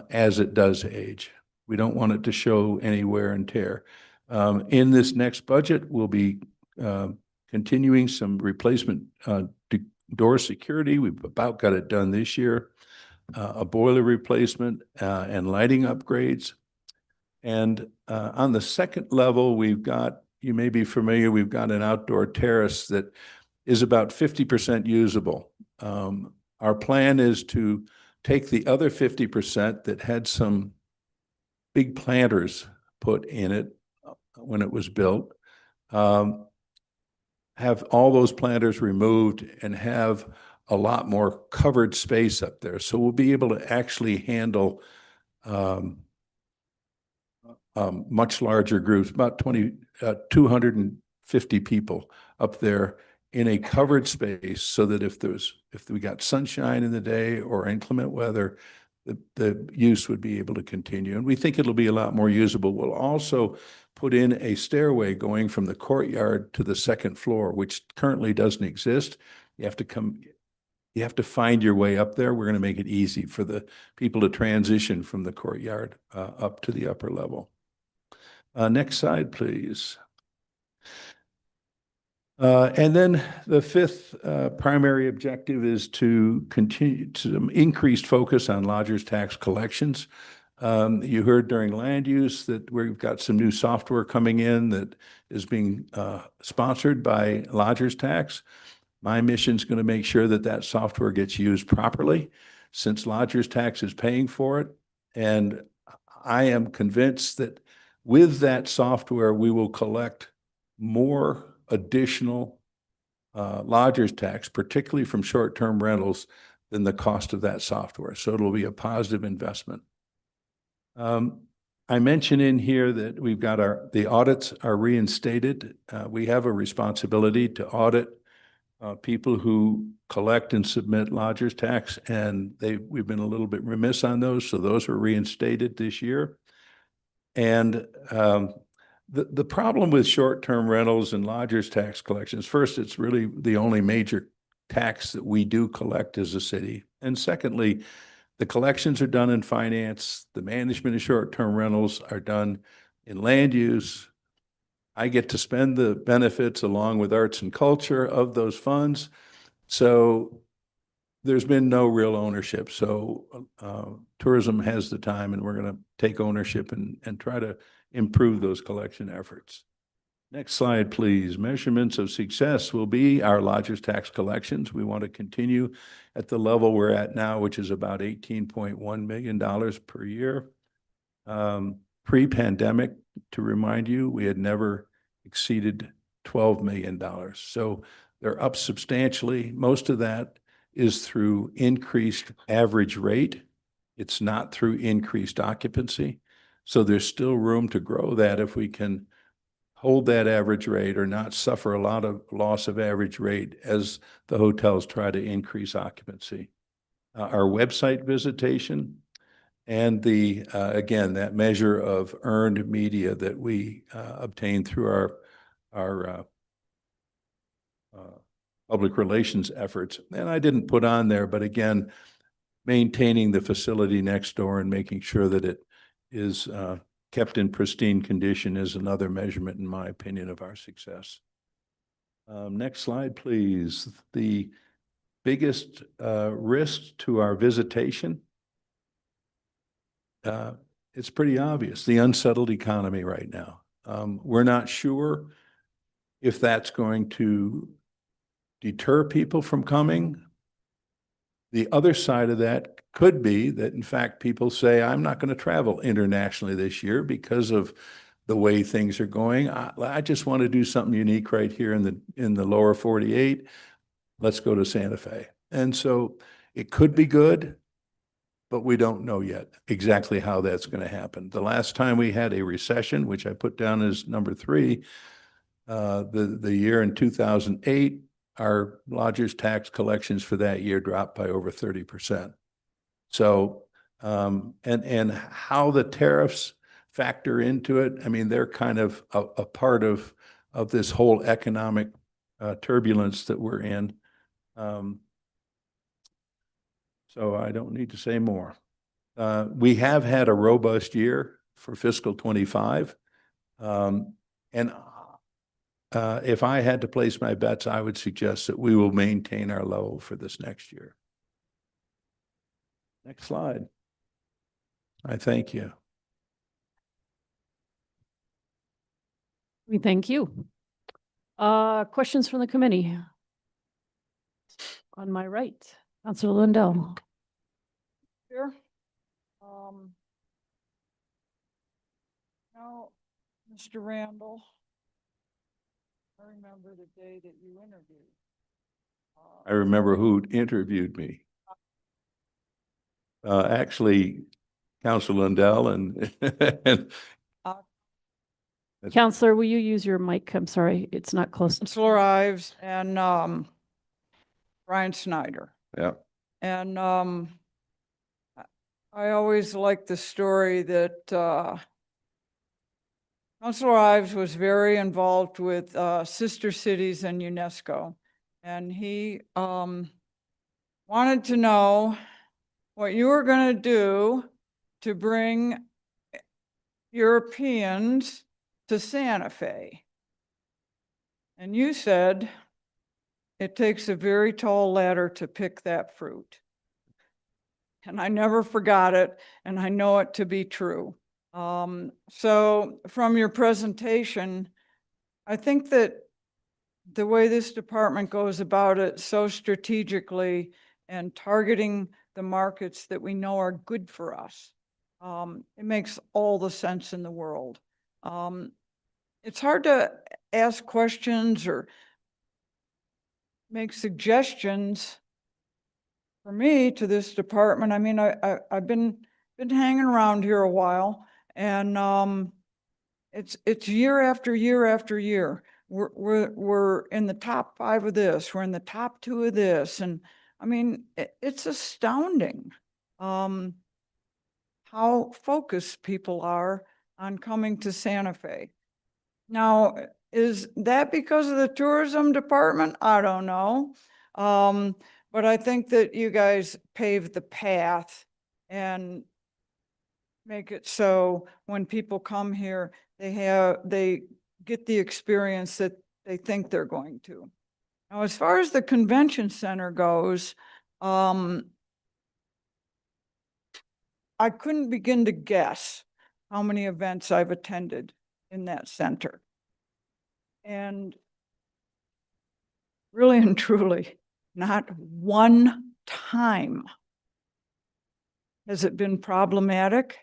as it does age. We don't want it to show any wear and tear. In this next budget, we'll be continuing some replacement door security. We've about got it done this year. A boiler replacement and lighting upgrades. And on the second level, we've got, you may be familiar, we've got an outdoor terrace that is about 50% usable. Our plan is to take the other 50% that had some big planters put in it when it was built, have all those planters removed and have a lot more covered space up there. So we'll be able to actually handle much larger groups, about 250 people up there in a covered space, so that if we got sunshine in the day or inclement weather, the use would be able to continue. And we think it'll be a lot more usable. We'll also put in a stairway going from the courtyard to the second floor, which currently doesn't exist. You have to find your way up there. We're going to make it easy for the people to transition from the courtyard up to the upper level. Next slide, please. And then the fifth primary objective is to continue to increased focus on lodgers tax collections. You heard during land use that we've got some new software coming in that is being sponsored by lodgers tax. My mission is going to make sure that that software gets used properly, since lodgers tax is paying for it. And I am convinced that with that software, we will collect more additional lodgers tax, particularly from short-term rentals, than the cost of that software. So it'll be a positive investment. I mentioned in here that we've got the audits are reinstated. We have a responsibility to audit people who collect and submit lodgers tax, and we've been a little bit remiss on those. So those are reinstated this year. And the problem with short-term rentals and lodgers tax collections, first, it's really the only major tax that we do collect as a city. And secondly, the collections are done in finance. The management of short-term rentals are done in land use. I get to spend the benefits along with arts and culture of those funds. So there's been no real ownership. So tourism has the time, and we're going to take ownership and try to improve those collection efforts. Next slide, please. Measurements of success will be our lodgers tax collections. We want to continue at the level we're at now, which is about $18.1 million per year. Pre-pandemic, to remind you, we had never exceeded $12 million. So they're up substantially. Most of that is through increased average rate. It's not through increased occupancy. So there's still room to grow that if we can hold that average rate or not suffer a lot of loss of average rate as the hotels try to increase occupancy. Our website visitation and again, that measure of earned media that we obtain through our public relations efforts. And I didn't put on there, but again, maintaining the facility next door and making sure that it is kept in pristine condition is another measurement, in my opinion, of our success. Next slide, please. The biggest risk to our visitation, it's pretty obvious, the unsettled economy right now. We're not sure if that's going to deter people from coming. The other side of that could be that, in fact, people say, I'm not going to travel internationally this year because of the way things are going. I just want to do something unique right here in the lower 48. Let's go to Santa Fe. And so it could be good, but we don't know yet exactly how that's going to happen. The last time we had a recession, which I put down as number 3, the year in 2008, our lodgers tax collections for that year dropped by over 30%. So, and how the tariffs factor into it, I mean, they're kind of a part of this whole economic turbulence that we're in. So I don't need to say more. We have had a robust year for fiscal 25. And if I had to place my bets, I would suggest that we will maintain our level for this next year. Next slide. I thank you. We thank you. Questions from the committee? On my right, Councilor Lindell. Here. Now, Mr. Randall, I remember the day that you interviewed. I remember who interviewed me. Actually, Councilor Lindell and Counselor, will you use your mic? I'm sorry, it's not close. Counselor Ives and Brian Snyder. Yeah. And I always like the story that Councilor Ives was very involved with sister cities and UNESCO. And he wanted to know what you were going to do to bring Europeans to Santa Fe. And you said, it takes a very tall ladder to pick that fruit. And I never forgot it, and I know it to be true. So from your presentation, I think that the way this department goes about it so strategically and targeting the markets that we know are good for us, it makes all the sense in the world. It's hard to ask questions or make suggestions for me to this department. I mean, I've been hanging around here a while, and it's year after year after year. We're in the top 5 of this. We're in the top 2 of this, and I mean, it's astounding how focused people are on coming to Santa Fe. Now, is that because of the tourism department? I don't know. But I think that you guys pave the path and make it so when people come here, they get the experience that they think they're going to. Now, as far as the convention center goes, I couldn't begin to guess how many events I've attended in that center. And really and truly, not one time has it been problematic,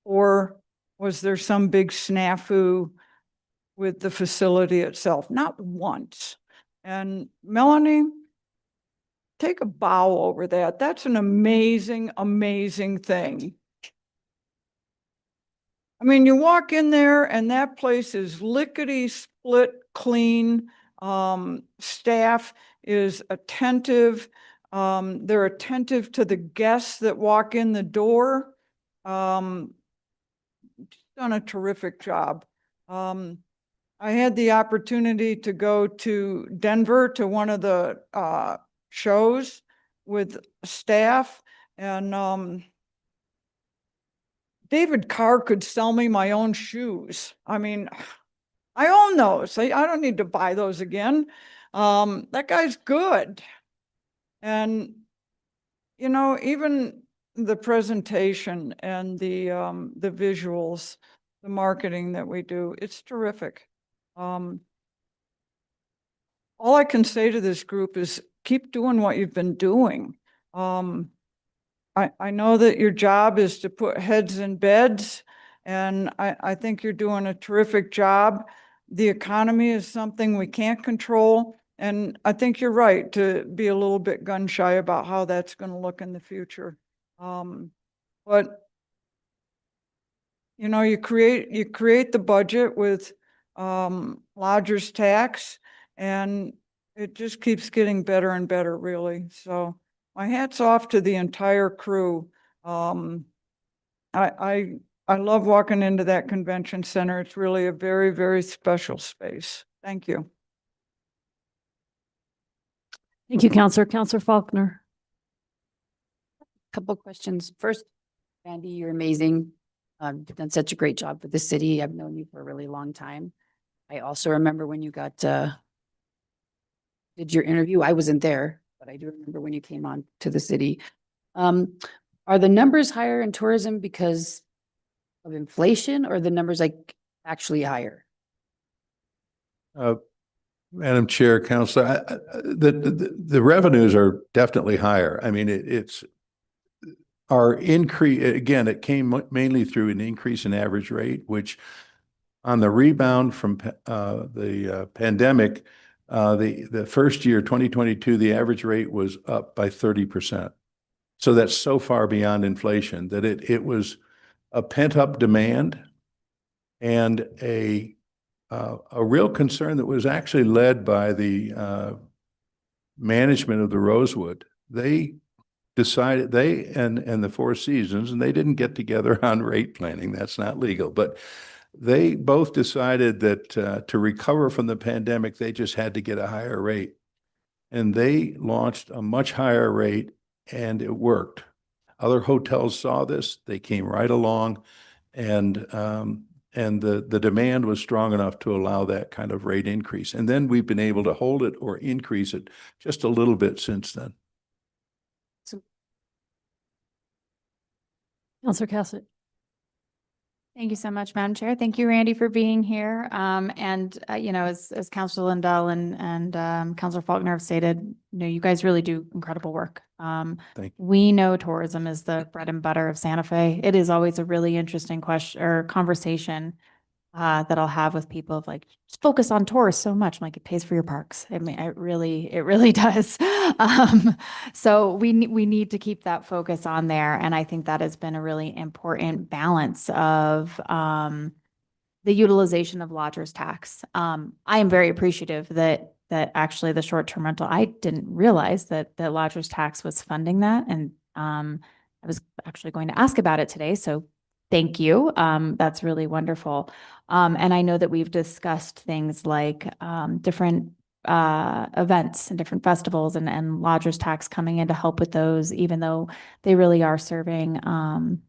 or was there some big snafu with the facility itself? Not once. And Melanie, take a bow over that. That's an amazing, amazing thing. I mean, you walk in there and that place is lickety split clean. Staff is attentive. They're attentive to the guests that walk in the door. Done a terrific job. I had the opportunity to go to Denver to one of the shows with staff, and David Carr could sell me my own shoes. I mean, I own those. I don't need to buy those again. That guy's good. And, you know, even the presentation and the visuals, the marketing that we do, it's terrific. All I can say to this group is keep doing what you've been doing. I know that your job is to put heads in beds, and I think you're doing a terrific job. The economy is something we can't control, and I think you're right to be a little bit gun shy about how that's going to look in the future. But you know, you create the budget with lodger's tax, and it just keeps getting better and better, really. So my hat's off to the entire crew. I love walking into that convention center. It's really a very, very special space. Thank you. Thank you, Counselor. Counselor Faulkner. Couple of questions. First, Andy, you're amazing. You've done such a great job for the city. I've known you for a really long time. I also remember when you did your interview. I wasn't there, but I do remember when you came on to the city. Are the numbers higher in tourism because of inflation, or the numbers like actually higher? Madam Chair, Councilor, the revenues are definitely higher. I mean, it's our increase, again, it came mainly through an increase in average rate, which on the rebound from the pandemic, the first year, 2022, the average rate was up by 30%. So that's so far beyond inflation that it was a pent-up demand and a real concern that was actually led by the management of the Rosewood. They decided, they and the Four Seasons, and they didn't get together on rate planning. That's not legal, but they both decided that to recover from the pandemic, they just had to get a higher rate. And they launched a much higher rate, and it worked. Other hotels saw this, they came right along, and the demand was strong enough to allow that kind of rate increase. And then we've been able to hold it or increase it just a little bit since then. Counselor Cassidy. Thank you so much, Madam Chair. Thank you, Randy, for being here. You know, as Councilor Lindell and Councilor Faulkner have stated, you know, you guys really do incredible work. Thank you. We know tourism is the bread and butter of Santa Fe. It is always a really interesting question or conversation that I'll have with people of like, just focus on tourists so much. I'm like, it pays for your parks. I mean, it really does. So we need to keep that focus on there. And I think that has been a really important balance of the utilization of lodger's tax. I am very appreciative that actually the short-term rental, I didn't realize that lodger's tax was funding that. And I was actually going to ask about it today. So thank you. That's really wonderful. And I know that we've discussed things like different events and different festivals and lodger's tax coming in to help with those, even though they really are serving,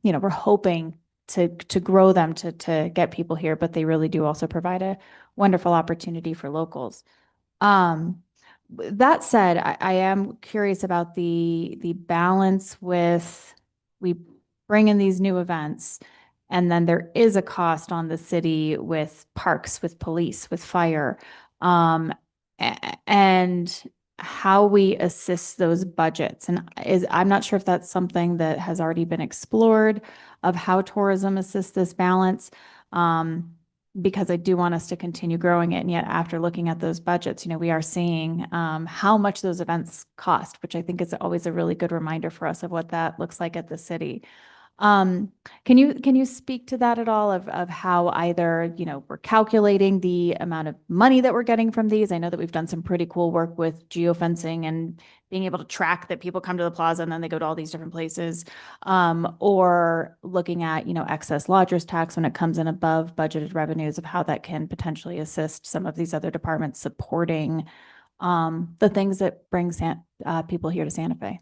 you know, we're hoping to grow them to get people here, but they really do also provide a wonderful opportunity for locals. That said, I am curious about the balance with, we bring in these new events, and then there is a cost on the city with parks, with police, with fire, and how we assist those budgets. And I'm not sure if that's something that has already been explored of how tourism assists this balance, because I do want us to continue growing it. And yet after looking at those budgets, you know, we are seeing how much those events cost, which I think is always a really good reminder for us of what that looks like at the city. Can you speak to that at all of how either, you know, we're calculating the amount of money that we're getting from these? I know that we've done some pretty cool work with geofencing and being able to track that people come to the plaza and then they go to all these different places, or looking at, you know, excess lodger's tax when it comes in above budgeted revenues, of how that can potentially assist some of these other departments supporting the things that bring people here to Santa Fe.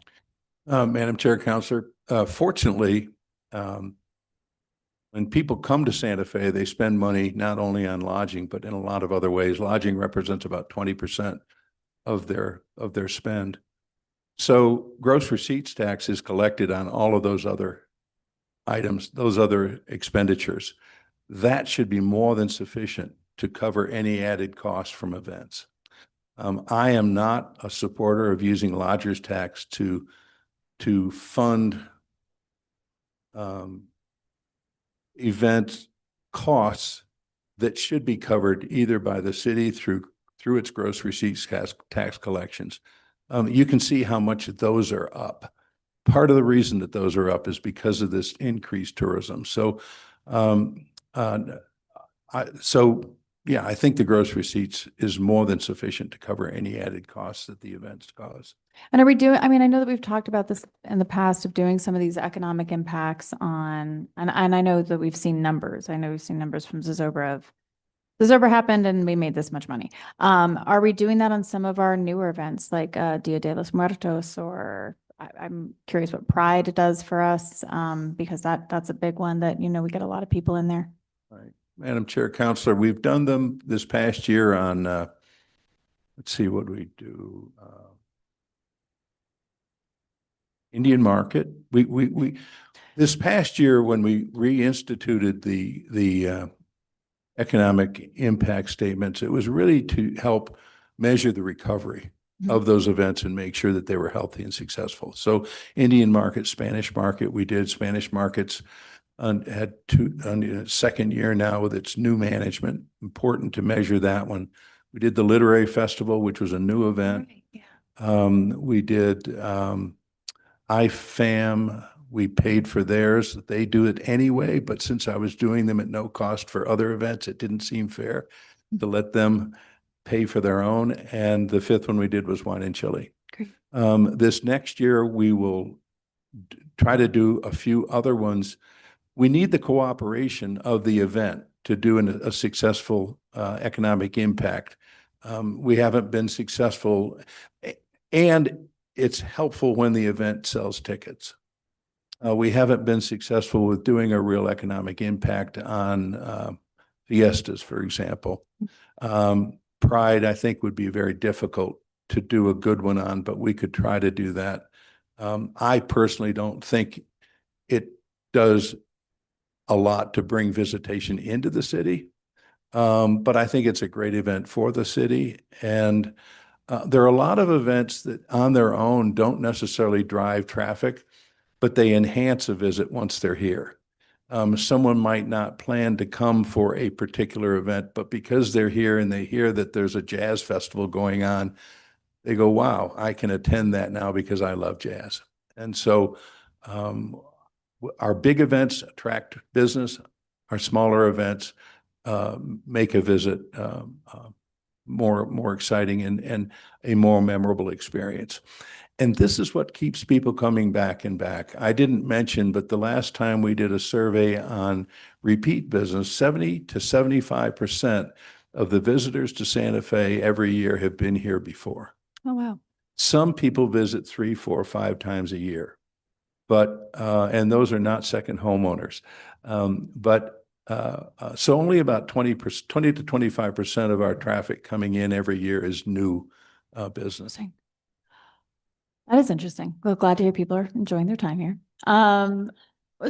Madam Chair, Councilor, fortunately, when people come to Santa Fe, they spend money not only on lodging, but in a lot of other ways. Lodging represents about 20% of their spend. So gross receipts tax is collected on all of those other items, those other expenditures. That should be more than sufficient to cover any added costs from events. I am not a supporter of using lodger's tax to fund event costs that should be covered either by the city through its gross receipts tax collections. You can see how much those are up. Part of the reason that those are up is because of this increased tourism. So, yeah, I think the gross receipts is more than sufficient to cover any added costs that the events cause. And are we doing, I mean, I know that we've talked about this in the past of doing some of these economic impacts on, and I know that we've seen numbers. I know we've seen numbers from Zozobra of, Zozobra happened and we made this much money. Are we doing that on some of our newer events like Dia de los Muertos, or I'm curious what Pride does for us, because that's a big one that, you know, we get a lot of people in there. Right. Madam Chair, Councilor, we've done them this past year on, let's see what we do. Indian Market. We this past year when we reinstituted the economic impact statements, it was really to help measure the recovery of those events and make sure that they were healthy and successful. So Indian Market, Spanish Market, we did Spanish Markets. Had second year now with its new management. Important to measure that one. We did the Literary Festival, which was a new event. Right, yeah. We did IFAM, We paid for theirs. They do it anyway, but since I was doing them at no cost for other events, it didn't seem fair to let them pay for their own. And the fifth one we did was wine and chili. Great. This next year, we will try to do a few other ones. We need the cooperation of the event to do a successful economic impact. We haven't been successful, and it's helpful when the event sells tickets. We haven't been successful with doing a real economic impact on fiestas, for example. Pride, I think, would be very difficult to do a good one on, but we could try to do that. I personally don't think it does a lot to bring visitation into the city, but I think it's a great event for the city. And there are a lot of events that on their own don't necessarily drive traffic, but they enhance a visit once they're here. Someone might not plan to come for a particular event, but because they're here and they hear that there's a jazz festival going on, they go, wow, I can attend that now because I love jazz. And so our big events attract business. Our smaller events make a visit more exciting and a more memorable experience. And this is what keeps people coming back and back. I didn't mention, but the last time we did a survey on repeat business, 70 to 75% of the visitors to Santa Fe every year have been here before. Oh, wow. Some Some people visit 3, 4, 5 times a year, but and those are not second homeowners. So only about 20 to 25% of our traffic coming in every year is new business. Interesting. That is interesting. Well, glad to hear people are enjoying their time here.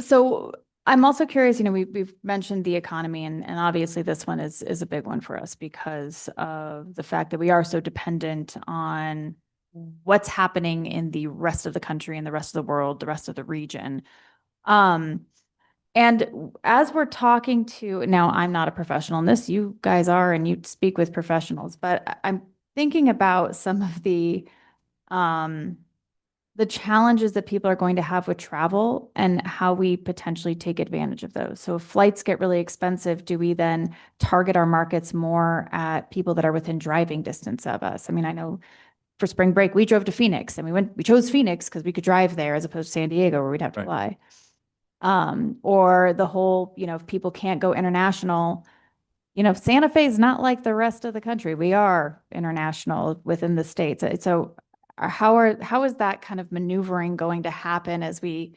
So I'm also curious, we've mentioned the economy and obviously this one is a big one for us because of the fact that we are so dependent on what's happening in the rest of the country and the rest of the world, the rest of the region. And as we're talking to, now I'm not a professional in this, you guys are, and you speak with professionals, but I'm thinking about some of the challenges that people are going to have with travel and how we potentially take advantage of those. So if flights get really expensive, do we then target our markets more at people that are within driving distance of us? I mean, I know for spring break, we drove to Phoenix and we chose Phoenix because we could drive there as opposed to San Diego where we'd have to fly. Or the whole, if people can't go international, Santa Fe is not like the rest of the country. We are international within the states. So how is that kind of maneuvering going to happen as we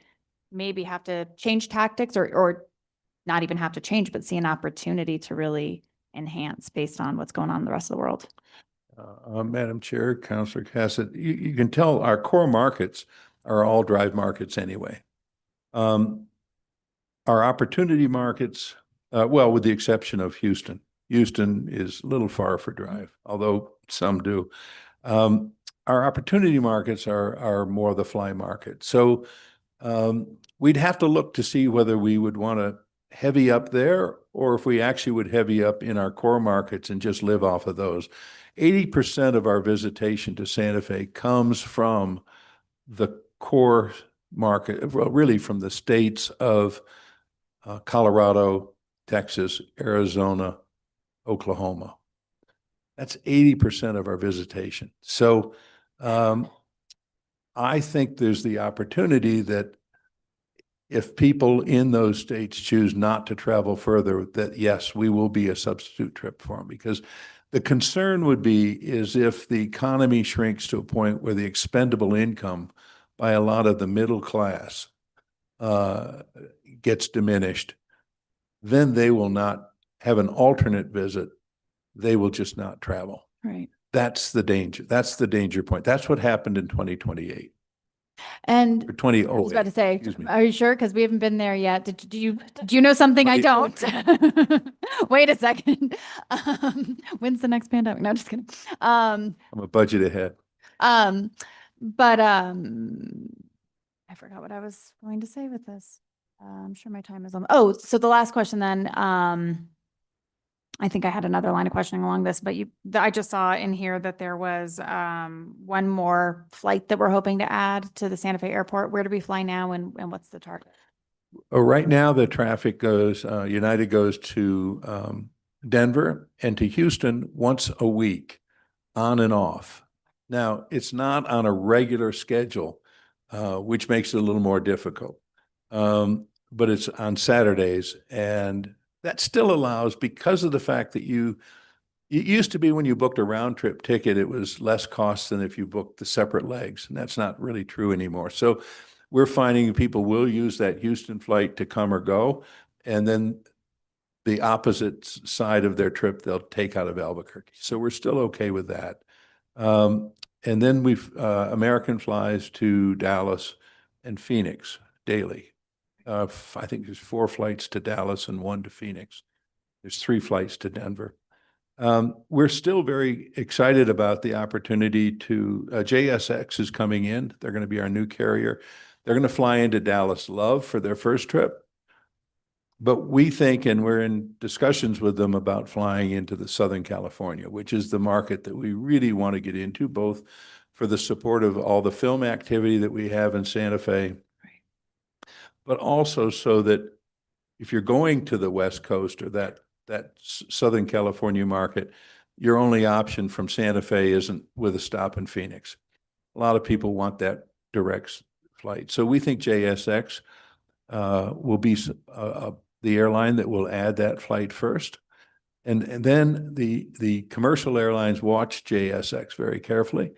maybe have to change tactics or not even have to change, but see an opportunity to really enhance based on what's going on in the rest of the world? Madam Chair, Councilor Cassett, you can tell our core markets are all drive markets anyway. Our opportunity markets, well, with the exception of Houston. Houston is a little far for drive, although some do. Our opportunity markets are more the fly market. So we'd have to look to see whether we would want to heavy up there or if we actually would heavy up in our core markets and just live off of those. 80% of our visitation to Santa Fe comes from the core market, well, really from the states of Colorado, Texas, Arizona, Oklahoma. That's 80% of our visitation. So I think there's the opportunity that if people in those states choose not to travel further, that yes, we will be a substitute trip for them. Because the concern would be is if the economy shrinks to a point where the expendable income by a lot of the middle class gets diminished, then they will not have an alternate visit. They will just not travel. Right. That's the danger. That's the danger point. That's what happened in 2028 And or 2008. I was about to say, excuse me. are you sure? Because we haven't been there yet. Did you know something I don't? Wait a second. When's the next pandemic? No, just kidding. I'm a budget ahead. But I forgot what I was going to say with this. I'm sure my time is on. Oh, so the last question then. I think I had another line of questioning along this, but I just saw in here that there was one more flight that we're hoping to add to the Santa Fe airport. Where do we fly now and what's the target? Right now, the traffic goes, United goes to Denver and to Houston once a week, on and off. Now, it's not on a regular schedule, which makes it a little more difficult. But it's on Saturdays, and that still allows, because of the fact that it used to be when you booked a round trip ticket, it was less cost than if you booked the separate legs, and that's not really true anymore. So we're finding people will use that Houston flight to come or go, and then the opposite side of their trip, they'll take out of Albuquerque. So we're still okay with that. And then American flies to Dallas and Phoenix daily. I think there's 4 flights to Dallas and 1 to Phoenix. There's 3 flights to Denver. We're still very excited about the opportunity to, JSX is coming in. They're going to be our new carrier. They're going to fly into Dallas Love for their first trip. But we think, and we're in discussions with them about flying into the Southern California, which is the market that we really want to get into, both for the support of all the film activity that we have in Santa Fe, but also so that if you're going to the West Coast or that Southern California market, your only option from Santa Fe isn't with a stop in Phoenix. A lot of people want that direct flight. So we think JSX will be the airline that will add that flight first. And then the commercial airlines watch JSX very carefully.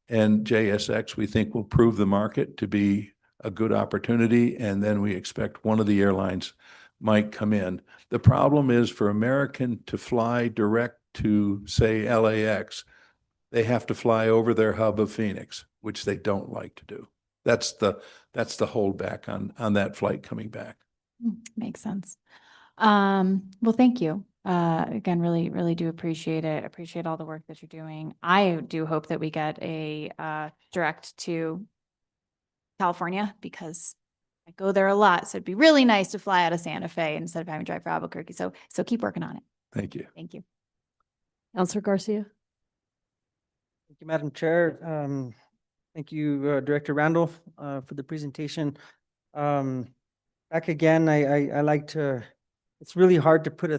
And JSX, we think, will prove the market to be a good opportunity. And then we expect one of the airlines might come in. The problem is for American to fly direct to, say, LAX, they have to fly over their hub of Phoenix, which they don't like to do. That's the holdback on that flight coming back. Makes sense. Well, thank you. Again, really, really do appreciate it. Appreciate all the work that you're doing. I do hope that we get a direct to California, because I go there a lot. So it'd be really nice to fly out of Santa Fe instead of having to drive for Albuquerque. So keep working on it. Thank you. Thank you. Counselor Garcia. Thank you, Madam Chair. Thank you, Director Randall, for the presentation. Back again, I like to, it's really hard to put a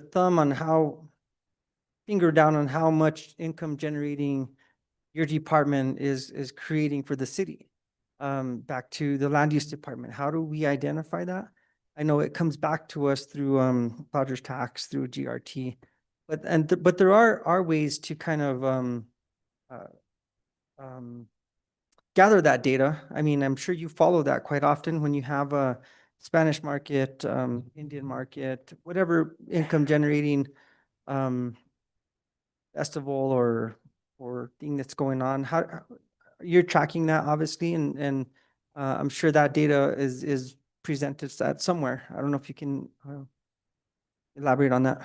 finger down on how much income generating your department is creating for the city. Back to the land use department, how do we identify that? I know it comes back to us through lodger's tax, through GRT, but there are ways to kind of gather that data. I mean, I'm sure you follow that quite often when you have a Spanish market, Indian market, whatever income generating festival or thing that's going on. How you're tracking that, obviously, and I'm sure that data is presented at somewhere. I don't know if you can elaborate on that.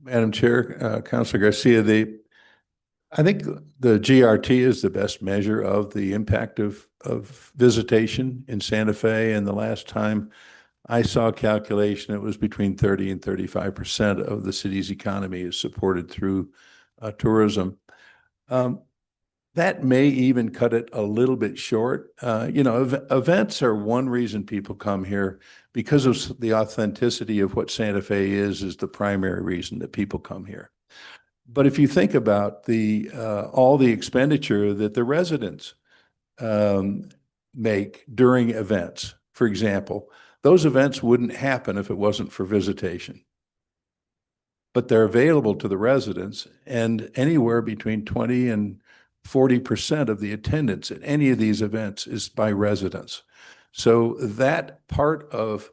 Madam Chair, Councilor Garcia, I think the GRT is the best measure of the impact of visitation in Santa Fe. And the last time I saw a calculation, it was between 30 and 35% of the city's economy is supported through tourism. That may even cut it a little bit short. Events are one reason people come here, because of the authenticity of what Santa Fe is the primary reason that people come here. But if you think about all the expenditure that the residents make during events, for example, those events wouldn't happen if it wasn't for visitation. But they're available to the residents, and anywhere between 20 and 40% of the attendance at any of these events is by residents. So that part of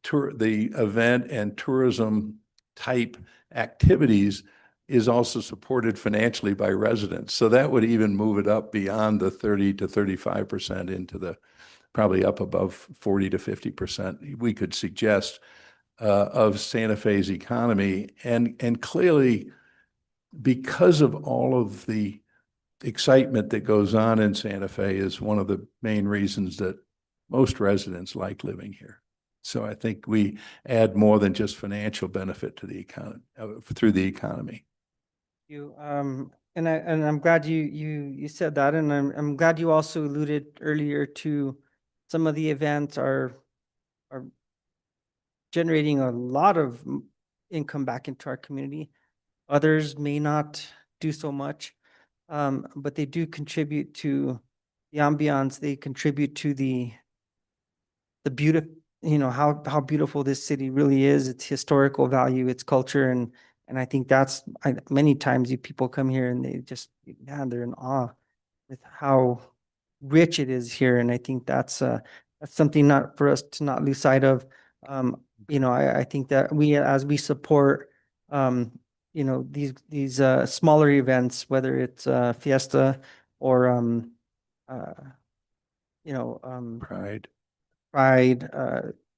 the event and tourism type activities is also supported financially by residents. So that would even move it up beyond the 30 to 35% into the probably up above 40 to 50%, we could suggest, of Santa Fe's economy. And clearly, because of all of the excitement that goes on in Santa Fe, is one of the main reasons that most residents like living here. So I think we add more than just financial benefit to the economy, through the economy. And I'm glad you said that, and I'm glad you also alluded earlier to some of the events are generating a lot of income back into our community. Others may not do so much, but they do contribute to the ambiance. They contribute to the beauty, how beautiful this city really is, its historical value, its culture, and I think many times you people come here and they just, man, they're in awe with how rich it is here, and I think that's something not for us to not lose sight of. I think that as we support these smaller events, whether it's Fiesta or Pride.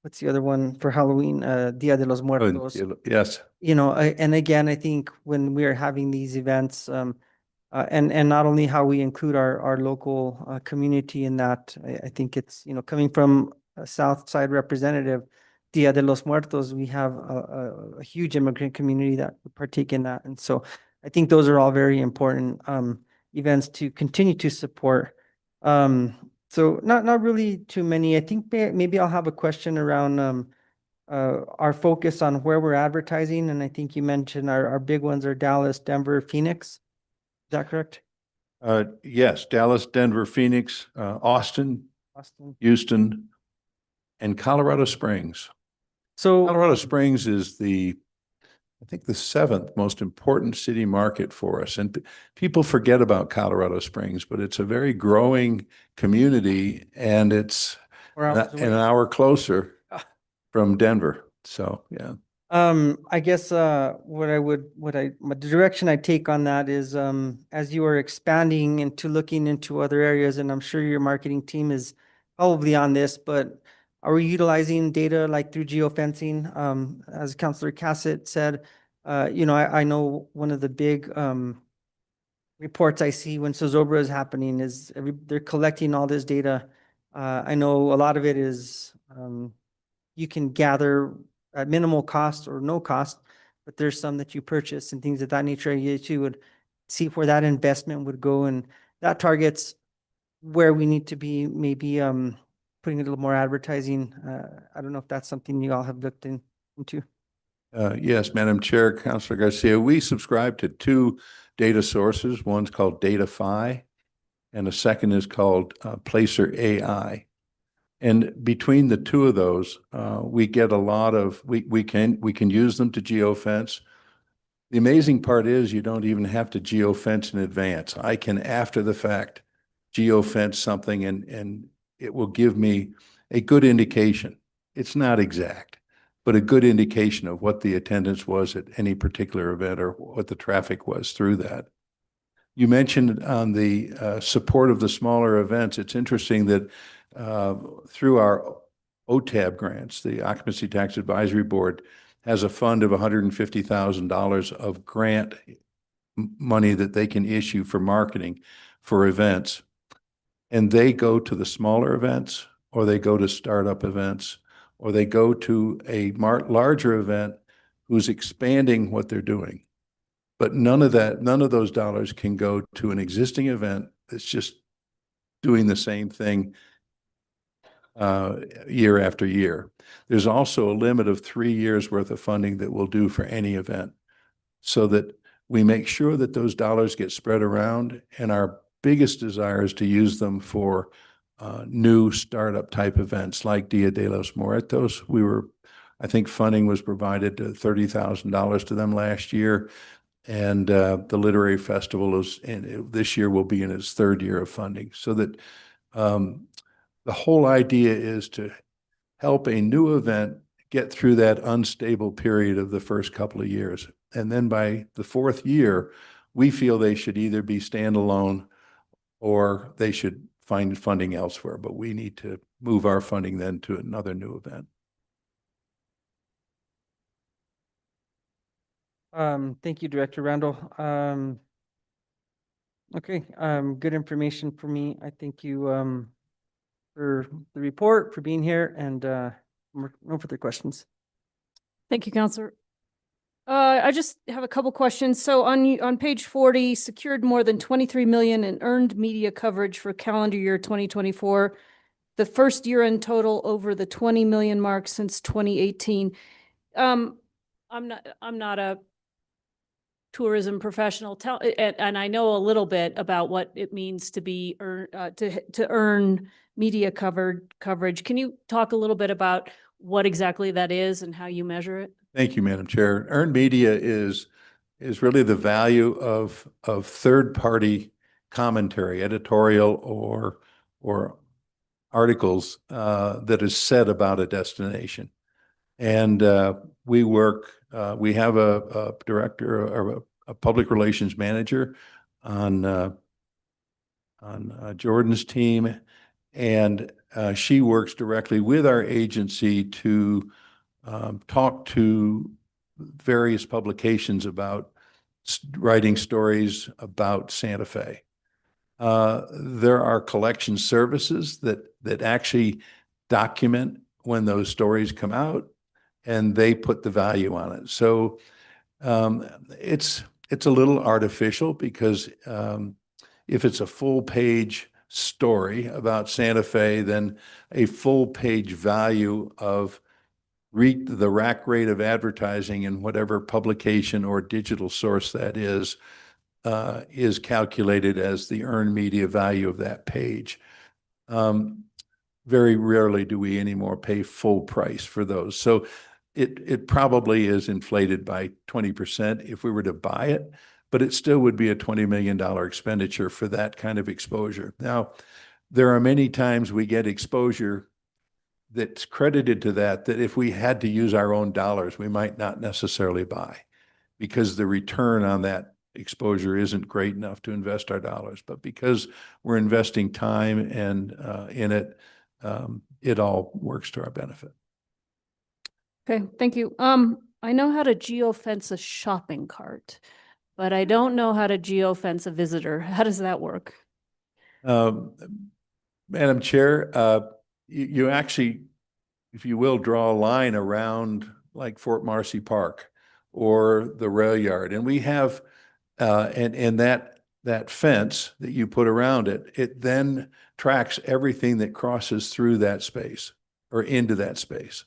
what's the other one for Halloween? Dia de los Muertos. Yes. And again, I think when we are having these events, and not only how we include our local community in that, I think it's, coming from a South Side representative, Dia de los Muertos, we have a huge immigrant community that would partake in that. And so I think those are all very important events to continue to support. So not really too many. I think maybe I'll have a question around our focus on where we're advertising. And I think you mentioned our big ones are Dallas, Denver, Phoenix. Is that correct? Yes, Dallas, Denver, Phoenix, Austin, Houston, and Colorado Springs. So Colorado Springs is I think the 7th most important city market for us. And people forget about Colorado Springs, but it's a very growing community, and it's an hour closer from Denver. So, yeah. I guess the direction I take on that is as you are expanding into looking into other areas, and I'm sure your marketing team is probably on this, but are we utilizing data like through geofencing? As Councilor Cassett said, I know one of the big reports I see when Zozobra is happening is they're collecting all this data. I know a lot of it is you can gather at minimal cost or no cost, but there's some that you purchase and things of that nature. You too would see where that investment would go, and that targets where we need to be, maybe putting a little more advertising. I don't know if that's something you all have looked into. Yes, Madam Chair, Councilor Garcia, we subscribe to 2 data sources. One's called DataFi, and a second is called Placer AI. And between the 2 of those, we get a lot of, we can use them to geofence. The amazing part is you don't even have to geofence in advance. I can, after the fact, geofence something, and it will give me a good indication. It's not exact, but a good indication of what the attendance was at any particular event or what the traffic was through that. You mentioned on the support of the smaller events. It's interesting that through our OTAB grants, the Occupancy Tax Advisory Board has a fund of $150,000 of grant money that they can issue for marketing for events. And they go to the smaller events, or they go to startup events, or they go to a larger event who's expanding what they're doing. But none of those dollars can go to an existing event that's just doing the same thing year after year. There's also a limit of 3 years worth of funding that we'll do for any event, so that we make sure that those dollars get spread around. And our biggest desire is to use them for new startup type events like Dia de los Muertos. I think funding was provided to $30,000 to them last year. And the Literary Festival this year will be in its 3rd year of funding, so that the whole idea is to help a new event get through that unstable period of the first couple of years. And then by the 4th year, we feel they should either be standalone or they should find funding elsewhere. But we need to move our funding then to another new event. Thank you, Director Randall. Okay, good information for me. I thank you for the report, for being here, and No further questions. Thank you, Counselor. I just have a couple questions. So on page 40, secured more than 23 million in earned media coverage for calendar year 2024, the first year in total over the 20 million mark since 2018. I'm not a tourism professional, and I know a little bit about what it means to be to earn media coverage. Can you talk a little bit about what exactly that is and how you measure it? Thank you, Madam Chair. Earned media is really the value of third-party commentary, editorial or articles that is said about a destination. And we have a director or a public relations manager on Jordan's team, and she works directly with our agency to talk to various publications about writing stories about Santa Fe. There are collection services that actually document when those stories come out, and they put the value on it. So it's a little artificial because if it's a full page story about Santa Fe, then a full page value of the rack rate of advertising in whatever publication or digital source that is calculated as the earned media value of that page. Very rarely do we anymore pay full price for those. So it probably is inflated by 20% if we were to buy it, but it still would be a $20 million expenditure for that kind of exposure. Now, there are many times we get exposure that's credited to that if we had to use our own dollars, we might not necessarily buy because the return on that exposure isn't great enough to invest our dollars. But because we're investing time and in it, it all works to our benefit. Okay, thank you. I know how to geofence a shopping cart, but I don't know how to geofence a visitor. How does that work? Madam Chair, you actually, if you will, draw a line around like Fort Marcy Park or the rail yard. And we have, and that fence that you put around it, it then tracks everything that crosses through that space or into that space.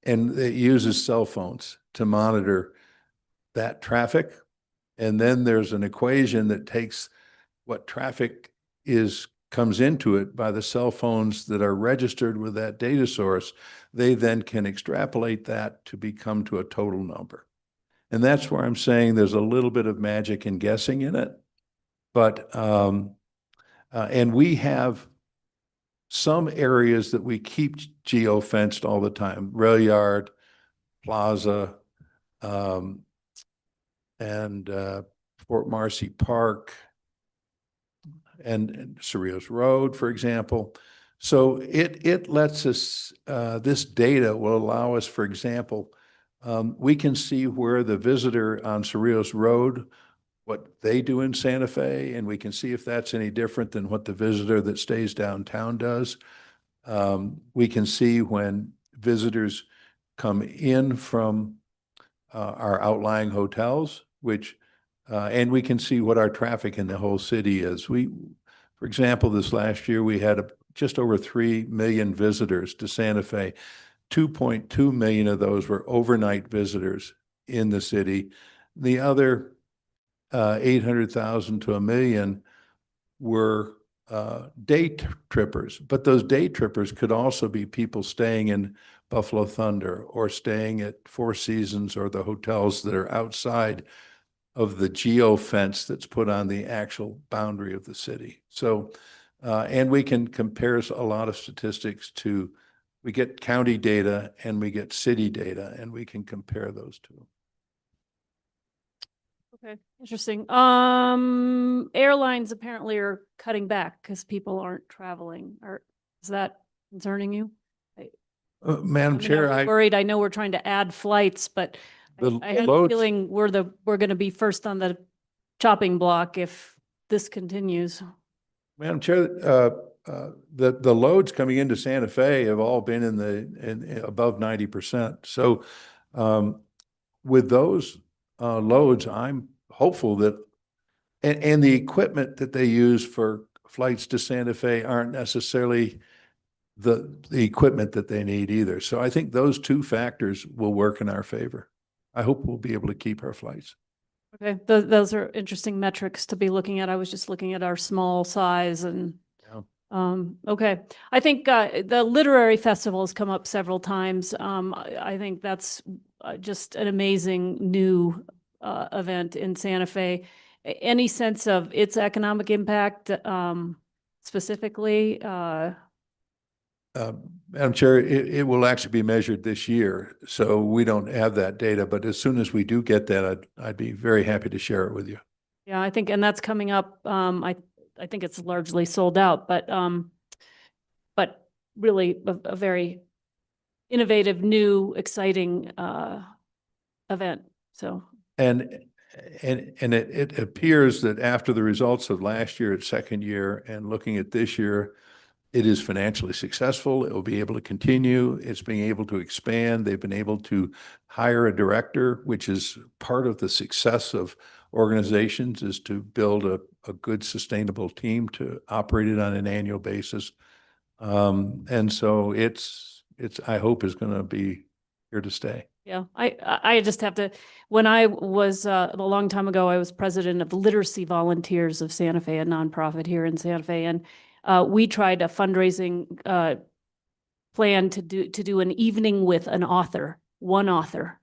And it uses cell phones to monitor that traffic. And then there's an equation that takes what traffic comes into it by the cell phones that are registered with that data source. They then can extrapolate that to become to a total number. And that's where I'm saying there's a little bit of magic and guessing in it. But, and we have some areas that we keep geo-fenced all the time, rail yard, plaza, and Fort Marcy Park, and Cerrillos Road, for example. So it lets us, this data will allow us, for example, we can see where the visitor on Cerrillos Road, what they do in Santa Fe, and we can see if that's any different than what the visitor that stays downtown does. We can see when visitors come in from our outlying hotels, which and we can see what our traffic in the whole city is. For example, this last year, we had just over 3 million visitors to Santa Fe. 2.2 million of those were overnight visitors in the city. The other 800,000 to 1 million were day trippers, but those day trippers could also be people staying in Buffalo Thunder or staying at Four Seasons or the hotels that are outside of the geo fence that's put on the actual boundary of the city. So, and we can compare a lot of statistics we get county data and we get city data, and we can compare those two. Okay, interesting. Airlines apparently are cutting back because people aren't traveling. Is that concerning you? Madam Chair, I'm worried. I know we're trying to add flights, but I have a feeling we're going to be first on the chopping block if this continues. Madam Chair, the loads coming into Santa Fe have all been in above 90%. So with those loads, I'm hopeful that, and the equipment that they use for flights to Santa Fe aren't necessarily the equipment that they need either. So I think those two factors will work in our favor. I hope we'll be able to keep our flights. Okay, those are interesting metrics to be looking at. I was just looking at our small size and, okay. I think the literary festival has come up several times. I think that's just an amazing new event in Santa Fe. Any sense of its economic impact specifically? Madam Chair, it will actually be measured this year, so we don't have that data, but as soon as we do get that, I'd be very happy to share it with you. Yeah, I think, and that's coming up. I think it's largely sold out, but really a very innovative, new, exciting event. So. And it appears that after the results of last year, its second year, and looking at this year, it is financially successful. It will be able to continue. It's being able to expand. They've been able to hire a director, which is part of the success of organizations, is to build a good sustainable team to operate it on an annual basis. And so it's I hope is going to be here to stay. Yeah, I just have to, when I was, a long time ago, I was president of Literacy Volunteers of Santa Fe, a nonprofit here in Santa Fe. And we tried a fundraising plan to do an evening with an author, one author.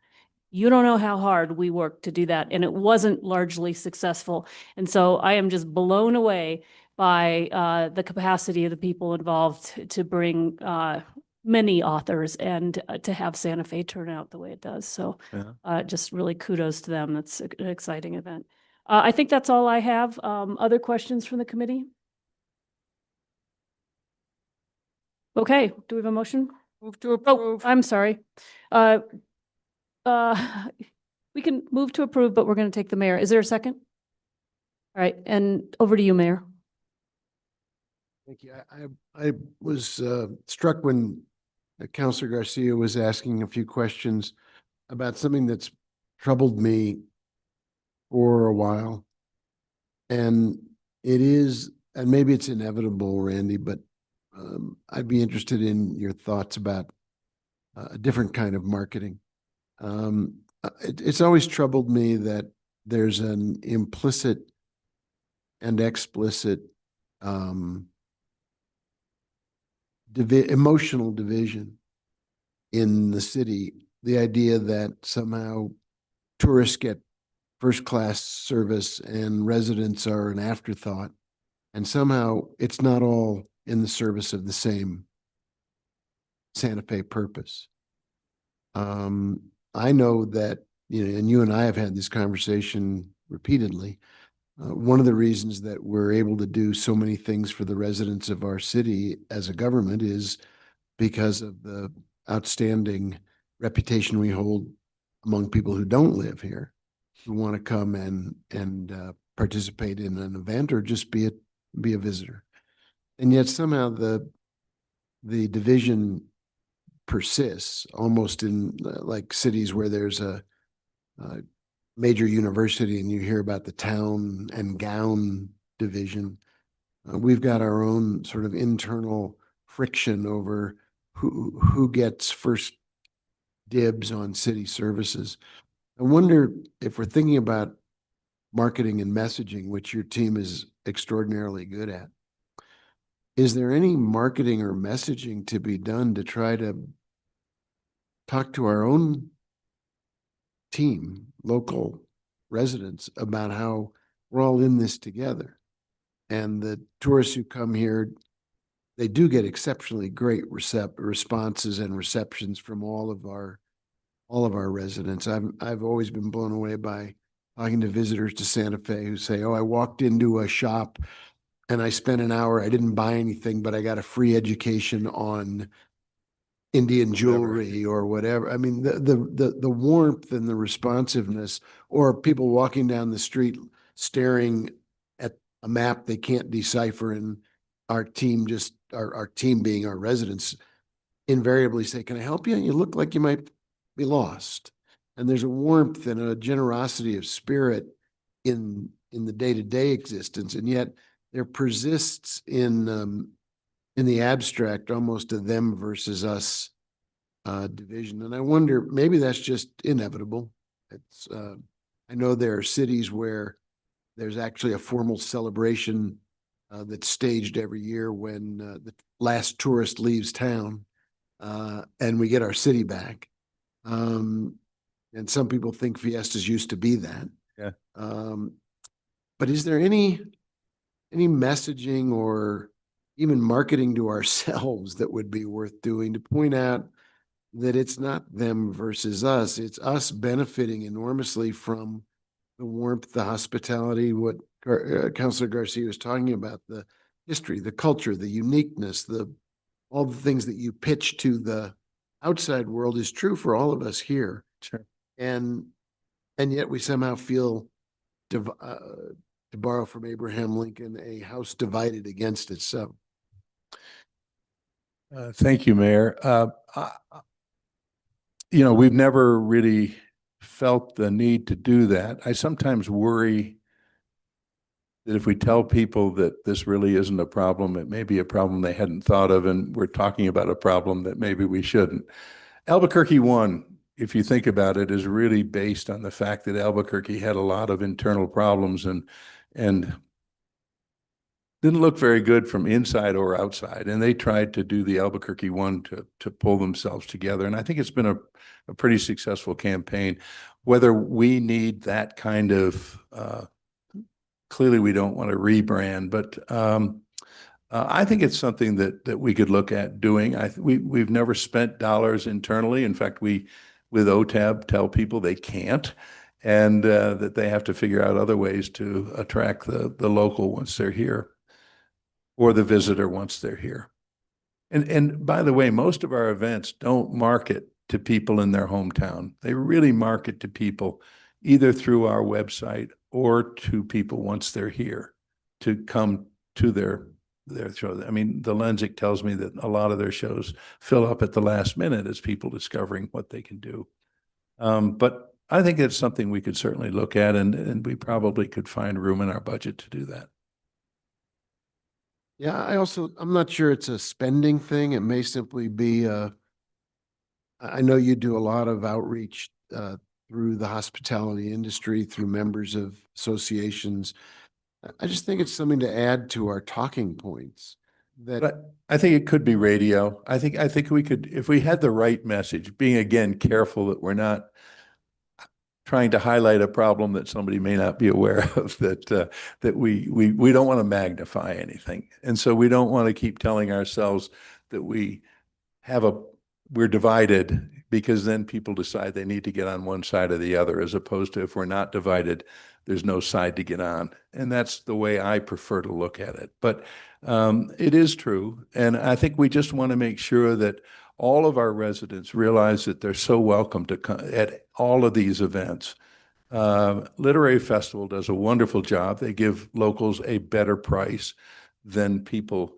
You don't know how hard we worked to do that, and it wasn't largely successful. And so I am just blown away by the capacity of the people involved to bring many authors and to have Santa Fe turn out the way it does. So just really kudos to them. That's an exciting event. I think that's all I have. Other questions from the committee? Okay, do we have a motion? Move to approve. I'm sorry. We can move to approve, but we're going to take the mayor. Is there a second? All right, and over to you, Mayor. Thank you. I was struck when Councilor Garcia was asking a few questions about something that's troubled me for a while. And it is, and maybe it's inevitable, Randy, but I'd be interested in your thoughts about a different kind of marketing. It's always troubled me that there's an implicit and explicit emotional division in the city. The idea that somehow tourists get first-class service and residents are an afterthought, and somehow it's not all in the service of the same Santa Fe purpose. I know that, and you and I have had this conversation repeatedly. One of the reasons that we're able to do so many things for the residents of our city as a government is because of the outstanding reputation we hold among people who don't live here, who want to come and participate in an event or just be a visitor. And yet somehow the division persists almost in like cities where there's a major university and you hear about the town and gown division. We've got our own sort of internal friction over who gets first dibs on city services. I wonder if we're thinking about marketing and messaging, which your team is extraordinarily good at. Is there any marketing or messaging to be done to try to talk to our own team, local residents, about how we're all in this together? And the tourists who come here, they do get exceptionally great responses and receptions from all of our residents. I've always been blown away by talking to visitors to Santa Fe who say, "Oh, I walked into a shop and I spent an hour. I didn't buy anything, but I got a free education on Indian jewelry or whatever." I mean, the warmth and the responsiveness, or people walking down the street staring at a map they can't decipher and our team, just our team being our residents, invariably say, can I help you? You look like you might be lost. And there's a warmth and a generosity of spirit in the day-to-day existence. And yet there persists in the abstract, almost a them versus us division. And I wonder, maybe that's just inevitable. It's, I know there are cities where there's actually a formal celebration that's staged every year when the last tourist leaves town and we get our city back. And some people think fiestas used to be that. Yeah. But is there any messaging or even marketing to ourselves that would be worth doing to point out that it's not them versus us, it's us benefiting enormously from the warmth, the hospitality, what Councilor Garcia was talking about, the history, the culture, the uniqueness, all the things that you pitch to the outside world is true for all of us here. Sure. And yet we somehow feel, to borrow from Abraham Lincoln, a house divided against itself. Thank you, Mayor. You know, we've never really felt the need to do that. I sometimes worry that if we tell people that this really isn't a problem, it may be a problem they hadn't thought of, and we're talking about a problem that maybe we shouldn't. Albuquerque One, if you think about it, is really based on the fact that Albuquerque had a lot of internal problems and didn't look very good from inside or outside. And they tried to do the Albuquerque One to pull themselves together. And I think it's been a pretty successful campaign. Whether we need that kind of, clearly we don't want to rebrand, but I think it's something that we could look at doing. We've never spent dollars internally. In fact, we, with OTAB, tell people they can't, and that they have to figure out other ways to attract the local once they're here, or the visitor once they're here. And by the way, most of our events don't market to people in their hometown. They really market to people either through our website or to people once they're here to come to their show. I mean, the Lenzik tells me that a lot of their shows fill up at the last minute as people discovering what they can do. But I think it's something we could certainly look at, and we probably could find room in our budget to do that. Yeah, I'm not sure it's a spending thing. It may simply be, I know you do a lot of outreach through the hospitality industry, through members of associations. I just think it's something to add to our talking points. But I think it could be radio. I think we could, if we had the right message, being again careful that we're not trying to highlight a problem that somebody may not be aware of, that we don't want to magnify anything. And so we don't want to keep telling ourselves that we're divided, because then people decide they need to get on one side or the other, as opposed to, if we're not divided, there's no side to get on. And that's the way I prefer to look at it. But it is true. And I think we just want to make sure that all of our residents realize that they're so welcome to come at all of these events. Literary Festival does a wonderful job. They give locals a better price than people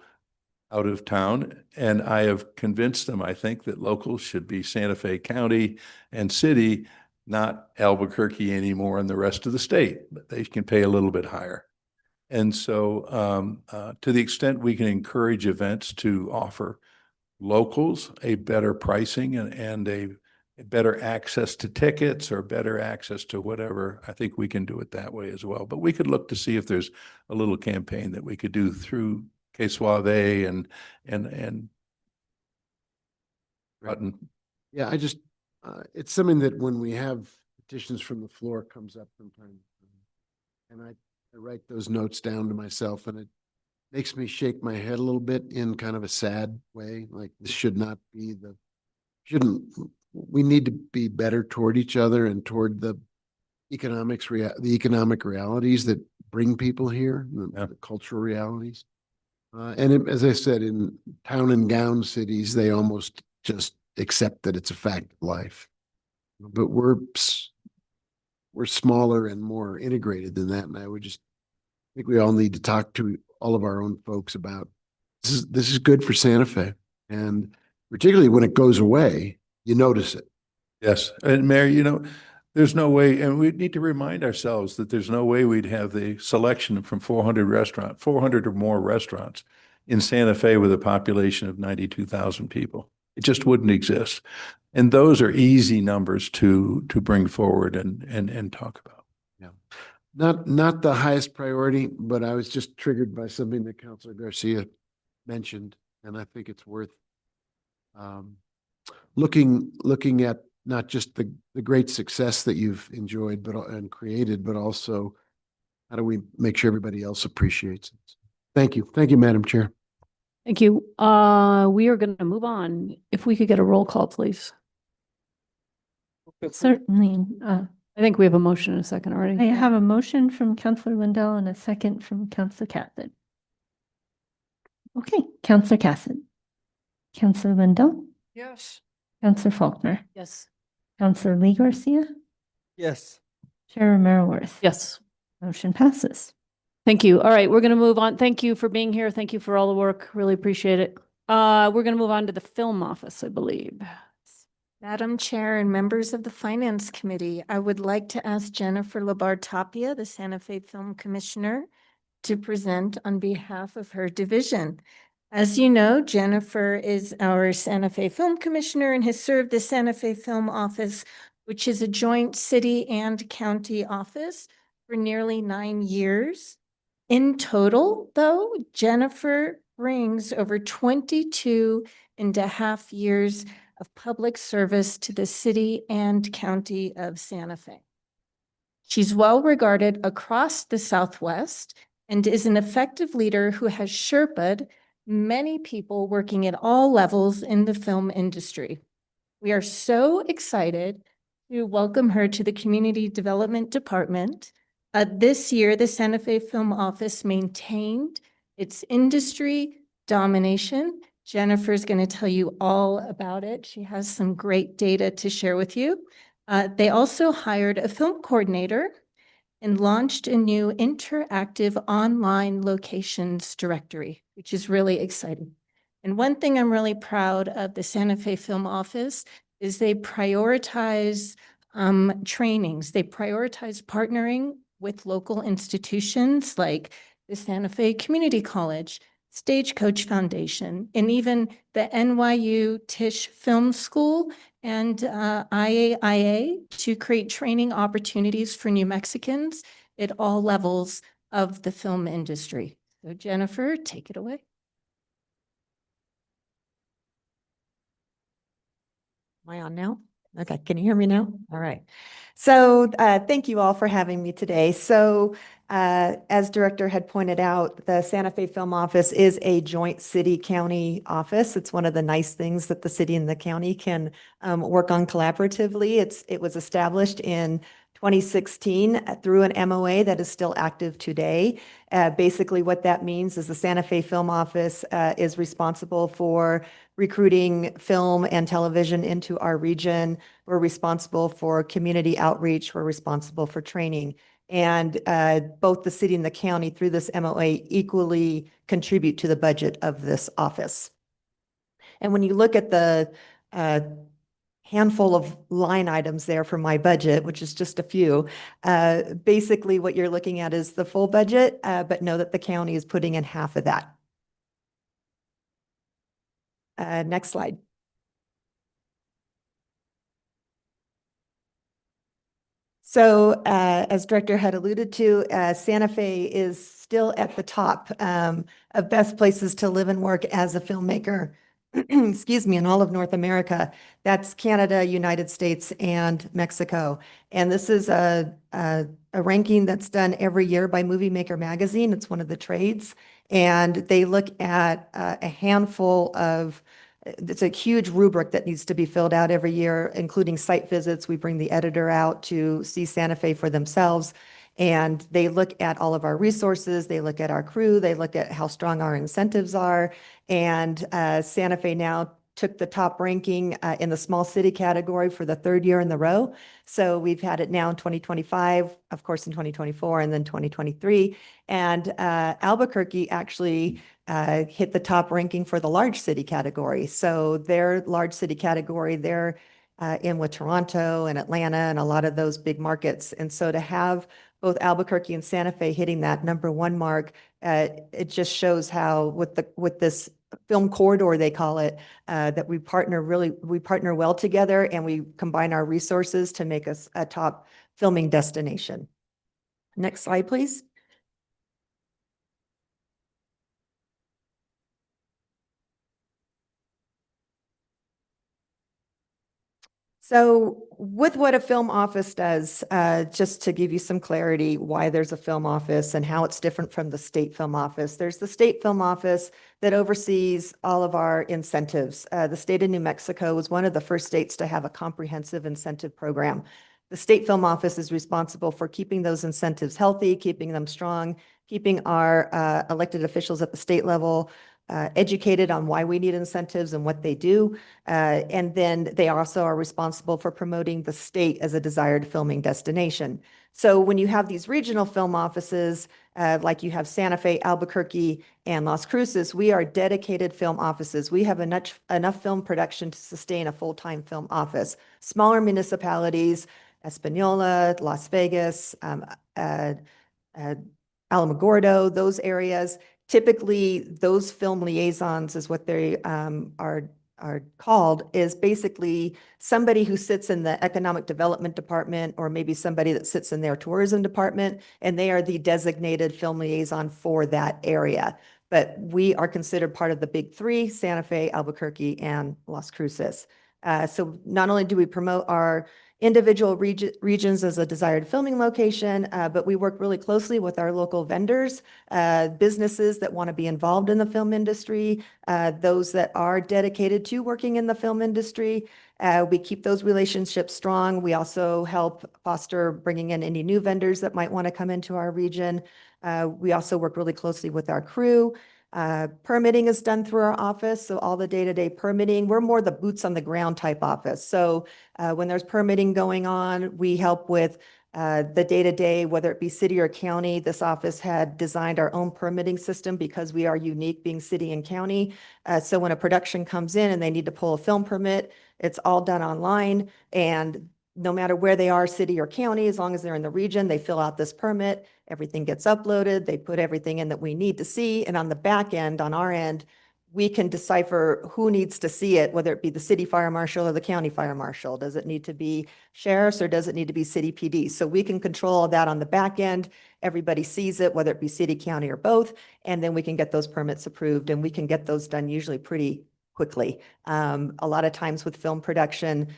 out of town. And I have convinced them, I think, that locals should be Santa Fe County and city, not Albuquerque anymore and the rest of the state. But they can pay a little bit higher. And so to the extent we can encourage events to offer locals a better pricing and a better access to tickets or better access to whatever, I think we can do it that way as well. But we could look to see if there's a little campaign that we could do through Que Suave and Button. Yeah, it's something that when we have petitions from the floor comes up from time to time. And I write those notes down to myself, and it makes me shake my head a little bit in kind of a sad way. Like, this should not be we need to be better toward each other and toward the economic realities that bring people here, the cultural realities. As I said, in town and gown cities, they almost just accept that it's a fact of life. But we're smaller and more integrated than that. And I think we all need to talk to all of our own folks about This is good for Santa Fe. And particularly when it goes away, you notice it. Yes, and Mayor, you know, there's no way, and we need to remind ourselves that there's no way we'd have the selection from 400 or more restaurants in Santa Fe with a population of 92,000 people. It just wouldn't exist. And those are easy numbers to bring forward and talk about. Yeah. Not the highest priority, but I was just triggered by something that Councilor Garcia mentioned, and I think it's worth looking at not just the great success that you've enjoyed and created, but also how do we make sure everybody else appreciates it. Thank you. Thank you, Madam Chair. Thank you. We are going to move on. If we could get a roll call, please. Certainly. I think we have a motion in a second already. I have a motion from Councilor Lindell and a second from Councilor Cassidy. Okay, Councilor Cassidy. Councilor Lindell. Yes. Councilor Faulkner. Yes. Councilor Lee Garcia. Yes. Chair Romero Worth. Yes. Motion passes. Thank you. All right, we're going to move on. Thank you for being here. Thank you for all the work. Really appreciate it. We're going to move on to the film office, I believe. Madam Chair and members of the Finance Committee, I would like to ask Jennifer Labar Tapia, the Santa Fe Film Commissioner, to present on behalf of her division. As you know, Jennifer is our Santa Fe Film Commissioner and has served the Santa Fe Film Office, which is a joint city and county office, for nearly 9 years. In total, though, Jennifer brings over 22.5 years of public service to the city and county of Santa Fe. She's well regarded across the Southwest and is an effective leader who has Sherpa'd many people working at all levels in the film industry. We are so excited to welcome her to the Community Development Department. This year, the Santa Fe Film Office maintained its industry domination. Jennifer's going to tell you all about it. She has some great data to share with you. They also hired a film coordinator and launched a new interactive online locations directory, which is really exciting. And one thing I'm really proud of the Santa Fe Film Office is they prioritize trainings. They prioritize partnering with local institutions like the Santa Fe Community College, Stagecoach Foundation, and even the NYU Tisch Film School and IAIA to create training opportunities for New Mexicans at all levels of the film industry. So Jennifer, take it away. Am I on now? Okay, can you hear me now? All right. So thank you all for having me today. So as Director had pointed out, the Santa Fe Film Office is a joint city-county office. It's one of the nice things that the city and the county can work on collaboratively. It was established in 2016 through an MOA that is still active today. Basically, what that means is the Santa Fe Film Office is responsible for recruiting film and television into our region. We're responsible for community outreach. We're responsible for training. And both the city and the county through this MOA equally contribute to the budget of this office. And when you look at the handful of line items there for my budget, which is just a few, basically what you're looking at is the full budget, but know that the county is putting in half of that. Next slide. So as Director had alluded to, Santa Fe is still at the top of best places to live and work as a filmmaker, excuse me, in all of North America. That's Canada, United States, and Mexico. And this is a ranking that's done every year by Movie Maker Magazine. It's one of the trades. And they look at a handful of it's a huge rubric that needs to be filled out every year, including site visits. We bring the editor out to see Santa Fe for themselves, and they look at all of our resources. They look at our crew. They look at how strong our incentives are. And Santa Fe now took the top ranking in the small city category for the third year in a row. So we've had it now in 2025, of course, in 2024, and then 2023. And Albuquerque actually hit the top ranking for the large city category. So their large city category, they're in with Toronto and Atlanta and a lot of those big markets. And so to have both Albuquerque and Santa Fe hitting that #1 mark, it just shows how with this film corridor, they call it, that we partner well together, and we combine our resources to make us a top filming destination. Next slide, please. So with what a film office does, just to give you some clarity why there's a film office and how it's different from the state film office. There's the state film office that oversees all of our incentives. The state of New Mexico was one of the first states to have a comprehensive incentive program. The state film office is responsible for keeping those incentives healthy, keeping them strong, keeping our elected officials at the state level educated on why we need incentives and what they do. And then they also are responsible for promoting the state as a desired filming destination. So when you have these regional film offices, like you have Santa Fe, Albuquerque, and Las Cruces, we are dedicated film offices. We have enough film production to sustain a full-time film office. Smaller municipalities, Espanola, Las Vegas, Alamogordo, those areas, typically, those film liaisons is what they are called, is basically somebody who sits in the economic development department, or maybe somebody that sits in their tourism department, and they are the designated film liaison for that area. But we are considered part of the big three: Santa Fe, Albuquerque, and Las Cruces. So not only do we promote our individual regions as a desired filming location, but we work really closely with our local vendors, businesses that want to be involved in the film industry, those that are dedicated to working in the film industry. We keep those relationships strong. We also help foster bringing in any new vendors that might want to come into our region. We also work really closely with our crew. Permitting is done through our office, so all the day-to-day permitting. We're more the boots on the ground type office. So when there's permitting going on, we help with the day-to-day, whether it be city or county. This office had designed our own permitting system because we are unique being city and county. So when a production comes in and they need to pull a film permit, it's all done online, and no matter where they are, city or county, as long as they're in the region, they fill out this permit, everything gets uploaded, they put everything in that we need to see, and on the back end, on our end, we can decipher who needs to see it, whether it be the city fire marshal or the county fire marshal. Does it need to be sheriffs or does it need to be city PD? So we can control that on the back end. Everybody sees it, whether it be city, county, or both, and then we can get those permits approved, and we can get those done usually pretty quickly. A lot of times with film production,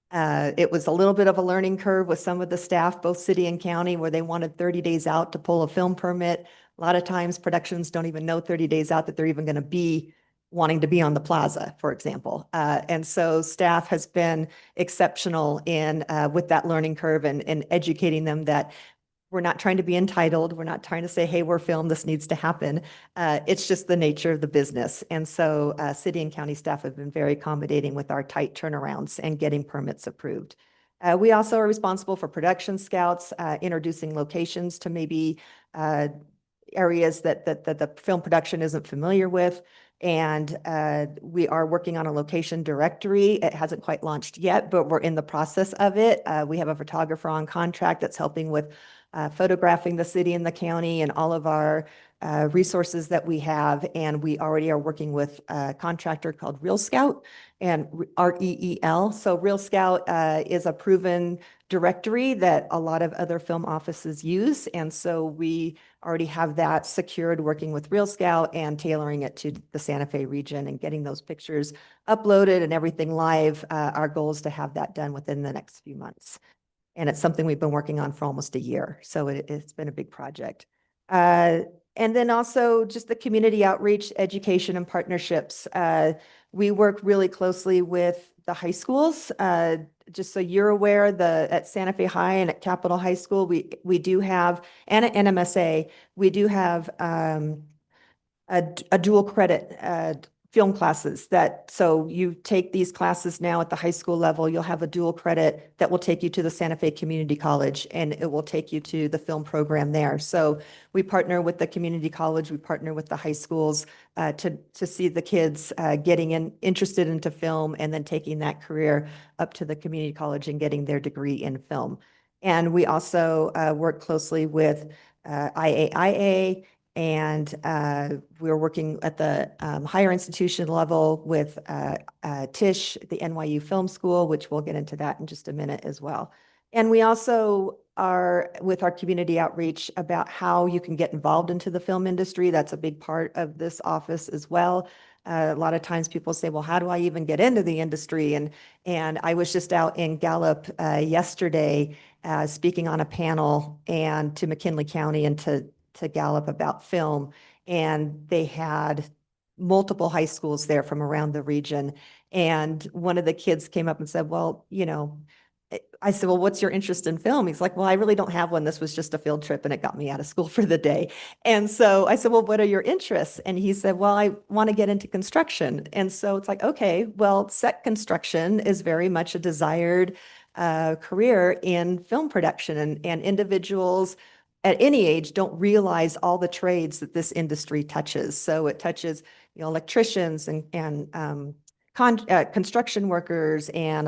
it was a little bit of a learning curve with some of the staff, both city and county, where they wanted 30 days out to pull a film permit. A lot of times productions don't even know 30 days out that they're even going to be wanting to be on the plaza, for example. And so staff has been exceptional in with that learning curve and educating them that we're not trying to be entitled. We're not trying to say, hey, we're filmed, this needs to happen. It's just the nature of the business. And so city and county staff have been very accommodating with our tight turnarounds and getting permits approved. We also are responsible for production scouts, introducing locations to maybe areas that the film production isn't familiar with. And we are working on a location directory. It hasn't quite launched yet, but we're in the process of it. We have a photographer on contract that's helping with photographing the city and the county and all of our resources that we have. And we already are working with a contractor called Real Scout, and REEL. So Real Scout is a proven directory that a lot of other film offices use. And so we already have that secured, working with Real Scout and tailoring it to the Santa Fe region and getting those pictures uploaded and everything live. Our goal is to have that done within the next few months. And it's something we've been working on for almost a year. So it's been a big project. And then also just the community outreach, education, and partnerships. We work really closely with the high schools. Just so you're aware, at Santa Fe High and at Capitol High School, we do have, and at NMSA, we do have a dual credit film classes so you take these classes now at the high school level, you'll have a dual credit that will take you to the Santa Fe Community College, and it will take you to the film program there. So we partner with the community college, we partner with the high schools to see the kids getting interested into film and then taking that career up to the community college and getting their degree in film. And we also work closely with IAIA, and we're working at the higher institution level with Tisch, the NYU Film School, which we'll get into that in just a minute as well. And we also are with our community outreach about how you can get involved into the film industry. That's a big part of this office as well. A lot of times people say, well, how do I even get into the industry? And I was just out in Gallup yesterday speaking on a panel and to McKinley County and to Gallup about film. And they had multiple high schools there from around the region. And one of the kids came up and said, well, I said, well, what's your interest in film? He's like, well, I really don't have one. This was just a field trip and it got me out of school for the day. And so I said, well, what are your interests? And he said, well, I want to get into construction. And so it's like, okay, well, set construction is very much a desired career in film production, and individuals at any age don't realize all the trades that this industry touches. So it touches, electricians and construction workers and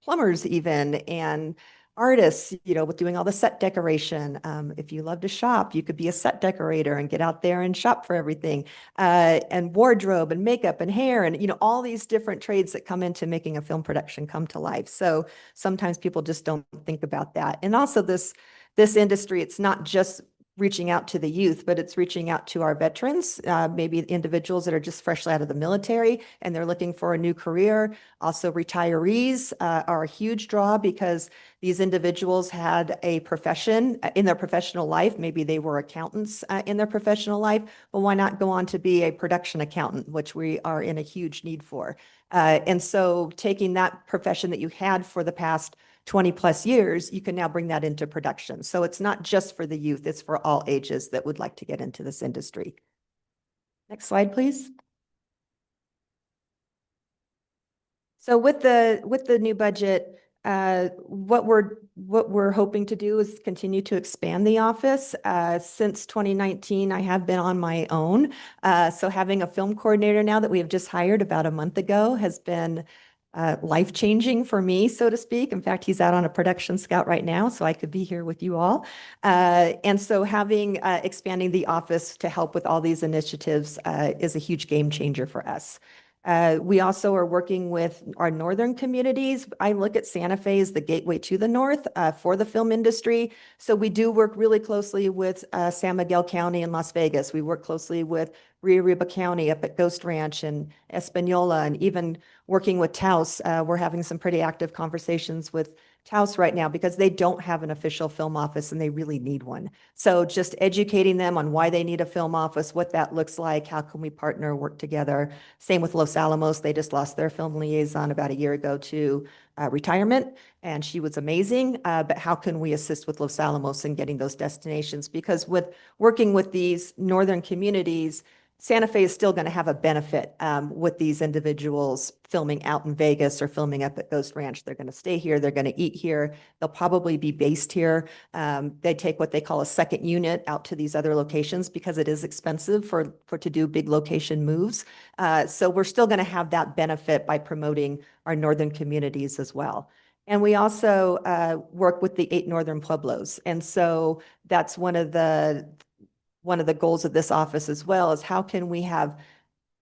plumbers even, and artists, with doing all the set decoration. If you love to shop, you could be a set decorator and get out there and shop for everything. And wardrobe and makeup and hair and, all these different trades that come into making a film production come to life. So sometimes people just don't think about that. And also this industry, it's not just reaching out to the youth, but it's reaching out to our veterans, maybe individuals that are just freshly out of the military and they're looking for a new career. Also, retirees are a huge draw because these individuals had a profession in their professional life. Maybe they were accountants in their professional life, but why not go on to be a production accountant, which we are in a huge need for. And so taking that profession that you had for the past 20 plus years, you can now bring that into production. So it's not just for the youth, it's for all ages that would like to get into this industry. Next slide, please. So with the new budget, what we're hoping to do is continue to expand the office. Since 2019, I have been on my own. So having a film coordinator now that we have just hired about a month ago has been life-changing for me, so to speak. In fact, he's out on a production scout right now, so I could be here with you all. And so expanding the office to help with all these initiatives is a huge game changer for us. We also are working with our northern communities. I look at Santa Fe as the gateway to the north for the film industry. So we do work really closely with San Miguel County and Las Vegas. We work closely with Rio Arriba County up at Ghost Ranch and Espanola, and even working with Taos. We're having some pretty active conversations with Taos right now because they don't have an official film office and they really need one. So just educating them on why they need a film office, what that looks like, how can we partner, work together. Same with Los Alamos. They just lost their film liaison about a year ago to retirement, and she was amazing. But how can we assist with Los Alamos in getting those destinations? Because with working with these northern communities, Santa Fe is still going to have a benefit with these individuals filming out in Vegas or filming up at Ghost Ranch. They're going to stay here. They're going to eat here. They'll probably be based here. They take what they call a second unit out to these other locations because it is expensive for to do big location moves. So we're still going to have that benefit by promoting our northern communities as well. And we also work with the 8 northern pueblos. And so that's one of the goals of this office as well, is how can we have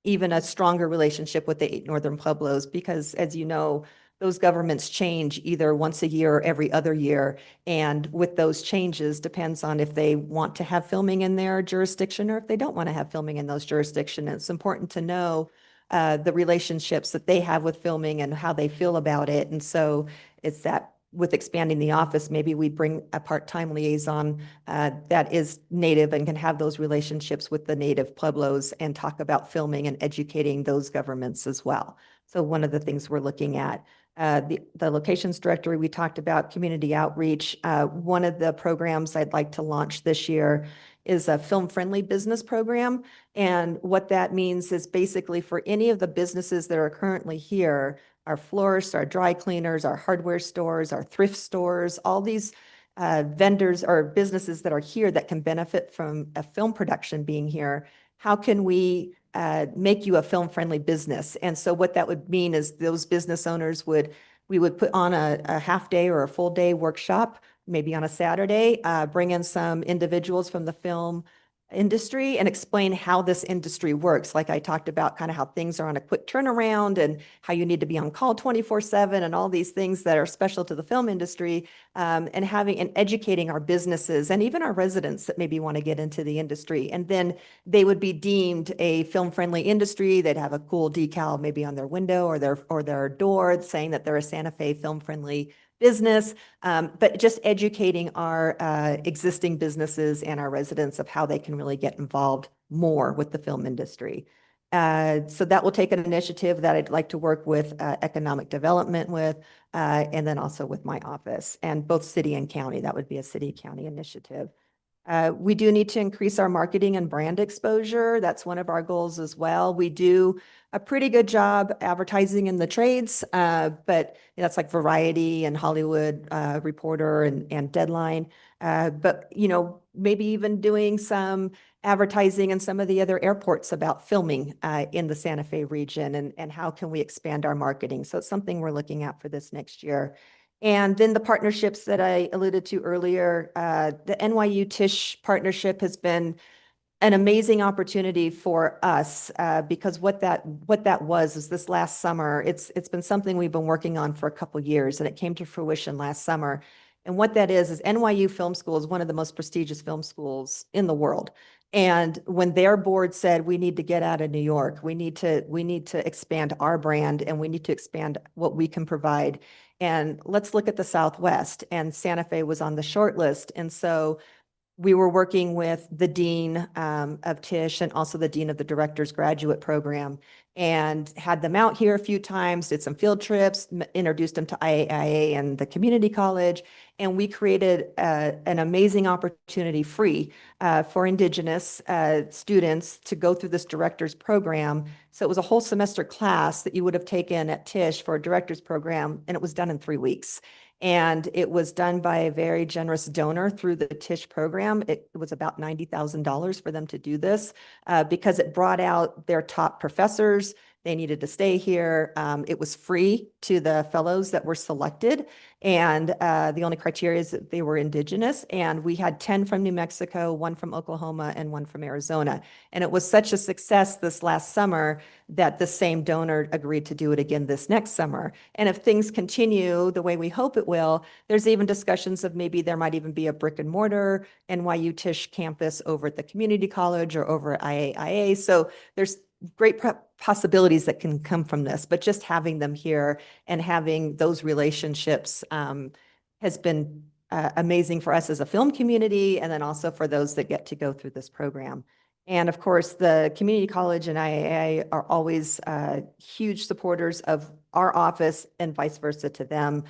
even a stronger relationship with the 8 northern pueblos? Because as you know, those governments change either once a year or every other year. And with those changes depends on if they want to have filming in their jurisdiction or if they don't want to have filming in those jurisdictions. It's important to know the relationships that they have with filming and how they feel about it. And so it's that with expanding the office, maybe we bring a part-time liaison that is native and can have those relationships with the native pueblos and talk about filming and educating those governments as well. So one of the things we're looking at, the locations directory, we talked about community outreach. One of the programs I'd like to launch this year is a film-friendly business program. And what that means is basically for any of the businesses that are currently here, our florists, our dry cleaners, our hardware stores, our thrift stores, all these vendors or businesses that are here that can benefit from a film production being here, how can we make you a film-friendly business? And so what that would mean is those business owners we would put on a half day or a full day workshop, maybe on a Saturday, bring in some individuals from the film industry and explain how this industry works. Like I talked about kind of how things are on a quick turnaround and how you need to be on call 24/7 and all these things that are special to the film industry, and having and educating our businesses and even our residents that maybe want to get into the industry. And then they would be deemed a film-friendly industry. They'd have a cool decal maybe on their window or their door saying that they're a Santa Fe film-friendly business, but just educating our existing businesses and our residents of how they can really get involved more with the film industry. So that will take an initiative that I'd like to work with economic development with, and then also with my office and both city and county. That would be a city-county initiative. We do need to increase our marketing and brand exposure. That's one of our goals as well. We do a pretty good job advertising in the trades, but that's like Variety and Hollywood Reporter and Deadline. But, maybe even doing some advertising in some of the other airports about filming in the Santa Fe region and how can we expand our marketing. So it's something we're looking at for this next year. And then the partnerships that I alluded to earlier, the NYU Tisch partnership has been an amazing opportunity for us because what that was is this last summer. It's been something we've been working on for a couple years, and it came to fruition last summer. And what that is NYU Film School is one of the most prestigious film schools in the world. And when their board said, we need to get out of New York, we need to expand our brand and we need to expand what we can provide. And let's look at the Southwest, and Santa Fe was on the short list. And so we were working with the dean of Tisch and also the dean of the director's graduate program and had them out here a few times, did some field trips, introduced them to IAIA and the community college. And we created an amazing opportunity free for Indigenous students to go through this director's program. So it was a whole semester class that you would have taken at Tisch for a director's program, and it was done in 3 weeks. And it was done by a very generous donor through the Tisch program. It was about $90,000 for them to do this because it brought out their top professors. They needed to stay here. It was free to the fellows that were selected. And the only criteria is that they were Indigenous. And we had 10 from New Mexico, 1 from Oklahoma, and 1 from Arizona. And it was such a success this last summer that the same donor agreed to do it again this next summer. And if things continue the way we hope it will, there's even discussions of maybe there might even be a brick and mortar NYU Tisch campus over at the community college or over at IAIA. So there's great possibilities that can come from this, but just having them here and having those relationships has been amazing for us as a film community, and then also for those that get to go through this program. And of course, the community college and IAIA are always huge supporters of our office and vice versa to them.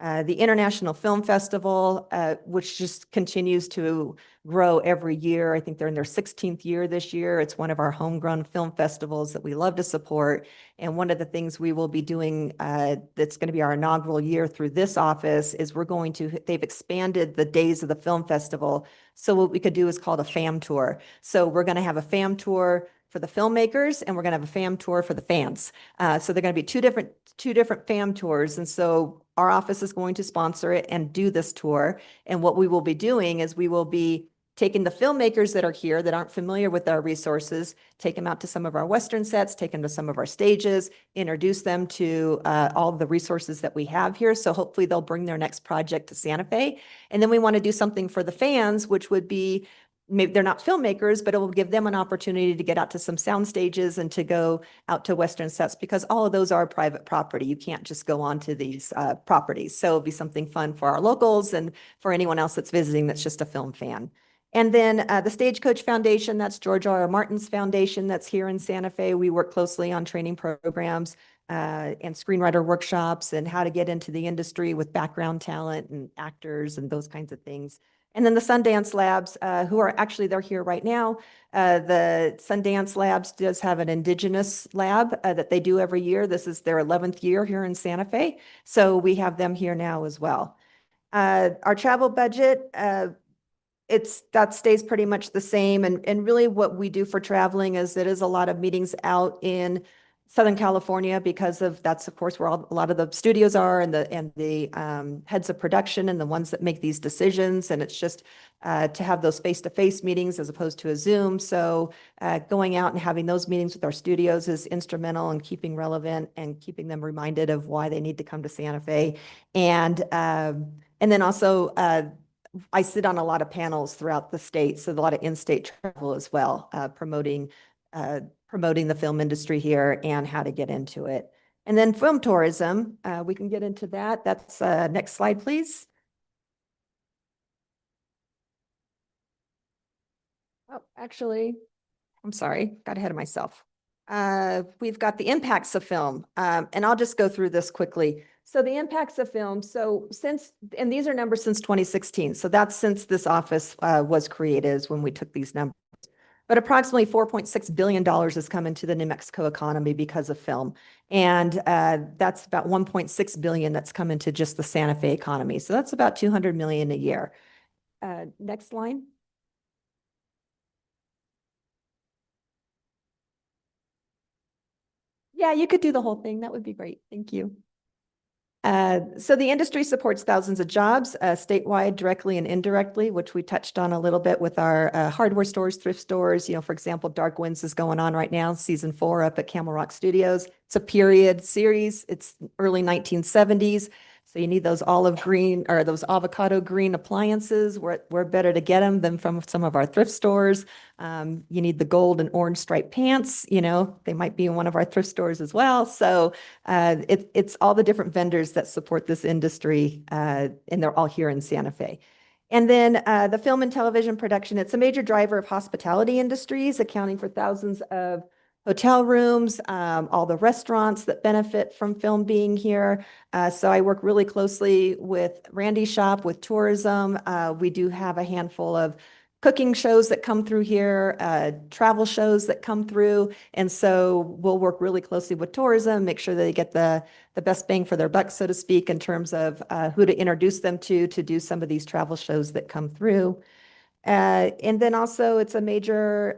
The International Film Festival, which just continues to grow every year. I think they're in their 16th year this year. It's one of our homegrown film festivals that we love to support. And one of the things we will be doing that's going to be our inaugural year through this office is they've expanded the days of the film festival. So what we could do is called a FAM tour. So we're going to have a FAM tour for the filmmakers, and we're going to have a FAM tour for the fans. So they're going to be two different FAM tours. And so our office is going to sponsor it and do this tour. And what we will be doing is we will be taking the filmmakers that are here that aren't familiar with our resources, take them out to some of our Western sets, take them to some of our stages, introduce them to all of the resources that we have here. So hopefully they'll bring their next project to Santa Fe. And then we want to do something for the fans, which would be, maybe they're not filmmakers, but it will give them an opportunity to get out to some sound stages and to go out to Western sets, because all of those are private property. You can't just go onto these properties. So it'll be something fun for our locals and for anyone else that's visiting that's just a film fan. And then the Stagecoach Foundation, that's George R.R. Martin's foundation that's here in Santa Fe. We work closely on training programs and screenwriter workshops and how to get into the industry with background talent and actors and those kinds of things. And then the Sundance Labs, who are actually, they're here right now. The Sundance Labs does have an Indigenous lab that they do every year. This is their 11th year here in Santa Fe. So we have them here now as well. Our travel budget, that stays pretty much the same. And really what we do for traveling is it is a lot of meetings out in Southern California because that's of course where a lot of the studios are and the heads of production and the ones that make these decisions. And it's just to have those face-to-face meetings as opposed to a Zoom. So going out and having those meetings with our studios is instrumental in keeping relevant and keeping them reminded of why they need to come to Santa Fe. And then also I sit on a lot of panels throughout the state, so a lot of in-state travel as well, promoting the film industry here and how to get into it. And then film tourism, we can get into that. That's next slide, please. Oh, actually, I'm sorry, got ahead of myself. We've got the impacts of film, and I'll just go through this quickly. So the impacts of film, and these are numbers since 2016. So that's since this office was created is when we took these numbers. But approximately $4.6 billion has come into the New Mexico economy because of film. And that's about $1.6 billion that's come into just the Santa Fe economy. So that's about $200 million a year. Next line. Yeah, you could do the whole thing. That would be great. Thank you. So the industry supports thousands of jobs statewide, directly and indirectly, which we touched on a little bit with our hardware stores, thrift stores. You know, for example, Dark Winds is going on right now, season 4 up at Camel Rock Studios. It's a period series. It's early 1970s. So you need those olive green or those avocado green appliances. We're better to get them than from some of our thrift stores. You need the gold and orange striped pants. You know, they might be in one of our thrift stores as well. So it's all the different vendors that support this industry, and they're all here in Santa Fe. And then the film and television production, it's a major driver of hospitality industries, accounting for thousands of hotel rooms, all the restaurants that benefit from film being here. So I work really closely with Randy's shop, with tourism. We do have a handful of cooking shows that come through here, travel shows that come through. And so we'll work really closely with tourism, make sure that they get the best bang for their buck, so to speak, in terms of who to introduce them to do some of these travel shows that come through. And then also it's a major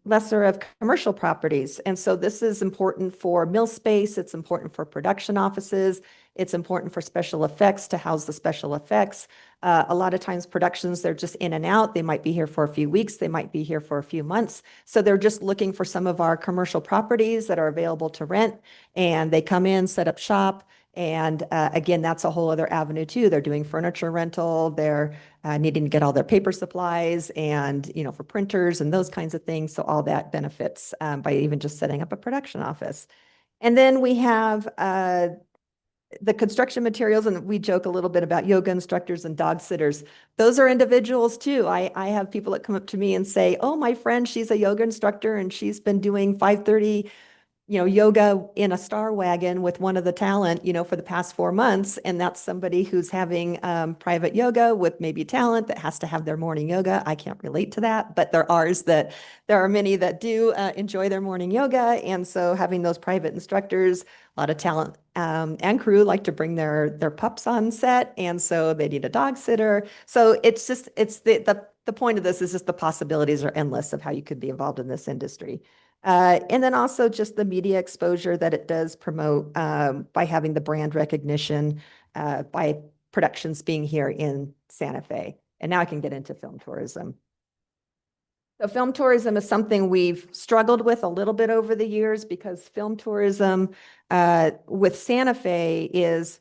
lesser of commercial properties. And so this is important for mill space. It's important for production offices. It's important for special effects to house the special effects. A lot of times productions, they're just in and out. They might be here for a few weeks. They might be here for a few months. So they're just looking for some of our commercial properties that are available to rent. And they come in, set up shop. And again, that's a whole other avenue too. They're doing furniture rental. They're needing to get all their paper supplies and, you know, for printers and those kinds of things. So all that benefits by even just setting up a production office. And then we have the construction materials, and we joke a little bit about yoga instructors and dog sitters. Those are individuals too. I have people that come up to me and say, oh, my friend, she's a yoga instructor and she's been doing 5:30 yoga in a Star Wagon with one of the talent, for the past 4 months. And that's somebody who's having private yoga with maybe talent that has to have their morning yoga. I can't relate to that, but there are many that do enjoy their morning yoga. And so having those private instructors, a lot of talent and crew like to bring their pups on set. And so they need a dog sitter. So it's the point of this is just the possibilities are endless of how you could be involved in this industry. And then also just the media exposure that it does promote by having the brand recognition by productions being here in Santa Fe. And now I can get into film tourism. So film tourism is something we've struggled with a little bit over the years because film tourism with Santa Fe is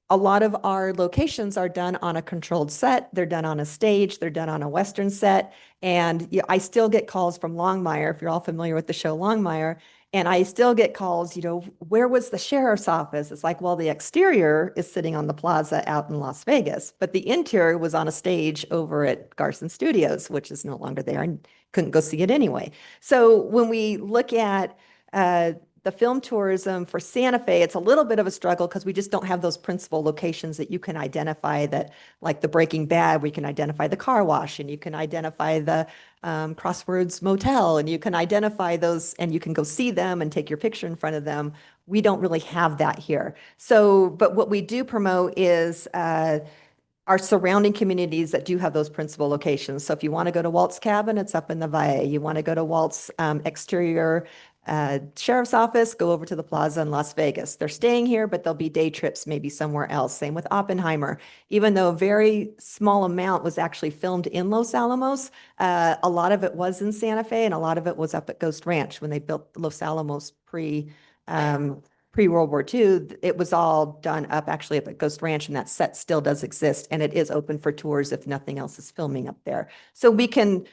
a lot of our locations are done on a controlled set. They're done on a stage. They're done on a Western set. And I still get calls from Longmire, if you're all familiar with the show Longmire, and I still get calls, where was the sheriff's office? It's like, well, the exterior is sitting on the plaza out in Las Vegas, but the interior was on a stage over at Garson Studios, which is no longer there and couldn't go see it anyway. So when we look at the film tourism for Santa Fe, it's a little bit of a struggle because we just don't have those principal locations that you can identify that, like the Breaking Bad, we can identify the car wash and you can identify the Crosswords Motel and you can identify those and you can go see them and take your picture in front of them. We don't really have that here. So, but what we do promote is our surrounding communities that do have those principal locations. So if you want to go to Walt's Cabin, it's up in the Valle. You want to go to Walt's exterior sheriff's office, go over to the plaza in Las Vegas. They're staying here, but there'll be day trips maybe somewhere else. Same with Oppenheimer. Even though a very small amount was actually filmed in Los Alamos, a lot of it was in Santa Fe and a lot of it was up at Ghost Ranch when they built Los Alamos pre-World War II. It was all done up actually up at Ghost Ranch, and that set still does exist, and it is open for tours if nothing else is filming up there. So we can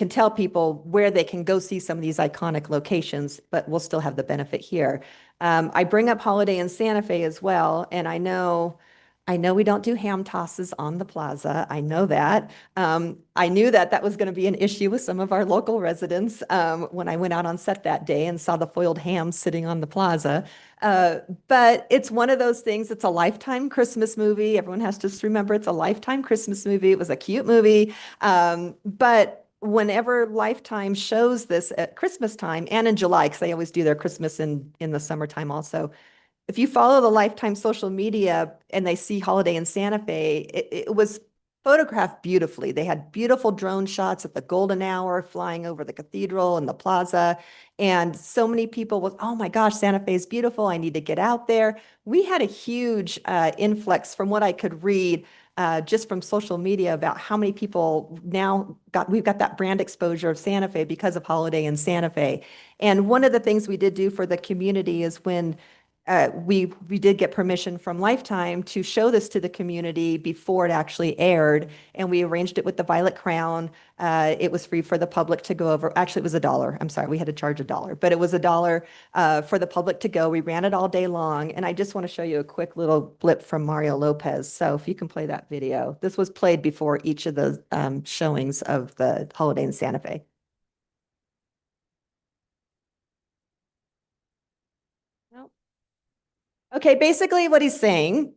tell people where they can go see some of these iconic locations, but we'll still have the benefit here. I bring up Holiday in Santa Fe as well, and I know we don't do ham tosses on the plaza. I know that. I knew that was going to be an issue with some of our local residents when I went out on set that day and saw the foiled ham sitting on the plaza. But it's one of those things, it's a Lifetime Christmas movie. Everyone has to just remember it's a Lifetime Christmas movie. It was a cute movie. But whenever Lifetime shows this at Christmas time and in July, because they always do their Christmas in the summertime also, if you follow the Lifetime social media and they see Holiday in Santa Fe, it was photographed beautifully. They had beautiful drone shots at the golden hour flying over the cathedral and the plaza. And so many people was, oh my gosh, Santa Fe is beautiful. I need to get out there. We had a huge influx from what I could read just from social media about how many people we've got that brand exposure of Santa Fe because of Holiday in Santa Fe. And one of the things we did do for the community is when we did get permission from Lifetime to show this to the community before it actually aired, and we arranged it with the Violet Crown. It was free for the public to go over. Actually, it was $1. I'm sorry, we had to charge $1, but it was $1 for the public to go. We ran it all day long, and I just want to show you a quick little blip from Mario Lopez. So if you can play that video. This was played before each of the showings of the Holiday in Santa Fe. Okay, basically what he's saying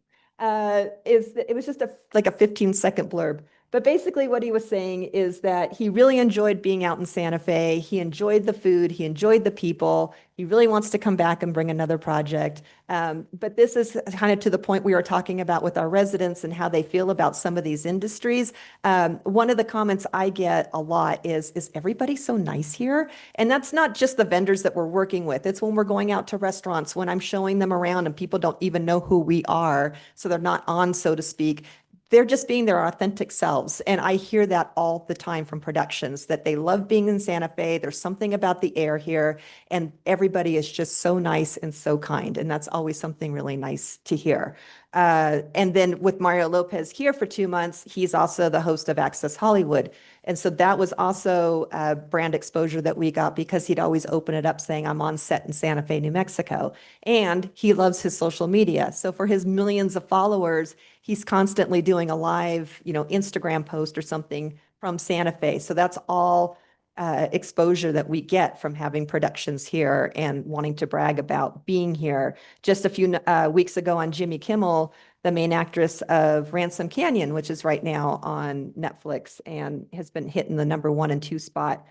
is that it was just like a 15-second blurb. But basically what he was saying is that he really enjoyed being out in Santa Fe. He enjoyed the food. He enjoyed the people. He really wants to come back and bring another project. But this is kind of to the point we were talking about with our residents and how they feel about some of these industries. One of the comments I get a lot is everybody so nice here? And that's not just the vendors that we're working with. It's when we're going out to restaurants, when I'm showing them around and people don't even know who we are. So they're not on, so to speak. They're just being their authentic selves. And I hear that all the time from productions, that they love being in Santa Fe. There's something about the air here, and everybody is just so nice and so kind. And that's always something really nice to hear. And then with Mario Lopez here for 2 months, he's also the host of Access Hollywood. And so that was also brand exposure that we got because he'd always open it up saying, I'm on set in Santa Fe, New Mexico. And he loves his social media. So for his millions of followers, he's constantly doing a live, Instagram post or something from Santa Fe. So that's all exposure that we get from having productions here and wanting to brag about being here. Just a few weeks ago on Jimmy Kimmel, the main actress of Ransom Canyon, which is right now on Netflix and has been hitting the number 1 and 2 spot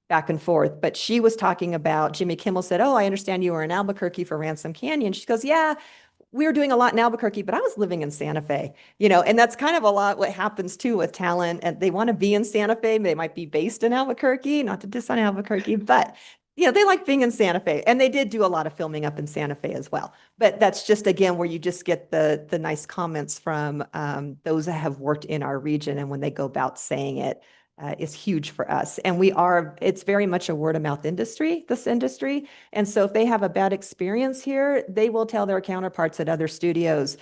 back and forth. But she was talking about, Jimmy Kimmel said, oh, I understand you were in Albuquerque for Ransom Canyon. She goes, yeah, we were doing a lot in Albuquerque, but I was living in Santa Fe, and that's kind of a lot what happens too with talent. And they want to be in Santa Fe. They might be based in Albuquerque, not to diss on Albuquerque, but they like being in Santa Fe. And they did do a lot of filming up in Santa Fe as well. But that's just, again, where you just get the nice comments from those that have worked in our region. And when they go about saying it, is huge for us. And it's very much a word of mouth industry, this industry. And so if they have a bad experience here, they will tell their counterparts at other studios.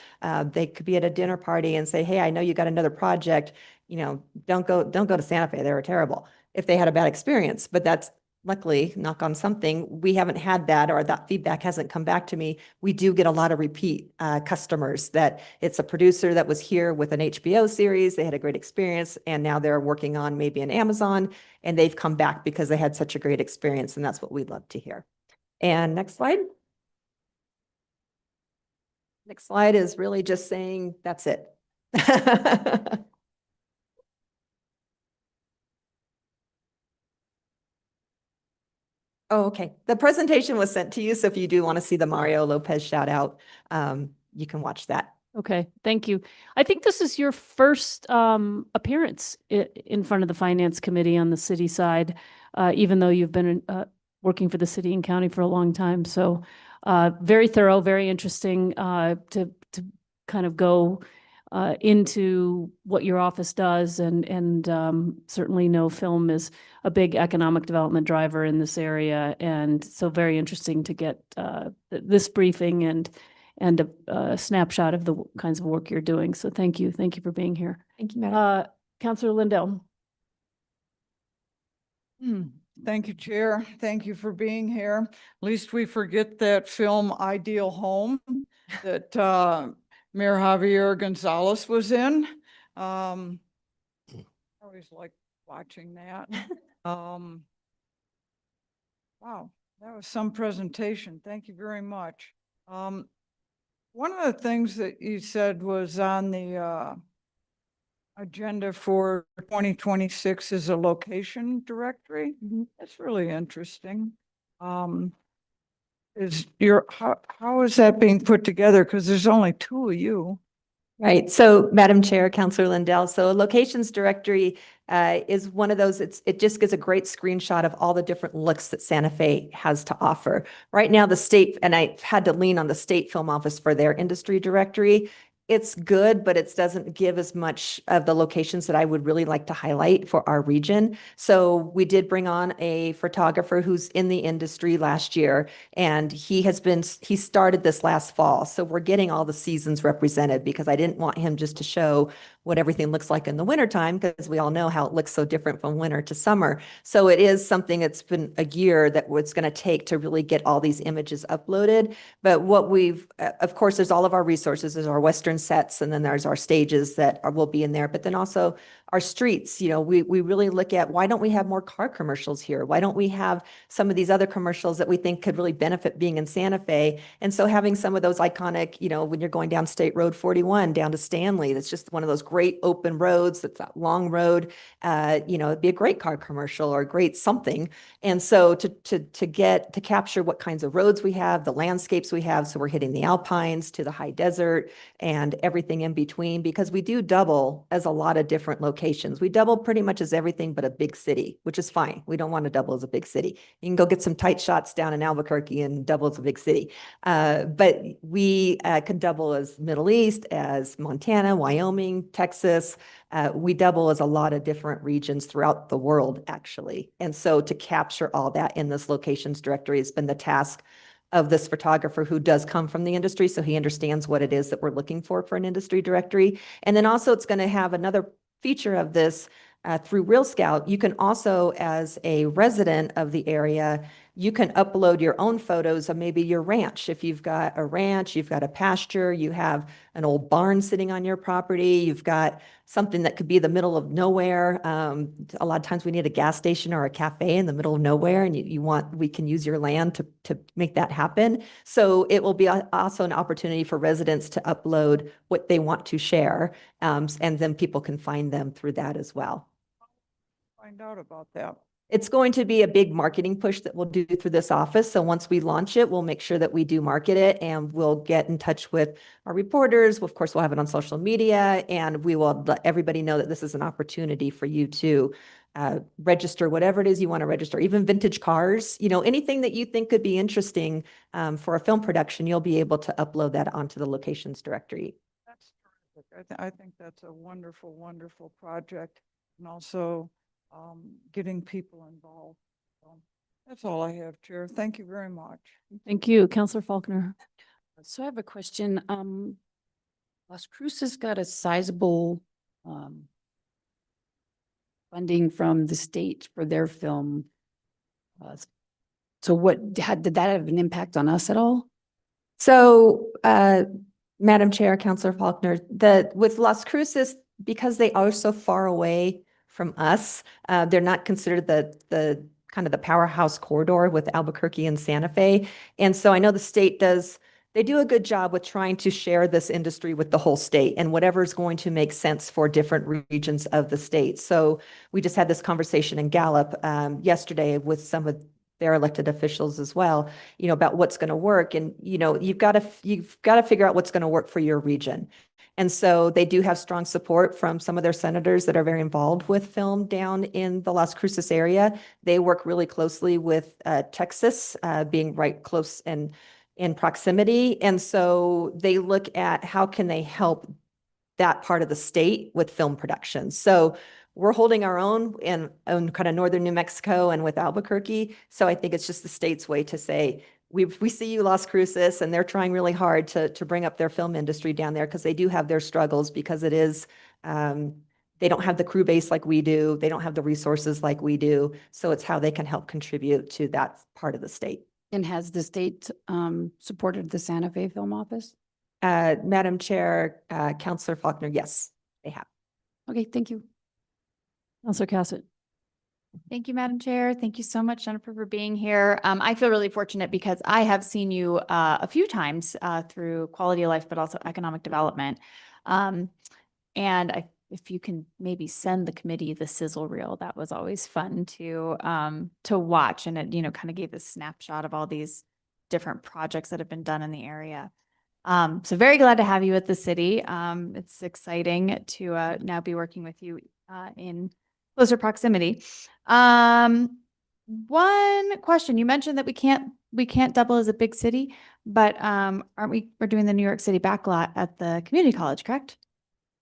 They could be at a dinner party and say, hey, I know you got another project, don't go to Santa Fe. They were terrible if they had a bad experience. But that's luckily, knock on something, we haven't had that, or that feedback hasn't come back to me. We do get a lot of repeat customers that it's a producer that was here with an HBO series. They had a great experience, and now they're working on maybe an Amazon, and they've come back because they had such a great experience, and that's what we'd love to hear. And next slide. Next slide is really just saying, that's it. Oh, okay. The presentation was sent to you, so if you do want to see the Mario Lopez shout out, you can watch that. Okay, thank you. I think this is your first appearance in front of the Finance Committee on the city side, even though you've been working for the city and county for a long time. So very thorough, very interesting to kind of go into what your office does, and certainly know film is a big economic development driver in this area, and so very interesting to get this briefing and a snapshot of the kinds of work you're doing. So thank you for being here. Thank you, Madam. Councilor Lindell. Thank you, Chair. Thank you for being here. Least we forget that film Ideal Home that Mayor Javier Gonzalez was in. I always like watching that. Wow, that was some presentation. Thank you very much. One of the things that you said was on the agenda for 2026 is a location directory. That's really interesting. How is that being put together? Because there's only 2 of you. Right. So Madam Chair, Councilor Lindell, so a locations directory is one of those, it just gives a great screenshot of all the different looks that Santa Fe has to offer. Right now, the state, and I've had to lean on the state film office for their industry directory. It's good, but it doesn't give as much of the locations that I would really like to highlight for our region. So we did bring on a photographer who's in the industry last year, and he started this last fall. So we're getting all the seasons represented because I didn't want him just to show what everything looks like in the wintertime, because we all know how it looks so different from winter to summer. So it is something that's been a year that it's going to take to really get all these images uploaded. But what we've, of course, there's all of our resources. There's our Western sets, and then there's our stages that will be in there. But then also our streets, you know, we really look at, why don't we have more car commercials here? Why don't we have some of these other commercials that we think could really benefit being in Santa Fe? And so having some of those iconic, you know, when you're going down State Road 41 down to Stanley, that's just one of those great open roads, that's that long road, you know, it'd be a great car commercial or a great something. And so to capture what kinds of roads we have, the landscapes we have, so we're hitting the Alpines to the high desert and everything in between, because we do double as a lot of different locations. We double pretty much as everything but a big city, which is fine. We don't want to double as a big city. You can go get some tight shots down in Albuquerque and double as a big city. But we can double as Middle East, as Montana, Wyoming, Texas. We double as a lot of different regions throughout the world, actually. And so to capture all that in this locations directory has been the task of this photographer who does come from the industry, so he understands what it is that we're looking for an industry directory. And then also it's going to have another feature of this through Real Scout. You can also, as a resident of the area, you can upload your own photos of maybe your ranch. If you've got a ranch, you've got a pasture, you have an old barn sitting on your property, you've got something that could be the middle of nowhere. A lot of times we need a gas station or a cafe in the middle of nowhere, and we can use your land to make that happen. So it will be also an opportunity for residents to upload what they want to share, and then people can find them through that as well. Find out about that. It's going to be a big marketing push that we'll do through this office. So once we launch it, we'll make sure that we do market it, and we'll get in touch with our reporters. Of course, we'll have it on social media, and we will let everybody know that this is an opportunity for you to register whatever it is you want to register, even vintage cars, you know, anything that you think could be interesting for a film production, you'll be able to upload that onto the locations directory. That's terrific. I think that's a wonderful, wonderful project, and also getting people involved. So that's all I have, Chair. Thank you very much. Thank you, Councilor Faulkner. So I have a question. Las Cruces got a sizable funding from the state for their film. So did that have an impact on us at all? So, Madam Chair, Councilor Faulkner, with Las Cruces, because they are so far away from us, they're not considered the kind of the powerhouse corridor with Albuquerque and Santa Fe. And so I know the state they do a good job with trying to share this industry with the whole state and whatever's going to make sense for different regions of the state. So we just had this conversation in Gallup yesterday with some of their elected officials as well, about what's going to work. And, you've got to figure out what's going to work for your region. And so they do have strong support from some of their senators that are very involved with film down in the Las Cruces area. They work really closely with Texas, being right close and in proximity. And so they look at how can they help that part of the state with film production. So we're holding our own in kind of northern New Mexico and with Albuquerque. So I think it's just the state's way to say, we see you, Las Cruces, and they're trying really hard to bring up their film industry down there because they do have their struggles because it is, they don't have the crew base like we do. They don't have the resources like we do. So it's how they can help contribute to that part of the state. And has the state supported the Santa Fe Film Office? Madam Chair, Councilor Faulkner, yes, they have. Okay, thank you. Councilor Cassett. Thank you, Madam Chair. Thank you so much, Jennifer, for being here. I feel really fortunate because I have seen you a few times through quality of life, but also economic development. If you can maybe send the committee the sizzle reel, that was always fun to watch. And it, kind of gave a snapshot of all these different projects that have been done in the area. So very glad to have you at the city. It's exciting to now be working with you in closer proximity. One question, you mentioned that we can't double as a big city, but we're doing the New York City backlot at the community college, correct?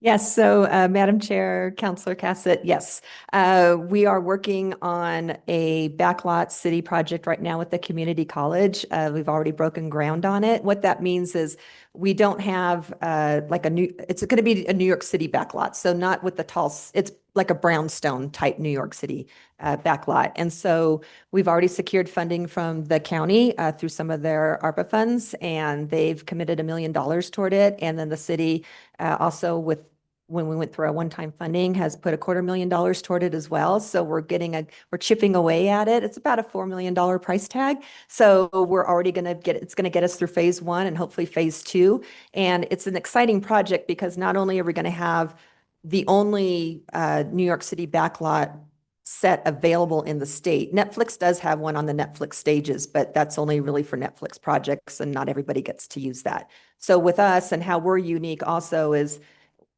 Yes. So, Madam Chair, Councilor Cassett, yes. We are working on a backlot city project right now with the community college. We've already broken ground on it. What that means is we don't have it's going to be a New York City backlot. So not with the tall, it's like a brownstone type New York City backlot. And so we've already secured funding from the county through some of their ARPA funds, and they've committed $1 million toward it. And then the city also when we went through our one-time funding, has put $250,000 toward it as well. So we're chipping away at it. It's about a $4 million price tag. So we're already it's going to get us through phase 1 and hopefully phase 2. And it's an exciting project because not only are we going to have the only New York City backlot set available in the state. Netflix does have one on the Netflix stages, but that's only really for Netflix projects and not everybody gets to use that. So with us and how we're unique also is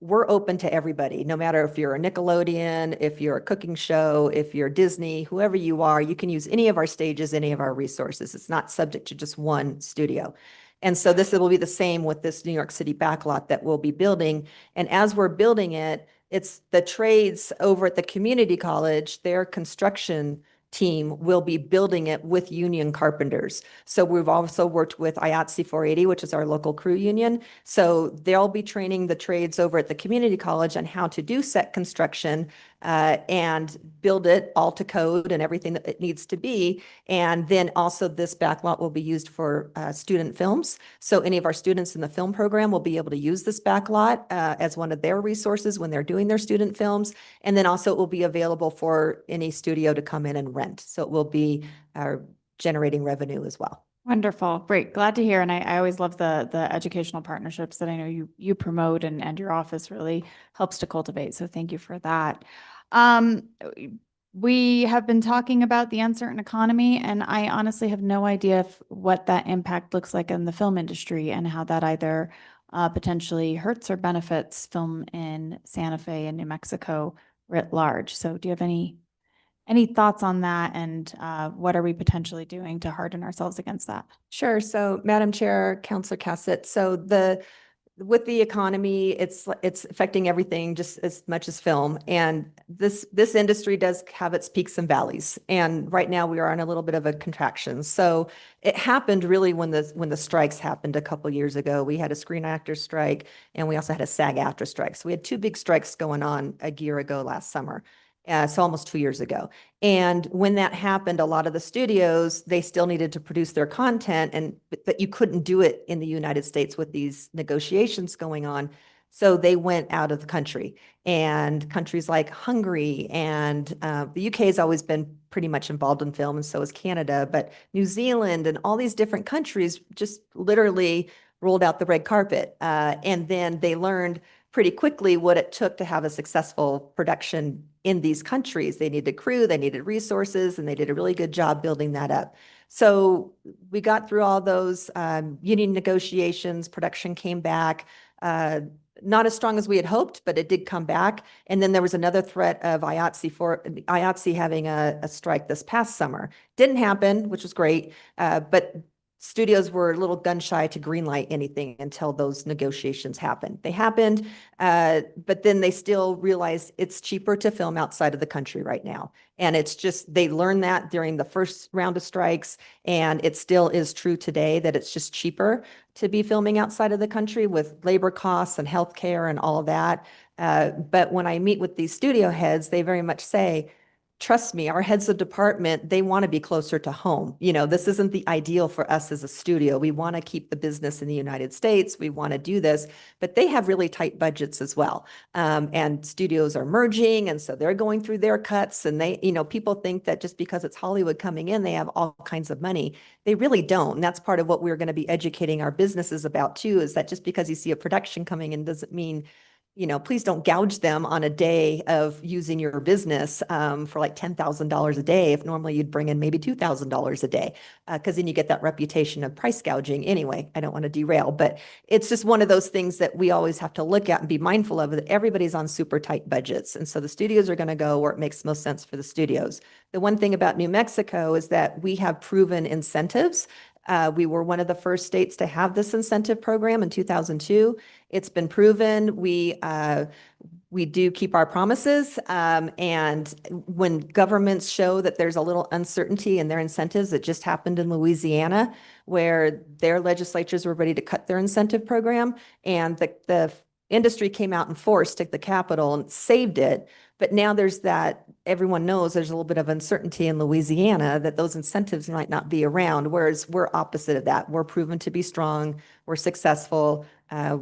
we're open to everybody, no matter if you're a Nickelodeon, if you're a cooking show, if you're Disney, whoever you are, you can use any of our stages, any of our resources. It's not subject to just one studio. And so this will be the same with this New York City backlot that we'll be building. And as we're building it, it's the trades over at the community college, their construction team will be building it with union carpenters. So we've also worked with IATSE 480, which is our local crew union. So they'll be training the trades over at the community college on how to do set construction and build it all to code and everything that it needs to be. And then also this backlot will be used for student films. So any of our students in the film program will be able to use this backlot as one of their resources when they're doing their student films. And then also it will be available for any studio to come in and rent. So it will be generating revenue as well. Wonderful. Great. Glad to hear. And I always love the educational partnerships that I know you promote and your office really helps to cultivate. So thank you for that. We have been talking about the uncertain economy, and I honestly have no idea what that impact looks like in the film industry and how that either potentially hurts or benefits film in Santa Fe and New Mexico writ large. So do you have any thoughts on that, and what are we potentially doing to harden ourselves against that? Sure. So Madam Chair, Councilor Cassett, so with the economy, it's affecting everything just as much as film. And this industry does have its peaks and valleys. And right now we are in a little bit of a contraction. So it happened really when the strikes happened a couple years ago. We had a Screen Actors strike and we also had a SAG-AFTRA strike. So we had 2 big strikes going on a year ago last summer. So almost 2 years ago. And when that happened, a lot of the studios, they still needed to produce their content, but you couldn't do it in the United States with these negotiations going on. So they went out of the country, and countries like Hungary and the UK has always been pretty much involved in film, and so is Canada, but New Zealand and all these different countries just literally rolled out the red carpet. And then they learned pretty quickly what it took to have a successful production in these countries. They needed crew, they needed resources, and they did a really good job building that up. So we got through all those union negotiations, production came back, not as strong as we had hoped, but it did come back. And then there was another threat of IATSE having a strike this past summer. Didn't happen, which was great, but studios were a little gun shy to greenlight anything until those negotiations happened. They happened, but then they still realized it's cheaper to film outside of the country right now. And it's just, they learned that during the first round of strikes, and it still is true today that it's just cheaper to be filming outside of the country with labor costs and healthcare and all of that. But when I meet with these studio heads, they very much say, trust me, our heads of department, they want to be closer to home. You know, this isn't the ideal for us as a studio. We want to keep the business in the United States. We want to do this, but they have really tight budgets as well. And studios are merging, and so they're going through their cuts, and they, you know, people think that just because it's Hollywood coming in, they have all kinds of money. They really don't. And that's part of what we're going to be educating our businesses about too, is that just because you see a production coming in doesn't mean, you know, please don't gouge them on a day of using your business for like $10,000 a day, if normally you'd bring in maybe $2,000 a day, because then you get that reputation of price gouging. Anyway, I don't want to derail, but it's just one of those things that we always have to look at and be mindful of, that everybody's on super tight budgets. And so the studios are going to go where it makes most sense for the studios. The one thing about New Mexico is that we have proven incentives. We were one of the first states to have this incentive program in 2002. It's been proven. We do keep our promises. And when governments show that there's a little uncertainty in their incentives, it just happened in Louisiana, where their legislatures were ready to cut their incentive program. And the industry came out in force, took the Capitol and saved it. But now there's that, everyone knows there's a little bit of uncertainty in Louisiana that those incentives might not be around, whereas we're opposite of that. We're proven to be strong. We're successful.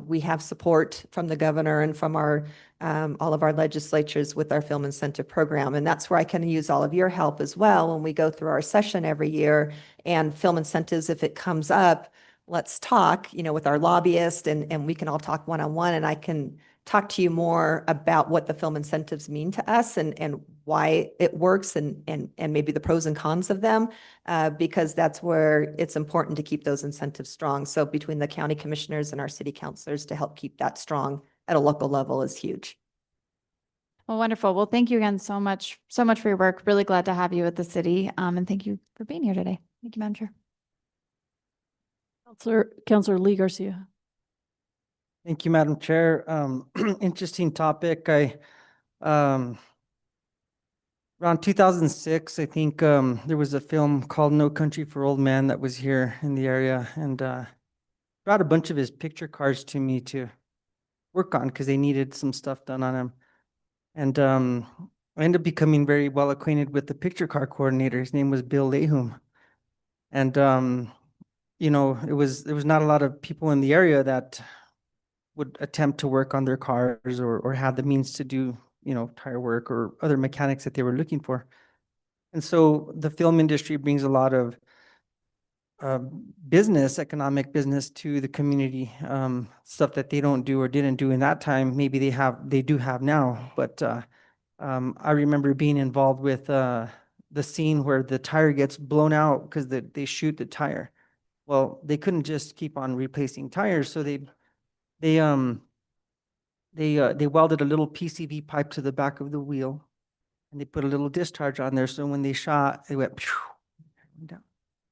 We have support from the governor and from our all of our legislatures with our film incentive program. And that's where I can use all of your help as well when we go through our session every year. And film incentives, if it comes up, let's talk, you know, with our lobbyist, and we can all talk one-on-one, and I can talk to you more about what the film incentives mean to us and why it works, and maybe the pros and cons of them, because that's where it's important to keep those incentives strong. So between the county commissioners and our city councilors to help keep that strong at a local level is huge. Well, wonderful. Well, thank you again so much for your work. Really glad to have you at the city. And thank you for being here today. Thank you, Madam Chair. Councilor Lee Garcia. Thank you, Madam Chair. Interesting topic. Around 2006, I think there was a film called No Country for Old Men that was here in the area, and brought a bunch of his picture cards to me to work on because they needed some stuff done on him. And I ended up becoming very well acquainted with the picture card coordinator. His name was Bill Lahum. And you know, there was not a lot of people in the area that would attempt to work on their cars or have the means to do, you know, tire work or other mechanics that they were looking for. And so the film industry brings a lot of economic business to the community, stuff that they don't do or didn't do in that time. Maybe they do have now, but I remember being involved with the scene where the tire gets blown out because they shoot the tire. Well, they couldn't just keep on replacing tires, so they welded a little PCV pipe to the back of the wheel, and they put a little discharge on there. So when they shot, it went down.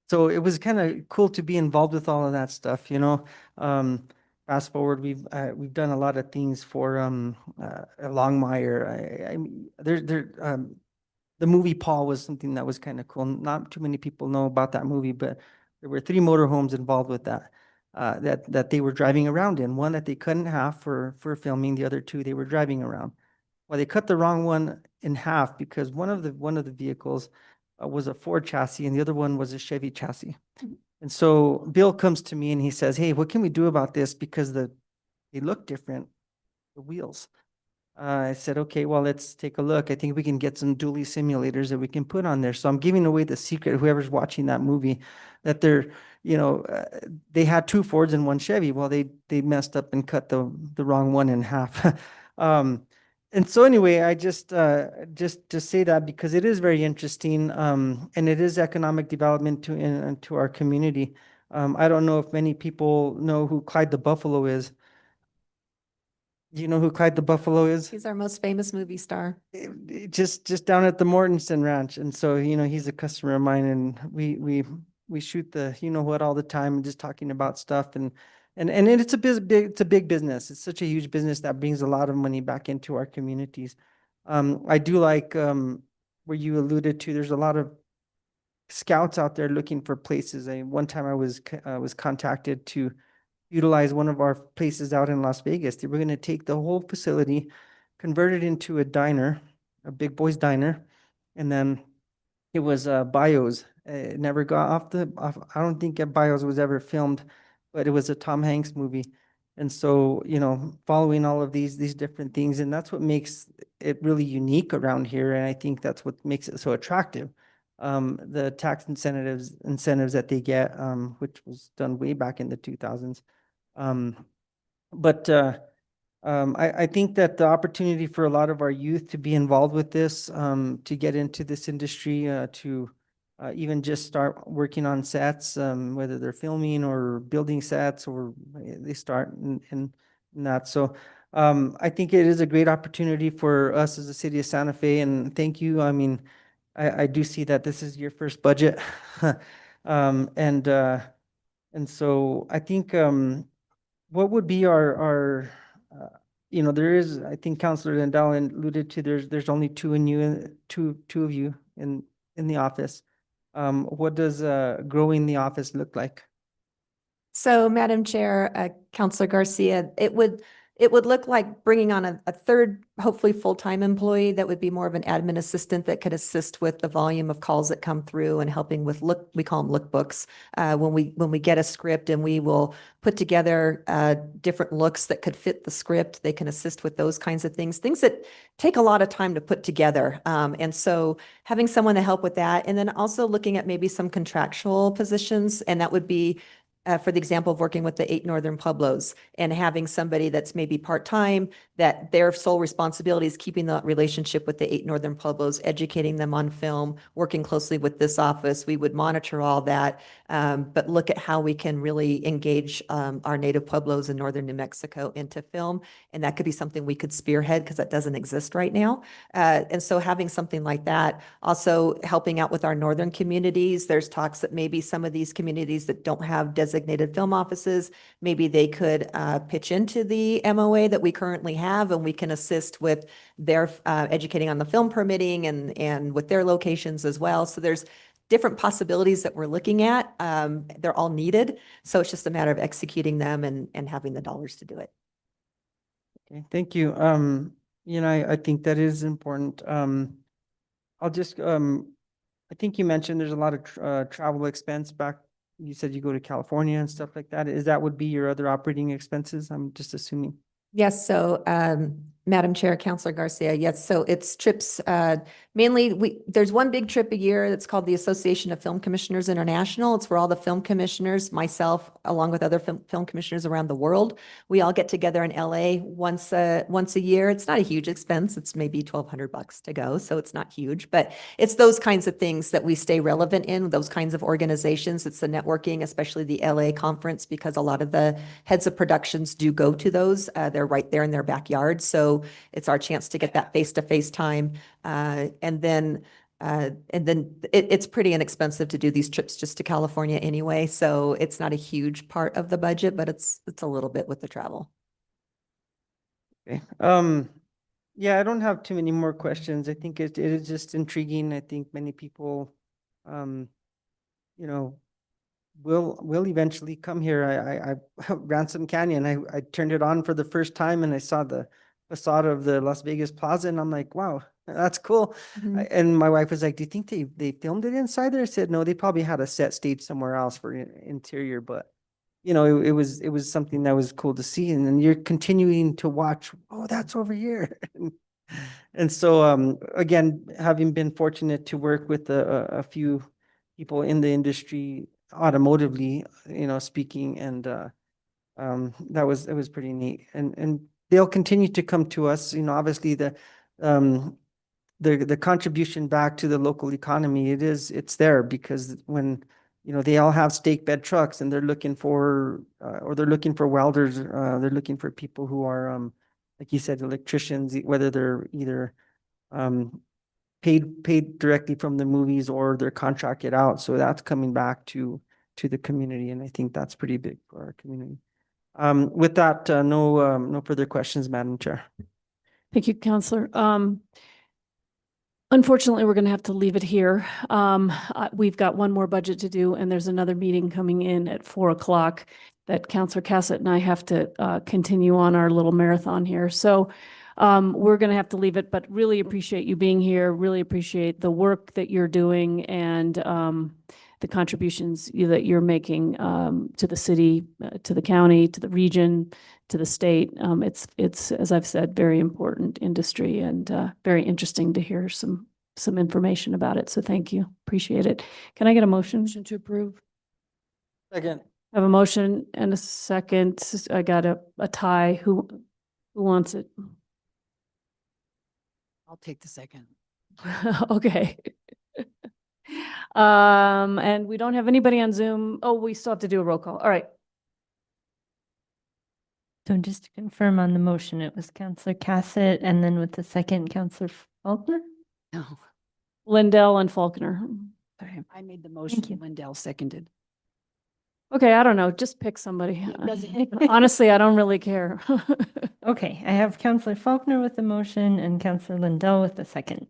So it was kind of cool to be involved with all of that stuff, you know. Fast forward, we've done a lot of things for Longmire. The movie Paul was something that was kind of cool. Not too many people know about that movie, but there were 3 motorhomes involved with that. That they were driving around in. One that they couldn't have for filming. The other 2 they were driving around. Well, they cut the wrong one in half because one of the vehicles was a Ford chassis and the other one was a Chevy chassis. And so Bill comes to me and he says, "Hey, what can we do about this? Because they look different the wheels. I said, okay, well, let's take a look. I think we can get some dually simulators that we can put on there. So I'm giving away the secret, whoever's watching that movie, that they're, they had two Fords and one Chevy. Well, they messed up and cut the wrong one in half. And so anyway, I just to say that because it is very interesting, and it is economic development to our community. I don't know if many people know who Clyde the Buffalo is. Do you know who Clyde the Buffalo is? He's our most famous movie star. Just down at the Mortensen Ranch, and so he's a customer of mine, and we shoot the what all the time, and just talking about stuff, and it's a big business. It's such a huge business that brings a lot of money back into our communities. I do like where you alluded to. There's a lot of scouts out there looking for places. One time I was contacted to utilize one of our places out in Las Vegas. They were going to take the whole facility, convert it into a diner, a big boys diner, and then it was Bios. It never got off. I don't think Bios was ever filmed, but it was a Tom Hanks movie. And so, following all of these different things, and that's what makes it really unique around here. And I think that's what makes it so attractive. The tax incentives that they get, which was done way back in the 2000s. I think that the opportunity for a lot of our youth to be involved with this, to get into this industry, to even just start working on sets, whether they're filming or building sets, or they start in that. So I think it is a great opportunity for us as a city of Santa Fe, and thank you. I mean, I do see that this is your first budget. And so I think what would be our there is, I think Councilor Lindell alluded to, there's only two of you in the office. What does growing the office look like? So, Madam Chair, Councilor Garcia, it would look like bringing on a third, hopefully full-time employee that would be more of an admin assistant that could assist with the volume of calls that come through and helping with we call them lookbooks. When we get a script, and we will put together different looks that could fit the script, they can assist with those kinds of things that take a lot of time to put together. And so having someone to help with that, and then also looking at maybe some contractual positions, and that would be for the example of working with the 8 Northern Pueblos and having somebody that's maybe part-time, that their sole responsibility is keeping the relationship with the 8 Northern Pueblos, educating them on film, working closely with this office. We would monitor all that, but look at how we can really engage our native Pueblos in Northern New Mexico into film. And that could be something we could spearhead because that doesn't exist right now. And so having something like that, also helping out with our northern communities. There's talks that maybe some of these communities that don't have designated film offices, maybe they could pitch into the MOA that we currently have, and we can assist with their educating on the film permitting and with their locations as well. So there's different possibilities that we're looking at. They're all needed. So it's just a matter of executing them and having the dollars to do it. Okay, thank you. I think that is important. I'll just, I think you mentioned there's a lot of travel expense back. You said you go to California and stuff like that. That would be your other operating expenses? I'm just assuming. Yes, so Madam Chair, Councilor Garcia, yes, so it's trips, mainly there's one big trip a year that's called the Association of Film Commissioners International. It's where all the film commissioners, myself, along with other film commissioners around the world, we all get together in LA once a year. It's not a huge expense. It's maybe $1,200 to go, so it's not huge, but it's those kinds of things that we stay relevant in, those kinds of organizations. It's the networking, especially the LA conference, because a lot of the heads of productions do go to those. They're right there in their backyard. So it's our chance to get that face-to-face time. And then it's pretty inexpensive to do these trips just to California anyway. So it's not a huge part of the budget, but it's a little bit with the travel. Okay. Yeah, I don't have too many more questions. I think it is just intriguing. I think many people, will eventually come here. I Ransom Canyon, I turned it on for the first time, and I saw the facade of the Las Vegas Plaza, and I'm like, wow, that's cool. Mm-hmm. And my wife was like, do you think they filmed it inside there? I said, no, they probably had a set stage somewhere else for interior, but you know, it was something that was cool to see. And then you're continuing to watch, oh, that's over here. And so, again, having been fortunate to work with a few people in the industry automotively, you know, speaking, and that was pretty neat. And they'll continue to come to us, you know, obviously the contribution back to the local economy, it's there because when, you know, they all have stake bed trucks and they're looking for, or they're looking for welders, they're looking for people who are, like you said, electricians, whether they're either paid directly from the movies or they're contracted out. So that's coming back to the community. And I think that's pretty big for our community. With that, no further questions, Madam Chair. Thank you, Counselor. Unfortunately, we're going to have to leave it here. We've got one more budget to do, and there's another meeting coming in at 4 o'clock that Counselor Cassett and I have to continue on our little marathon here. So we're going to have to leave it, but really appreciate you being here. Really appreciate the work that you're doing and the contributions that you're making to the city, to the county, to the region, to the state. It's as I've said, very important industry and very interesting to hear some information about it. So thank you. Appreciate it. Can I get a motion? Motion to approve. Second. I have a motion and a second. I got a tie. Who wants it? I'll take the second. Okay. And we don't have anybody on Zoom. Oh, we still have to do a roll call. All right. So just to confirm on the motion, it was Counselor Cassett and then with the second, Counselor Faulkner? No. Lindell and Faulkner. Sorry, I made the motion. you. Lindell seconded. Okay, I don't know. Just pick somebody. doesn't- Honestly, I don't really care. Okay, I have Counselor Faulkner with the motion and Counselor Lindell with the second.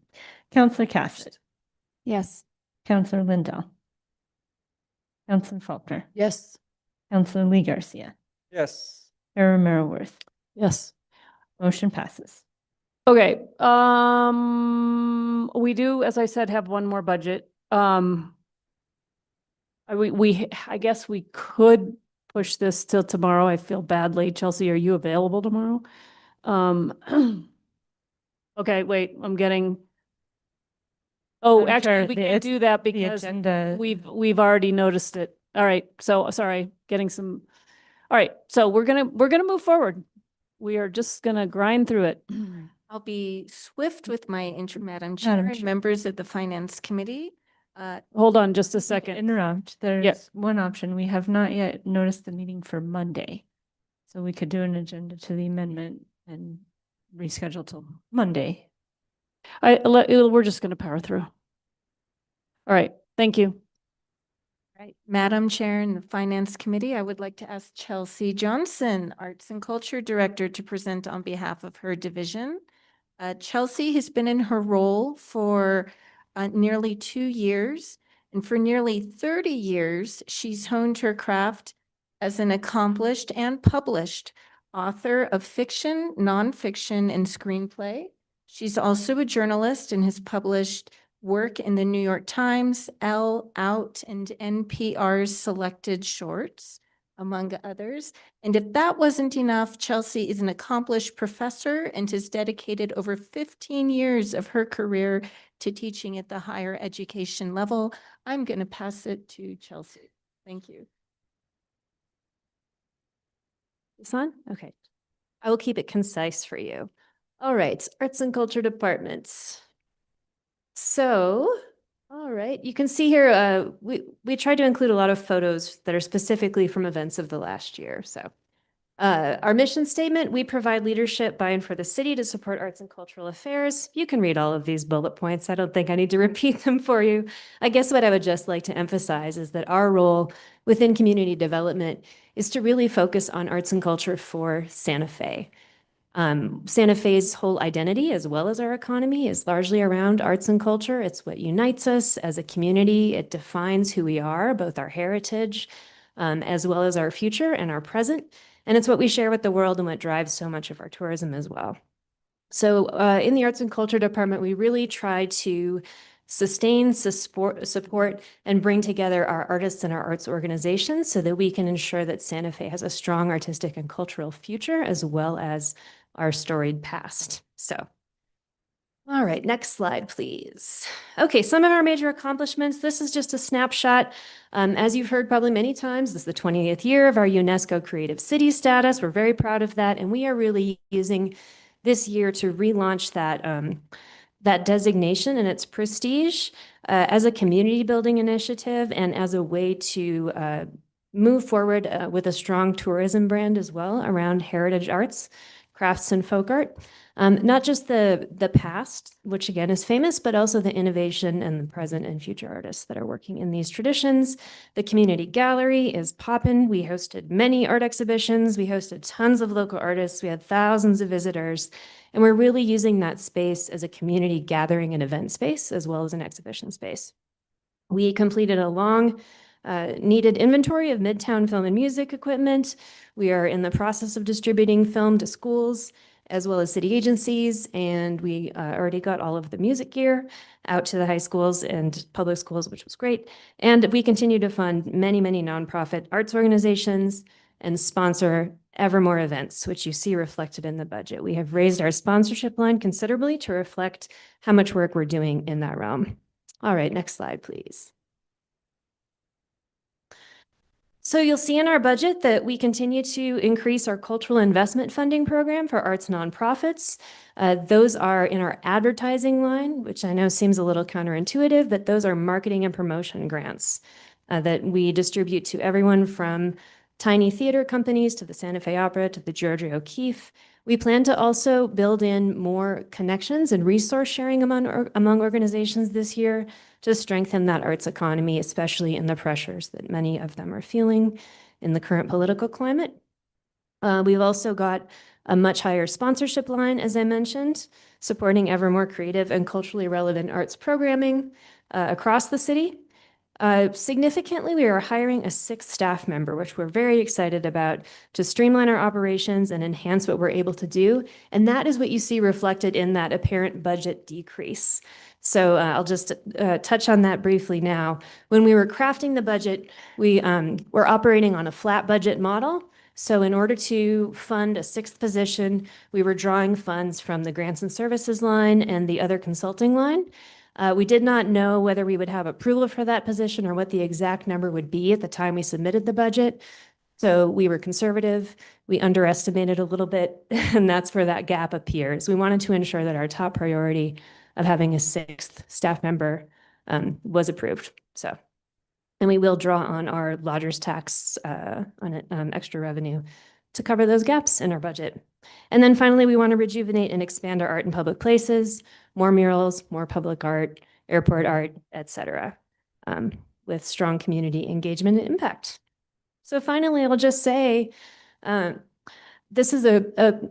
Counselor Cassett, Yes. Counselor Lindell, Counselor Faulkner, Yes. Counselor Lee Garcia, Yes. Chair Romero Worth. Yes. Motion passes. Okay, we do, as I said, have one more budget. I guess we could push this till tomorrow. I feel badly. Chelsea, are you available tomorrow? Okay, wait, I'm getting. Oh, I'm actually, sure we the- can't it's do that The because agenda. we've already noticed it. All right, so sorry, getting some. All right, so we're gonna move forward. We are just gonna grind through it. I'll be swift with my intro, Madam Chair and Chair. members of the Finance Committee. Hold on just a To second. interrupt, there's one option. We have not yet noticed the meeting for Monday. So we could do an agenda to the amendment and reschedule till Monday. We're just gonna power through. All right, thank you. Right, Madam Chair and the Finance Committee, I would like to ask Chelsea Johnson, Arts and Culture Director, to present on behalf of her division. Chelsea has been in her role for nearly 2 years, and for nearly 30 years, she's honed her craft as an accomplished and published author of fiction, nonfiction, and screenplay. She's also a journalist and has published work in the New York Times, Elle, Out, and NPR's Selected Shorts, among others. And if that wasn't enough, Chelsea is an accomplished professor and has dedicated over 15 years of her career to teaching at the higher education level. I'm going to pass it to Chelsea. Thank you. This on? Okay. I will keep it concise for you. All right, Arts and Culture Departments. So, all right, you can see here, we tried to include a lot of photos that are specifically from events of the last year. So our mission statement, we provide leadership by and for the city to support arts and cultural affairs. You can read all of these bullet points. I don't think I need to repeat them for you. I guess what I would just like to emphasize is that our role within community development is to really focus on arts and culture for Santa Fe. Santa Fe's whole identity, as well as our economy, is largely around arts and culture. It's what unites us as a community. It defines who we are, both our heritage, as well as our future and our present. And it's what we share with the world and what drives so much of our tourism as well. So in the Arts and Culture Department, we really try to sustain, support, and bring together our artists and our arts organizations so that we can ensure that Santa Fe has a strong artistic and cultural future as well as our storied past. So, all right, next slide, please. Okay, some of our major accomplishments. This is just a snapshot. As you've heard probably many times, this is the 20th year of our UNESCO Creative City status. We're very proud of that, and we are really using this year to relaunch that designation and its prestige as a community building initiative and as a way to move forward with a strong tourism brand as well around heritage arts, crafts, and folk art. Not just the past, which again is famous, but also the innovation and the present and future artists that are working in these traditions. The community gallery is poppin'. We hosted many art exhibitions. We hosted tons of local artists. We had thousands of visitors. And we're really using that space as a community gathering and event space, as well as an exhibition space. We completed a long needed inventory of Midtown film and music equipment. We are in the process of distributing film to schools as well as city agencies, and we already got all of the music gear out to the high schools and public schools, which was great. And we continue to fund many, many nonprofit arts organizations and sponsor ever more events, which you see reflected in the budget. We have raised our sponsorship line considerably to reflect how much work we're doing in that realm. All right, next slide, please. So you'll see in our budget that we continue to increase our cultural investment funding program for arts nonprofits. Those are in our advertising line, which I know seems a little counterintuitive, but those are marketing and promotion grants that we distribute to everyone from tiny theater companies to the Santa Fe Opera to the Georgia O'Keeffe. We plan to also build in more connections and resource sharing among organizations this year to strengthen that arts economy, especially in the pressures that many of them are feeling in the current political climate. We've also got a much higher sponsorship line, as I mentioned, supporting ever more creative and culturally relevant arts programming across the city. Significantly, we are hiring a 6th staff member, which we're very excited about, to streamline our operations and enhance what we're able to do. And that is what you see reflected in that apparent budget decrease. So I'll just touch on that briefly now. When we were crafting the budget, we were operating on a flat budget model. So in order to fund a 6th position, we were drawing funds from the grants and services line and the other consulting line. We did not know whether we would have approval for that position or what the exact number would be at the time we submitted the budget. So we were conservative, we underestimated a little bit, and that's where that gap appears. We wanted to ensure that our top priority of having a 6th staff member was approved. So, and we will draw on our lodger's tax on extra revenue to cover those gaps in our budget. And then finally, we want to rejuvenate and expand our art in public places, more murals, more public art, airport art, etc., with strong community engagement and impact. So finally, I'll just say, this is a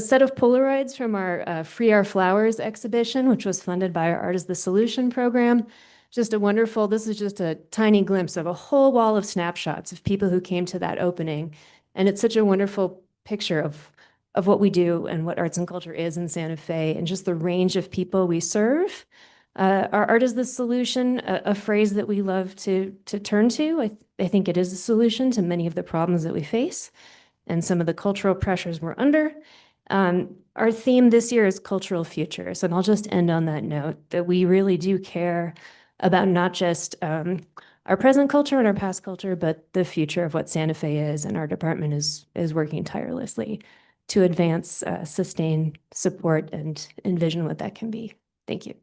set of Polaroids from our Free Our Flowers exhibition, which was funded by our Art is the Solution program. Just a wonderful, this is just a tiny glimpse of a whole wall of snapshots of people who came to that opening. And it's such a wonderful picture of what we do and what arts and culture is in Santa Fe and just the range of people we serve. Our art is the solution, a phrase that we love to turn to. I think it is a solution to many of the problems that we face and some of the cultural pressures we're under. Our theme this year is cultural futures, and I'll just end on that note that we really do care about not just our present culture and our past culture, but the future of what Santa Fe is, and our department is working tirelessly to advance, sustain, support, and envision what that can be. Thank you.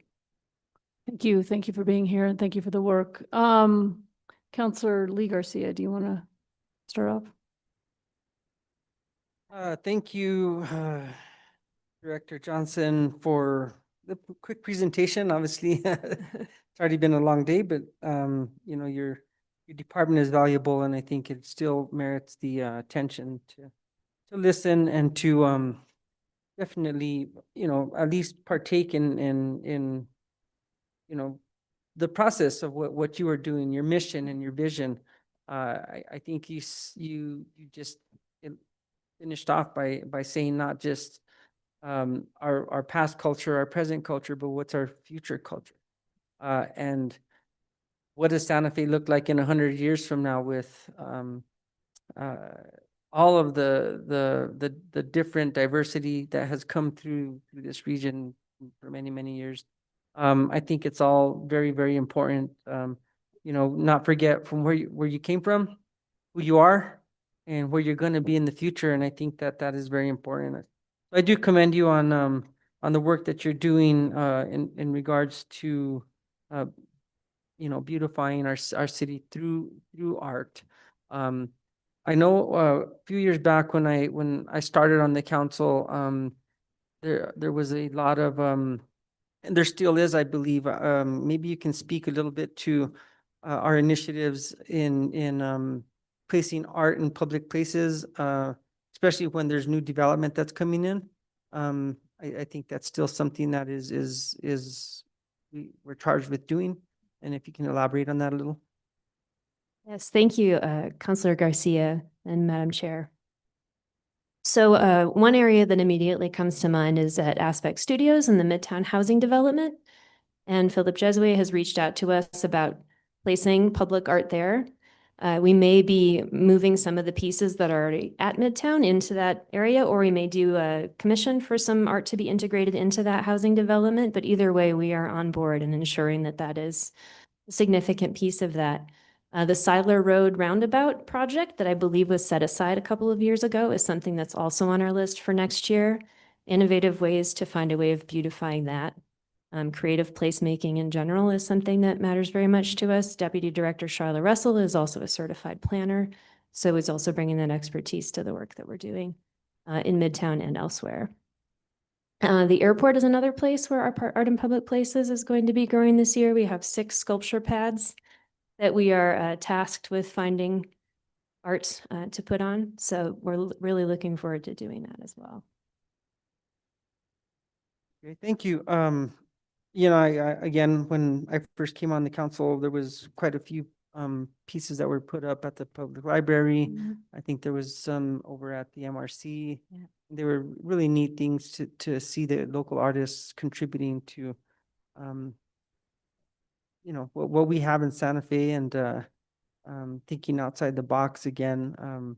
Thank you. Thank you for being here, and thank you for the work. Councilor Lee Garcia, do you want to start off? Thank you, Director Johnson, for the quick presentation. Obviously, it's already been a long day, but you know, your department is valuable, and I think it still merits the attention to listen and to definitely, you know, at least partake in you know, the process of what you are doing, your mission and your vision. I think you just finished off by saying not just our past culture, our present culture, but what's our future culture. And what does Santa Fe look like in 100 years from now with all of the different diversity that has come through this region for many, many years? I think it's all very, very important. Not forget from where you came from, who you are, and where you're going to be in the future. And I think that is very important. I do commend you on the work that you're doing in regards to beautifying our city through art. I know a few years back when I started on the council, there was a lot of and there still is, I believe. Maybe you can speak a little bit to our initiatives in placing art in public places, especially when there's new development that's coming in. I think that's still something that we're charged with doing. And if you can elaborate on that a little. Yes, thank you, Councilor Garcia and Madam Chair. So one area that immediately comes to mind is at Aspect Studios in the Midtown Housing Development. And Philip Jesue has reached out to us about placing public art there. We may be moving some of the pieces that are already at Midtown into that area, or we may do a commission for some art to be integrated into that housing development. But either way, we are on board and ensuring that that is a significant piece of that. The Seidler Road Roundabout project that I believe was set aside a couple of years ago is something that's also on our list for next year. Innovative ways to find a way of beautifying that. Creative placemaking in general is something that matters very much to us. Deputy Director Charlotte Russell is also a certified planner, so is also bringing that expertise to the work that we're doing in Midtown and elsewhere. The airport is another place where our art in public places is going to be growing this year. We have 6 sculpture pads that we are tasked with finding art to put on. So we're really looking forward to doing that as well. Okay, thank you. Again, when I first came on the council, there was quite a few pieces that were put up at the public library. I think there was some over at the MRC. Yeah. They were really neat things to see the local artists contributing to what we have in Santa Fe, and thinking outside the box again.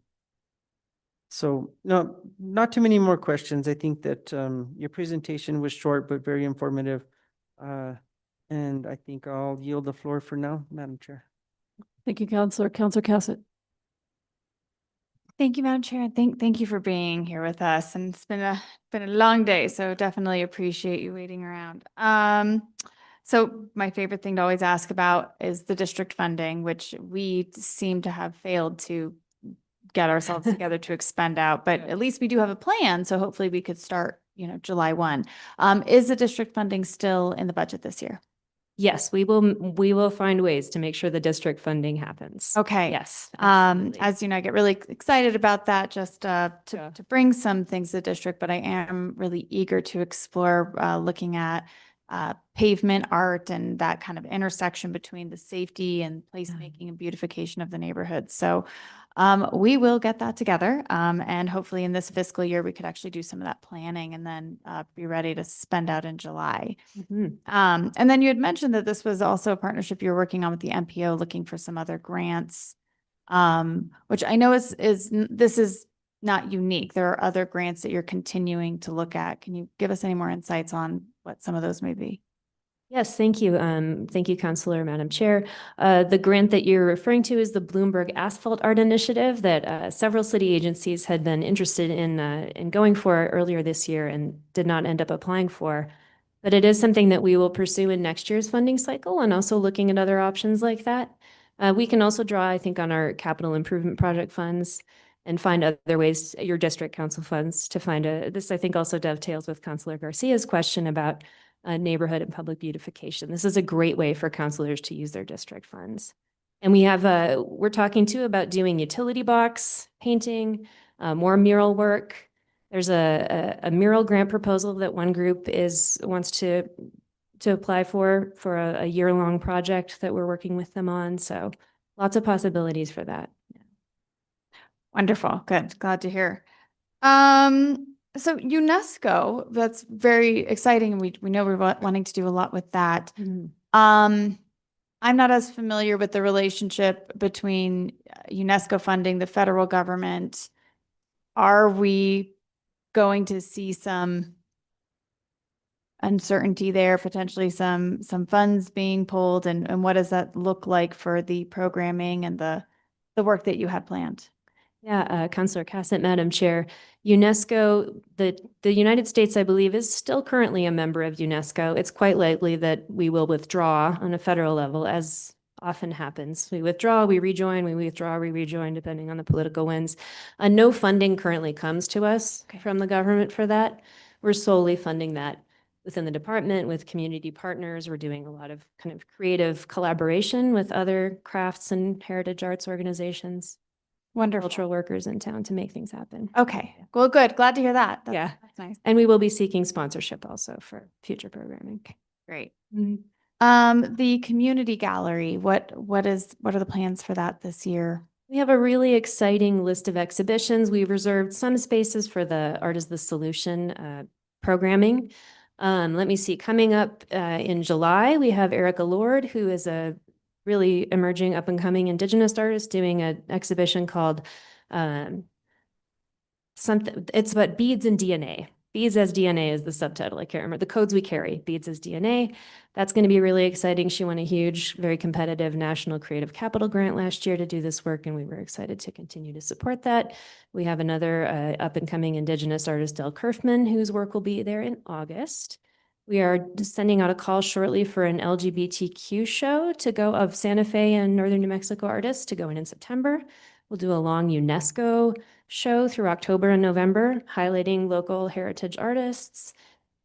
So no, not too many more questions. I think that your presentation was short but very informative. And I think I'll yield the floor for now, Madam Chair. Thank you, Councilor. Councilor Cassett. Thank you, Madam Chair. And thank you for being here with us. And it's been a long day, so definitely appreciate you waiting around. So my favorite thing to always ask about is the district funding, which we seem to have failed to get ourselves together to expend out, but at least we do have a plan. So hopefully we could start, July 1. Is the district funding still in the budget this year? Yes, we will find ways to make sure the district funding happens. Okay. Yes. As you know, I get really excited about that, just to bring some things to the district, but I am really eager to explore looking at pavement art and that kind of intersection between the safety and placemaking and beautification of the neighborhood. So we will get that together, and hopefully in this fiscal year we could actually do some of that planning and then be ready to spend out in July. And then you had mentioned that this was also a partnership you're working on with the MPO, looking for some other grants, which I know this is not unique. There are other grants that you're continuing to look at. Can you give us any more insights on what some of those may be? Yes, thank you. Thank you, Councilor, Madam Chair. The grant that you're referring to is the Bloomberg Asphalt Art Initiative that several city agencies had been interested in going for earlier this year and did not end up applying for. But it is something that we will pursue in next year's funding cycle, and also looking at other options like that. We can also draw, I think, on our capital improvement project funds and find other ways, your district council funds, to find this I think also dovetails with Councilor Garcia's question about neighborhood and public beautification. This is a great way for councilors to use their district funds. And we have, we're talking too about doing utility box painting, more mural work. There's a mural grant proposal that one group wants to apply for a year-long project that we're working with them on. So lots of possibilities for that. Wonderful. Good. Glad to hear. So UNESCO, that's very exciting. We know we're wanting to do a lot with that. I'm not as familiar with the relationship between UNESCO funding, the federal government. Are we going to see some uncertainty there, potentially some funds being pulled, and what does that look like for the programming and the work that you had planned? Yeah, Councillor Cassett, Madam Chair. UNESCO, the United States, I believe, is still currently a member of UNESCO. It's quite likely that we will withdraw on a federal level, as often happens. We withdraw, we rejoin, we withdraw, we rejoin, depending on the political winds. No funding currently comes to us from the government for that. We're solely funding that within the department with community partners. We're doing a lot of kind of creative collaboration with other crafts and heritage arts organizations. Wonderful. Cultural workers in town to make things happen. Okay, well, good. Glad to hear that. Yeah. That's nice. And we will be seeking sponsorship also for future programming. Great. Mhm. The community gallery, what are the plans for that this year? We have a really exciting list of exhibitions. We reserved some spaces for the Art is the Solution programming. Let me see, coming up in July, we have Erica Lord, who is a really emerging up and coming Indigenous artist doing an exhibition called it's about beads and DNA. Beads as DNA is the subtitle. I can't remember. The codes we carry, beads as DNA. That's going to be really exciting. She won a huge, very competitive National Creative Capital grant last year to do this work, and we were excited to continue to support that. We have another up and coming Indigenous artist, Del Kerfman, whose work will be there in August. We are sending out a call shortly for an LGBTQ show to go of Santa Fe and Northern New Mexico artists to go in September. We'll do a long UNESCO show through October and November, highlighting local heritage artists.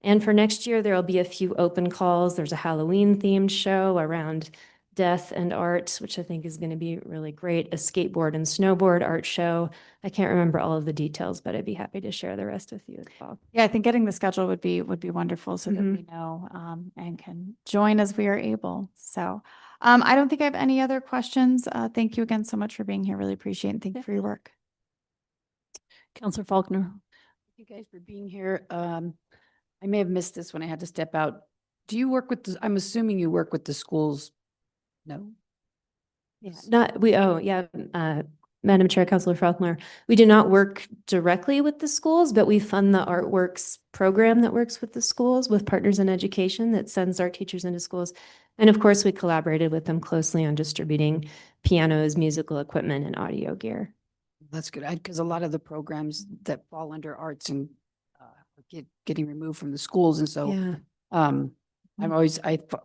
And for next year, there will be a few open calls. There's a Halloween themed show around death and art, which I think is going to be really great. A skateboard and snowboard art show. I can't remember all of the details, but I'd be happy to share the rest with you as well. Yeah, I think getting the schedule would be wonderful so that we know and can join as we are able. So I don't think I have any other questions. Thank you again so much for being here. Really appreciate it. And thank you for your work. Councillor Faulkner. Thank you guys for being here. I may have missed this when I had to step out. Do you work with I'm assuming you work with the schools? No. Yeah, Madam Chair, Councillor Faulkner, we do not work directly with the schools, but we fund the Artworks program that works with the schools with Partners in Education that sends art teachers into schools. And of course, we collaborated with them closely on distributing pianos, musical equipment, and audio gear. That's good, because a lot of the programs that fall under arts and getting removed from the schools, and so Yeah. I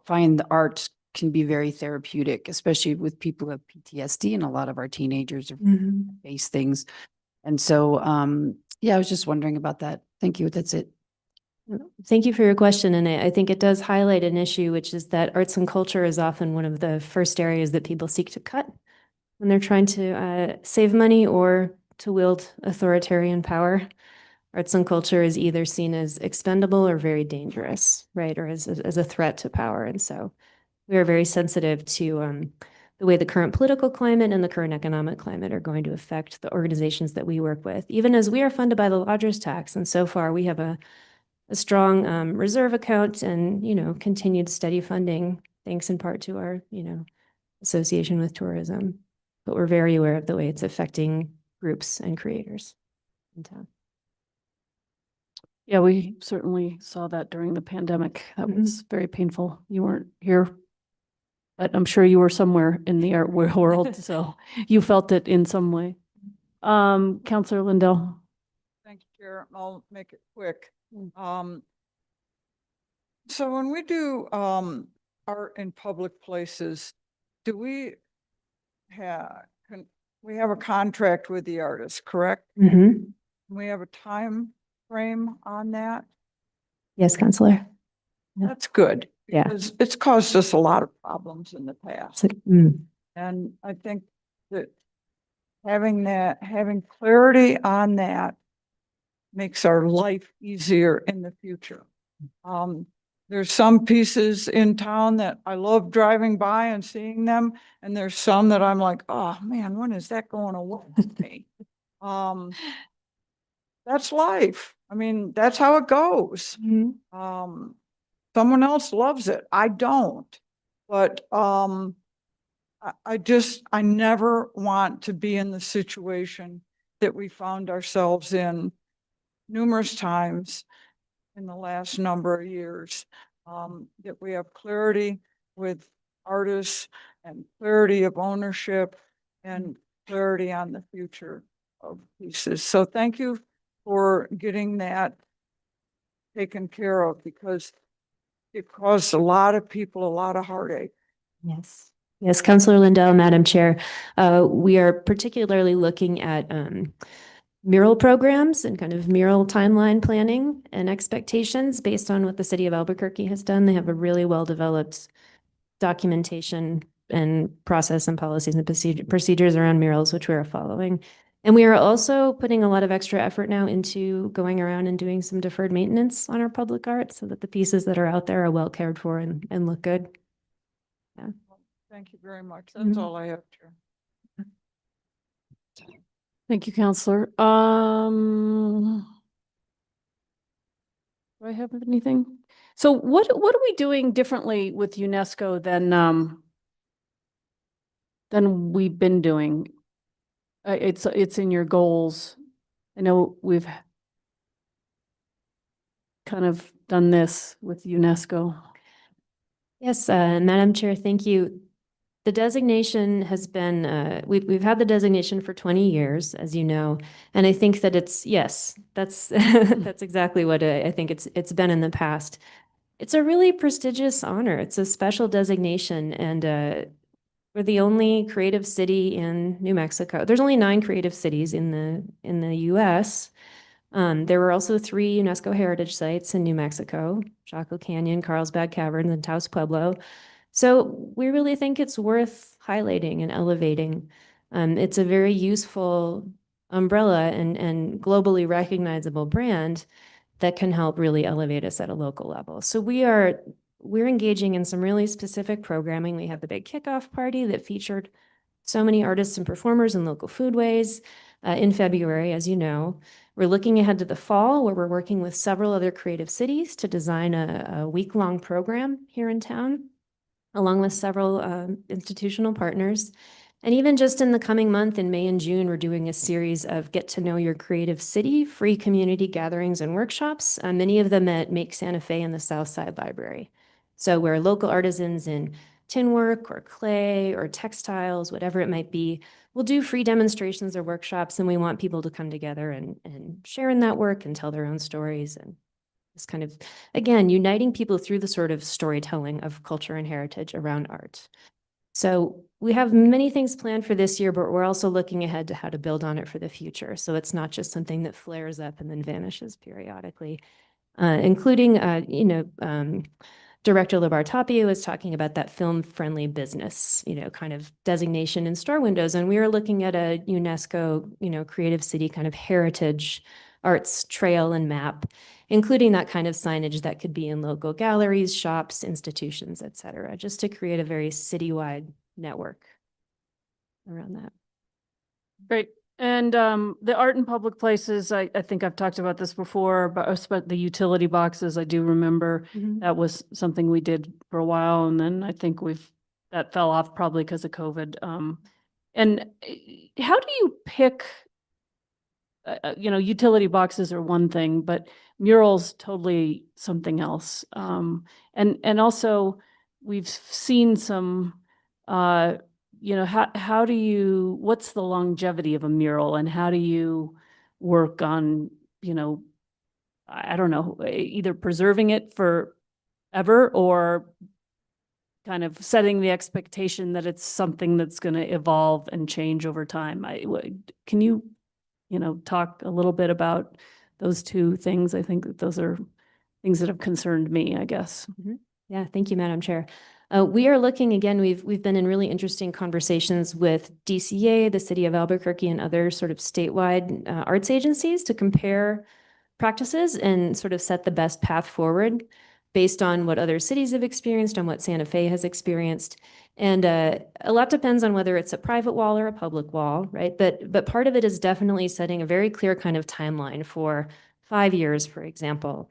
find the arts can be very therapeutic, especially with people who have PTSD, and a lot of our teenagers have faced things. And so, yeah, I was just wondering about that. Thank you. That's it. Thank you for your question. And I think it does highlight an issue, which is that arts and culture is often one of the first areas that people seek to cut when they're trying to save money or to wield authoritarian power. Arts and culture is either seen as expendable or very dangerous, right? Or as a threat to power. And so we are very sensitive to the way the current political climate and the current economic climate are going to affect the organizations that we work with, even as we are funded by the lodgers tax. And so far we have a strong reserve account and, continued steady funding, thanks in part to our, association with tourism. But we're very aware of the way it's affecting groups and creators in town. Yeah, we certainly saw that during the pandemic. That was very painful. You weren't here, but I'm sure you were somewhere in the art world, so you felt it in some way. Councillor Lindell. Thank you, Chair. I'll make it quick. So when we do art in public places, do we have a contract with the artist, correct? We have a time frame on that? Yes, Councillor. That's good. Yeah. Because it's caused us a lot of problems in the past. And I think that having clarity on that makes our life easier in the future. There's some pieces in town that I love driving by and seeing them, and there's some that I'm like, oh man, when is that going away? That's life. I mean, that's how it goes. Someone else loves it. I don't. but, I never want to be in the situation that we found ourselves in numerous times in the last number of years. That we have clarity with artists and clarity of ownership and clarity on the future of pieces. So thank you for getting that taken care of, because it caused a lot of people a lot of heartache. Yes. Yes, Councilor Lindell, Madam Chair, we are particularly looking at mural programs and kind of mural timeline planning and expectations based on what the city of Albuquerque has done. They have a really well-developed documentation and process and policies and procedures around murals, which we are following. And we are also putting a lot of extra effort now into going around and doing some deferred maintenance on our public art so that the pieces that are out there are well cared for and look good. Yeah. Thank you very much. That's all I have, Chair. Thank you, Counselor. Do I have anything? So what are we doing differently with UNESCO than we've been doing? It's in your goals. I know we've kind of done this with UNESCO. Yes, Madam Chair, thank you. The designation has been, we've had the designation for 20 years, as you know, and I think that yes, that's that's exactly what I think it's been in the past. It's a really prestigious honor. It's a special designation, and we're the only creative city in New Mexico. There's only 9 creative cities in the U.S. There were also 3 UNESCO heritage sites in New Mexico: Chaco Canyon, Carlsbad Caverns, and Taos Pueblo. So we really think it's worth highlighting and elevating. It's a very useful umbrella and globally recognizable brand that can help really elevate us at a local level. So we're engaging in some really specific programming. We have the big kickoff party that featured so many artists and performers and local foodways in February, as you know. We're looking ahead to the fall, where we're working with several other creative cities to design a week-long program here in town, along with several institutional partners. And even just in the coming month, in May and June, we're doing a series of Get to Know Your Creative City free community gatherings and workshops, many of them at Make Santa Fe and the Southside Library. So where local artisans in tin work or clay or textiles, whatever it might be, we'll do free demonstrations or workshops, and we want people to come together and share in that work and tell their own stories, and just kind of, again, uniting people through the sort of storytelling of culture and heritage around art. So we have many things planned for this year, but we're also looking ahead to how to build on it for the future. So it's not just something that flares up and then vanishes periodically, including, Director Labar-Tapia was talking about that film-friendly business, kind of designation in store windows. And we are looking at a UNESCO, creative city kind of heritage arts trail and map, including that kind of signage that could be in local galleries, shops, institutions, et cetera, just to create a very citywide network around that. Great. And the art in public places, I think I've talked about this before, but the utility boxes, I do remember that was something we did for a while. And then I think that fell off probably because of COVID. And how do you pick, utility boxes are one thing, but murals totally something else. And also we've seen some, what's the longevity of a mural, and how do you work on, I don't know, either preserving it forever or kind of setting the expectation that it's something that's going to evolve and change over time. Can you, talk a little bit about those two things? I think that those are things that have concerned me, I guess. Yeah, thank you, Madam Chair. We are looking, again, we've been in really interesting conversations with DCA, the city of Albuquerque, and other sort of statewide arts agencies to compare practices and sort of set the best path forward based on what other cities have experienced, on what Santa Fe has experienced. And a lot depends on whether it's a private wall or a public wall, right? But part of it is definitely setting a very clear kind of timeline for 5 years, for example.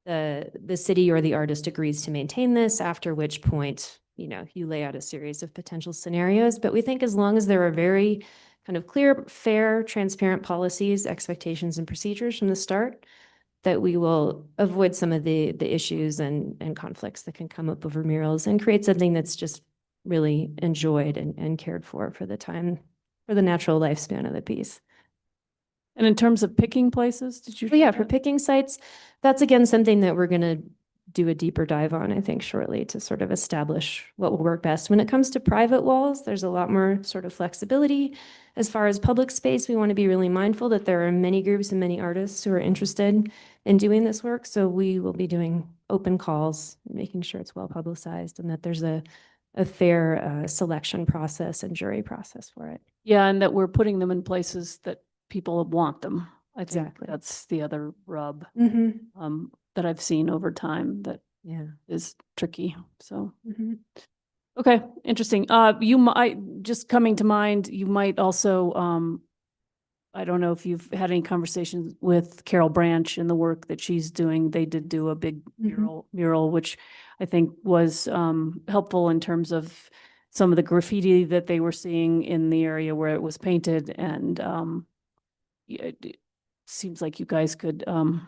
The city or the artist agrees to maintain this, after which point you lay out a series of potential scenarios, but we think as long as there are very kind of clear, fair, transparent policies, expectations, and procedures from the start, that we will avoid some of the issues and conflicts that can come up over murals and create something that's just really enjoyed and cared for the time, for the natural lifespan of the piece. And in terms of picking places, did you? But yeah, for picking sites, that's again something that we're going to do a deeper dive on, I think, shortly to sort of establish what will work best. When it comes to private walls, there's a lot more sort of flexibility. As far as public space, we want to be really mindful that there are many groups and many artists who are interested in doing this work. So we will be doing open calls, making sure it's well publicized and that there's a fair selection process and jury process for it. Yeah, and that we're putting them in places that people want them. I think Exactly. that's the other rub Mm-hmm. that I've seen over time that Yeah. is tricky. So, Mm-hmm. okay, interesting. You might, just coming to mind, you might also, I don't know if you've had any conversations with Carol Branch and the work that she's doing. They did do a big mural, which I think was helpful in terms of some of the graffiti that they were seeing in the area where it was painted. And it seems like you guys could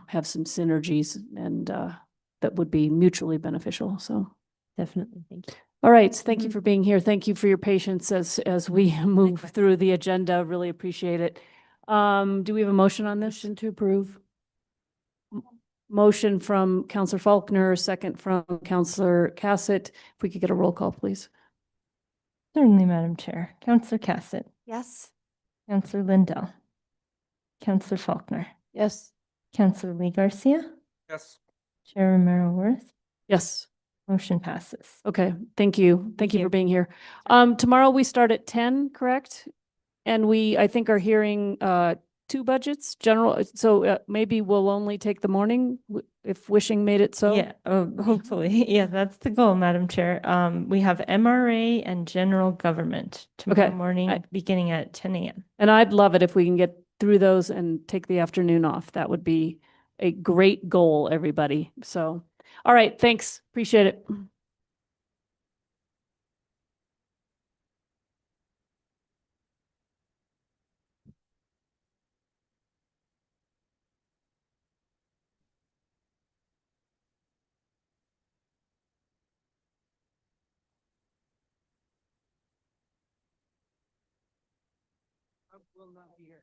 have some synergies and that would be mutually beneficial. So Definitely. Thank you. all right. Thank you for being here. Thank you for your patience as we move through the agenda. Really appreciate it. Do we have a motion on this? Motion to approve. Motion from Counselor Faulkner, second from Counselor Cassett. If we could get a roll call, please. Certainly, Madam Chair. Counselor Cassett, Yes. Counselor Lindell, Counselor Faulkner, Yes. Counselor Lee Garcia, Yes. Chair Romero Worth, Yes. motion passes. Okay. Thank you. Thank you for being here. Tomorrow we start at 10, correct? And we, I think, are hearing two budgets, general. So maybe we'll only take the morning if wishing made it so. Yeah, hopefully. Yeah, that's the goal, Madam Chair. We have MRA and general government tomorrow Okay. morning, beginning at 10 a.m. And I'd love it if we can get through those and take the afternoon off. That would be a great goal, everybody. So, all right, thanks. Appreciate it. Will not be here.